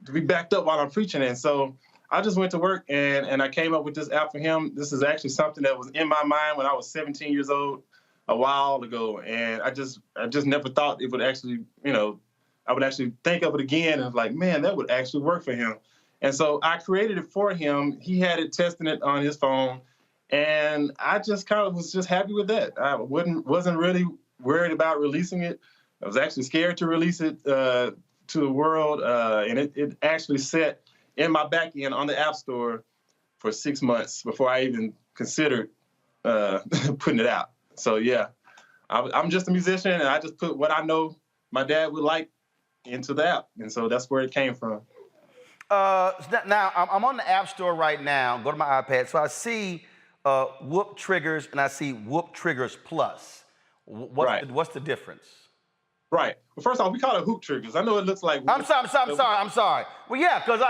Speaker 11: to be backed up while I'm preaching. And so I just went to work and I came up with this app for him. This is actually something that was in my mind when I was 17 years old a while ago. And I just never thought it would actually, you know, I would actually think of it again and like, man, that would actually work for him. And so I created it for him. He had it, testing it on his phone. And I just kind of was just happy with that. I wasn't really worried about releasing it. I was actually scared to release it to the world. And it actually sat in my back end on the App Store for 6 months before I even considered putting it out. So, yeah, I'm just a musician, and I just put what I know my dad would like into the app. And so that's where it came from.
Speaker 1: Now, I'm on the App Store right now. Go to my iPad. So I see Whoop Triggerz, and I see Whoop Triggerz Plus. What's the difference?
Speaker 11: Right. Well, first off, we call it Hoop Triggerz. I know it looks like.
Speaker 1: I'm sorry. Well, yeah, because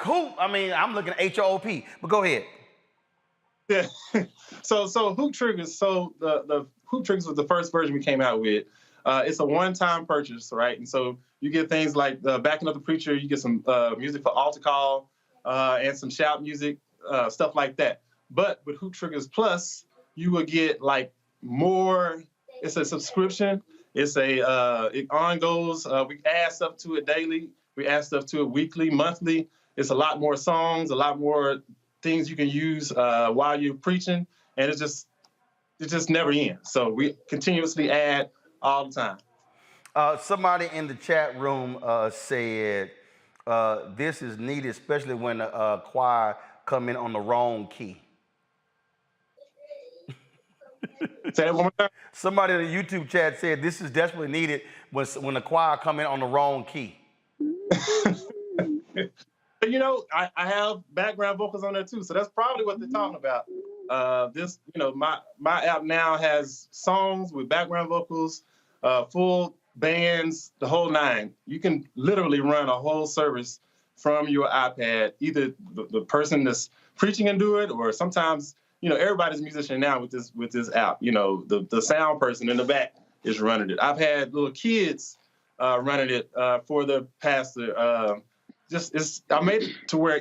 Speaker 1: Hoop. I mean, I'm looking at HOOP. But go ahead.
Speaker 11: Yeah. So Hoop Triggerz. So the Hoop Triggerz was the first version we came out with. It's a one-time purchase, right? And so you get things like backing up the preacher. You get some music for altar call and some shout music, stuff like that. But with Hoop Triggerz Plus, you will get like more. It's a subscription. It's it on goes. We add stuff to it daily. We add stuff to it weekly, monthly. It's a lot more songs, a lot more things you can use while you're preaching, and it just never ends. So we continuously add all the time.
Speaker 1: Somebody in the chat room said this is needed, especially when a choir come in on the wrong key.
Speaker 11: Say that one more time.
Speaker 1: Somebody in the YouTube chat said this is desperately needed when the choir come in on the wrong key.
Speaker 11: But you know, I have background vocals on there too, so that's probably what they're talking about. This, you know, my app now has songs with background vocals, full bands, the whole nine. You can literally run a whole service from your iPad. Either the person that's preaching can do it, or sometimes, you know, everybody's a musician now with this app. You know, the sound person in the back is running it. I've had little kids running it for the pastor. I made it to where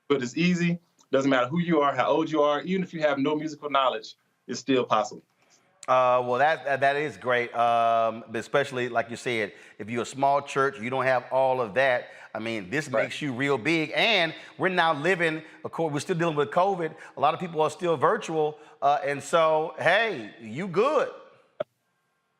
Speaker 11: it's easy. Doesn't matter who you are, how old you are, even if you have no musical knowledge, it's still possible.
Speaker 1: Well, that is great, but especially like you said, if you're a small church, you don't have all of that. I mean, this makes you real big, and we're now living. Of course, we're still dealing with COVID. A lot of people are still virtual, and so hey, you good?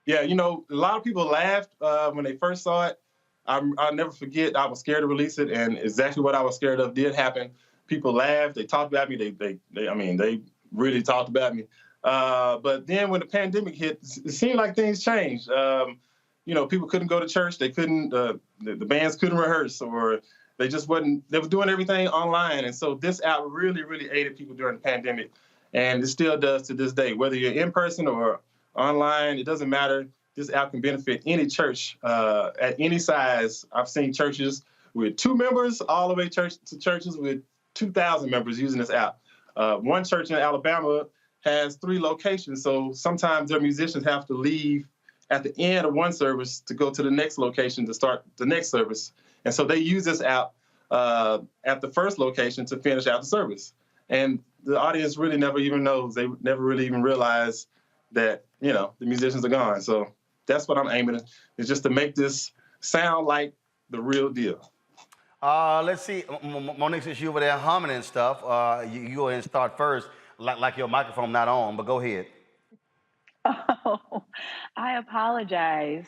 Speaker 11: Yeah, you know, a lot of people laughed when they first saw it. I'll never forget. I was scared to release it, and exactly what I was scared of did happen. People laughed. They talked about me. They really talked about me. But then when the pandemic hit, it seemed like things changed. You know, people couldn't go to church. They couldn't, the bands couldn't rehearse, or they just wasn't, they were doing everything online. And so this app really, really aided people during the pandemic. And it still does to this day. Whether you're in person or online, it doesn't matter. This app can benefit any church at any size. I've seen churches with 2 members all the way to churches with 2,000 members using this app. One church in Alabama has 3 locations, so sometimes their musicians have to leave at the end of one service to go to the next location to start the next service. And so they use this app at the first location to finish out the service. And the audience really never even knows. They never really even realize that, you know, the musicians are gone. So that's what I'm aiming at, is just to make this sound like the real deal.
Speaker 1: Let's see, Monique, since you over there humming and stuff, you go ahead and start first, like your microphone not on, but go ahead.
Speaker 7: Oh, I apologize.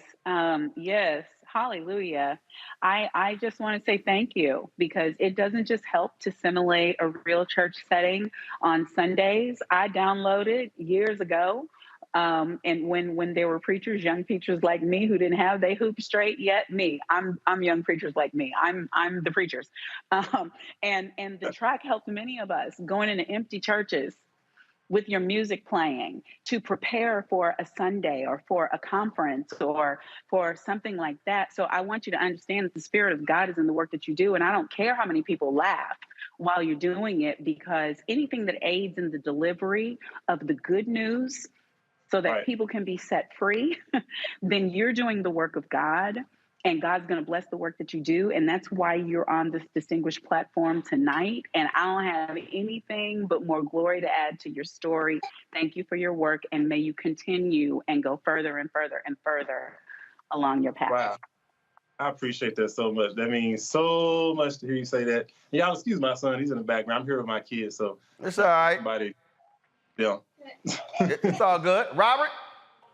Speaker 7: Yes, hallelujah. I just want to say thank you, because it doesn't just help to simulate a real church setting on Sundays. I downloaded years ago And when there were preachers, young preachers like me who didn't have they hoop straight yet, I'm young preachers like me. I'm the preachers. And the track helped many of us going into empty churches with your music playing to prepare for a Sunday or for a conference or for something like that. So I want you to understand that the Spirit of God is in the work that you do. And I don't care how many people laugh while you're doing it, because anything that aids in the delivery of the good news so that people can be set free, then you're doing the work of God. And God's going to bless the work that you do. And that's why you're on this distinguished platform tonight. And I don't have anything but more glory to add to your story. Thank you for your work. And may you continue and go further and further and further along your path.
Speaker 11: Wow. I appreciate that so much. That means so much to hear you say that. Y'all excuse my son. He's in the background. I'm here with my kids. So
Speaker 1: it's all right.
Speaker 11: Somebody, yeah.
Speaker 1: It's all good. Robert?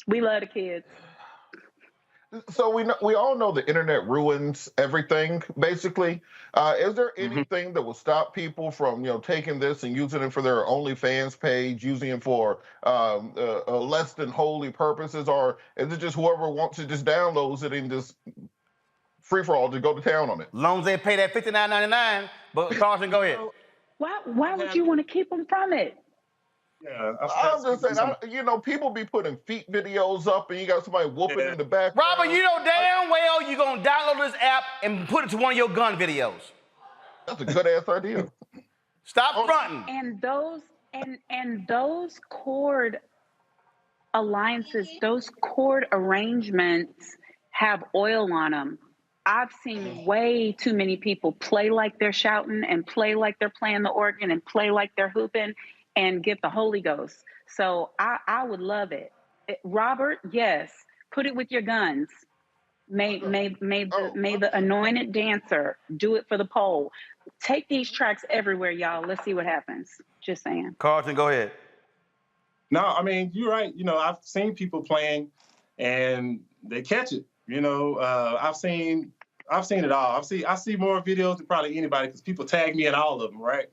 Speaker 7: We love the kids.
Speaker 4: So we all know the internet ruins everything, basically. Is there anything that will stop people from, taking this and using it for their OnlyFans page, using it for less than holy purposes, or is it just whoever wants it just downloads it and just free for all to go to town on it?
Speaker 1: As long as they pay that $59.99, but Carson, go ahead.
Speaker 7: Why would you want to keep them from it?
Speaker 11: Yeah,
Speaker 4: I'm just saying, people be putting feet videos up and you got somebody whooping in the back.
Speaker 1: Robert, you know damn well you're going to download this app and put it to one of your gun videos.
Speaker 4: That's a good-ass idea.
Speaker 1: Stop fronting.
Speaker 7: And those chord alliances, those chord arrangements have oil on them. I've seen way too many people play like they're shouting and play like they're playing the organ and play like they're hooping and get the Holy Ghost. So I would love it. Robert, yes, put it with your guns. May the anointed dancer do it for the pole. Take these tracks everywhere, y'all. Let's see what happens. Just saying.
Speaker 1: Carlton, go ahead.
Speaker 11: No, I mean, you're right. I've seen people playing and they catch it. I've seen it all. I see more videos than probably anybody because people tag me in all of them, right?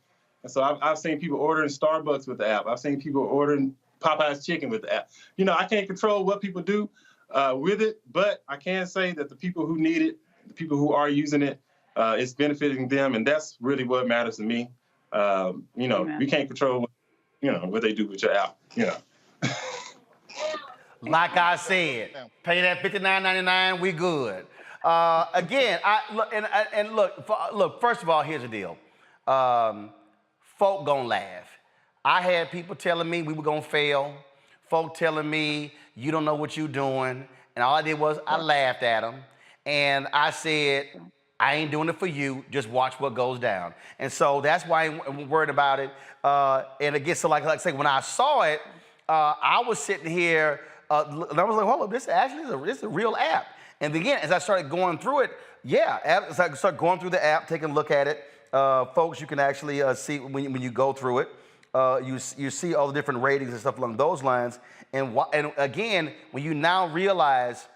Speaker 11: And so I've seen people ordering Starbucks with the app. I've seen people ordering Popeye's chicken with the app. I can't control what people do with it, but I can say that the people who need it, the people who are using it, it's benefiting them, and that's really what matters to me. You can't control what they do with your app.
Speaker 1: Like I said, pay that $59.99, we good. Again, look. First of all, here's the deal. Folk gonna laugh. I had people telling me we were gonna fail. Folk telling me you don't know what you're doing, and all I did was I laughed at them, and I said I ain't doing it for you. Just watch what goes down. And so that's why I'm worried about it. And again, so like I say, when I saw it, I was sitting here. And I was like, hold up, this is a real app. And again, as I started going through it, as I started going through the app, taking a look at it, folks, you can actually see when you go through it, you see all the different ratings and stuff along those lines. And again, when you now realize,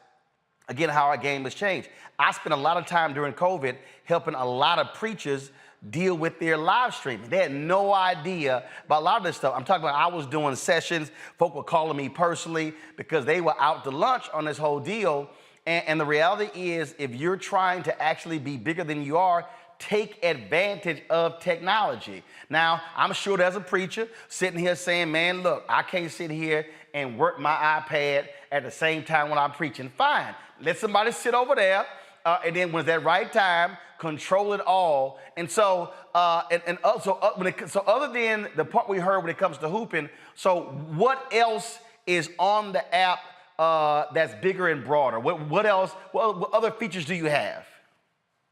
Speaker 1: again, how our game has changed. I spent a lot of time during COVID helping a lot of preachers deal with their live streaming. They had no idea about a lot of this stuff. I'm talking about I was doing sessions. Folk were calling me personally because they were out to lunch on this whole deal. And the reality is, if you're trying to actually be bigger than you are, take advantage of technology. Now, I'm sure there's a preacher sitting here saying, man, look, I can't sit here and work my iPad at the same time when I'm preaching. Fine. Let somebody sit over there. And then when it's that right time, control it all. And so, so other than the part we heard when it comes to hooping, so what else is on the app that's bigger and broader? What else? What other features do you have?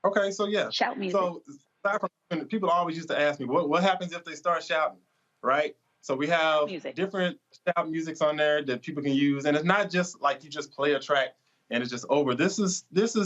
Speaker 11: Okay, so yeah.
Speaker 7: Shout music.
Speaker 11: So aside from, people always used to ask me, what happens if they start shouting, right? So we have different shout musics on there that people can use, and it's not just like you just play a track and it's just over. This is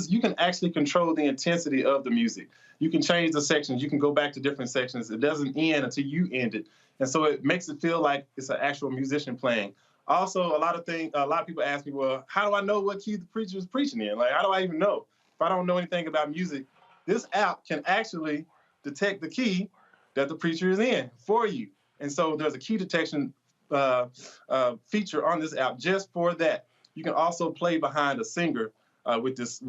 Speaker 11: you can actually control the intensity of the music. You can change the sections. You can go back to different sections. It doesn't end until you end it, and so it makes it feel like it's an actual musician playing. Also, a lot of people ask me, well, how do I know what key the preacher is preaching in? Like, how do I even know? If I don't know anything about music, this app can actually detect the key that the preacher is in for you. And so there's a key detection feature on this app just for that. You can also play behind a singer with this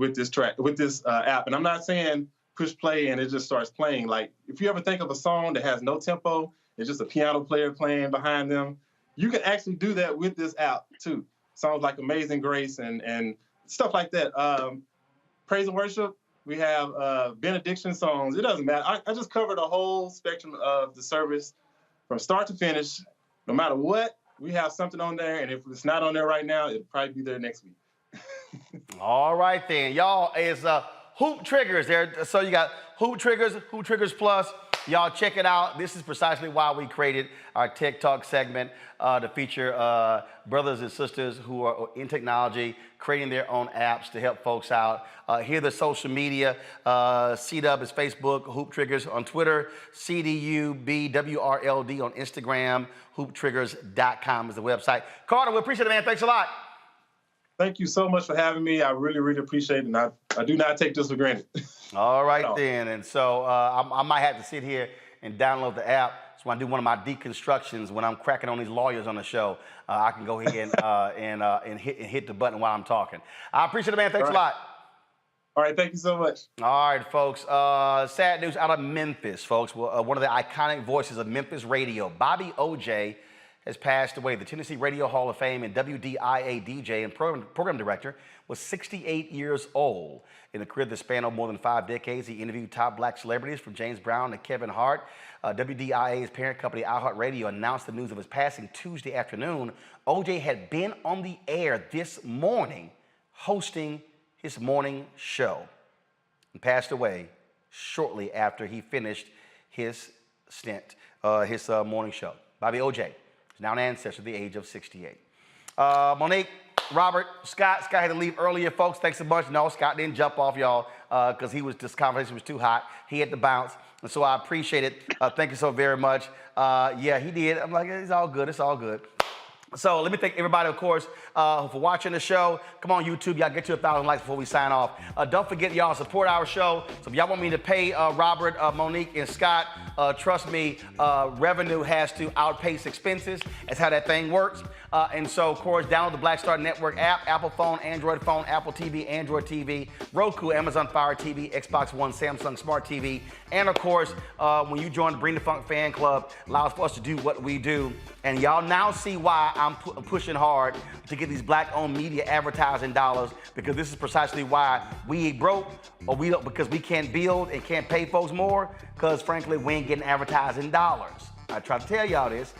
Speaker 11: app. And I'm not saying push play and it just starts playing. Like if you ever think of a song that has no tempo, it's just a piano player playing behind them. You can actually do that with this app too. Songs like Amazing Grace and stuff like that. Praise and worship. We have benediction songs. It doesn't matter. I just cover the whole spectrum of the service from start to finish. No matter what, we have something on there. And if it's not on there right now, it'll probably be there next week.
Speaker 1: All right, then. Y'all, it's Hoop Triggerz there. So you got Hoop Triggerz Plus. Y'all check it out. This is precisely why we created our Tech Talk segment to feature brothers and sisters who are in technology, creating their own apps to help folks out. Here the social media. C-Dub is Facebook, Hoop Triggerz on Twitter, CDUBWRLD on Instagram, hooptriggerz.com is the website. Carter, we appreciate it, man. Thanks a lot.
Speaker 11: Thank you so much for having me. I really, really appreciate it, and I do not take this for granted.
Speaker 1: All right, then. And so I might have to sit here and download the app. So when I do one of my deconstructions, when I'm cracking on these lawyers on the show, I can go ahead and hit the button while I'm talking. I appreciate it, man. Thanks a lot.
Speaker 11: All right, thank you so much.
Speaker 1: All right, folks. Sad news out of Memphis, folks. One of the iconic voices of Memphis radio, Bobby O.J., has passed away. The Tennessee Radio Hall of Fame and WDIA DJ and program director was 68 years old. In a career that spanned more than 5 decades, he interviewed top black celebrities from James Brown to Kevin Hart. WDIA's parent company, iHeartRadio, announced the news of his passing Tuesday afternoon. OJ had been on the air this morning hosting his morning show and passed away shortly after he finished his stint, his morning show. Bobby O.J. now an ancestor at the age of 68. Monique, Robert, Scott had to leave earlier, folks. Thanks a bunch. No, Scott didn't jump off, y'all, because this conversation was too hot. He had to bounce, and so I appreciate it. Thank you so very much. Yeah, he did. I'm like, it's all good. It's all good. So let me thank everybody, of course, for watching the show. Come on, YouTube. Y'all get to 1,000 likes before we sign off. Don't forget, y'all, support our show. So if y'all want me to pay Robert, Monique, and Scott, trust me, revenue has to outpace expenses. That's how that thing works. And so, of course, download the Black Star Network app, Apple phone, Android phone, Apple TV, Android TV, Roku, Amazon Fire TV, Xbox One, Samsung Smart TV. And, of course, when you join the Bring the Funk fan club, allows for us to do what we do. And y'all now see why I'm pushing hard to get these black-owned media advertising dollars, because this is precisely why we ain't broke, or we don't, because we can't build and can't pay folks more, because frankly, we ain't getting advertising dollars. I try to tell y'all this.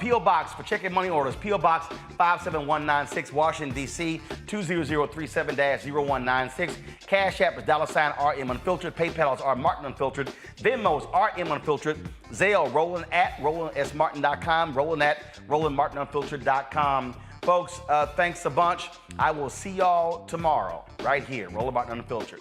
Speaker 1: P.O. Box for checking money orders. P.O. Box 57196, Washington, D.C. 20037-0196. Cash App is $RM Unfiltered. PayPal is R Martin Unfiltered. Venmo is RM Unfiltered. Zelle, Roland at RolandSMartin.com. Roland at RolandMartinUnfiltered.com. Folks, thanks a bunch. I will see y'all tomorrow right here, Roland Martin Unfiltered.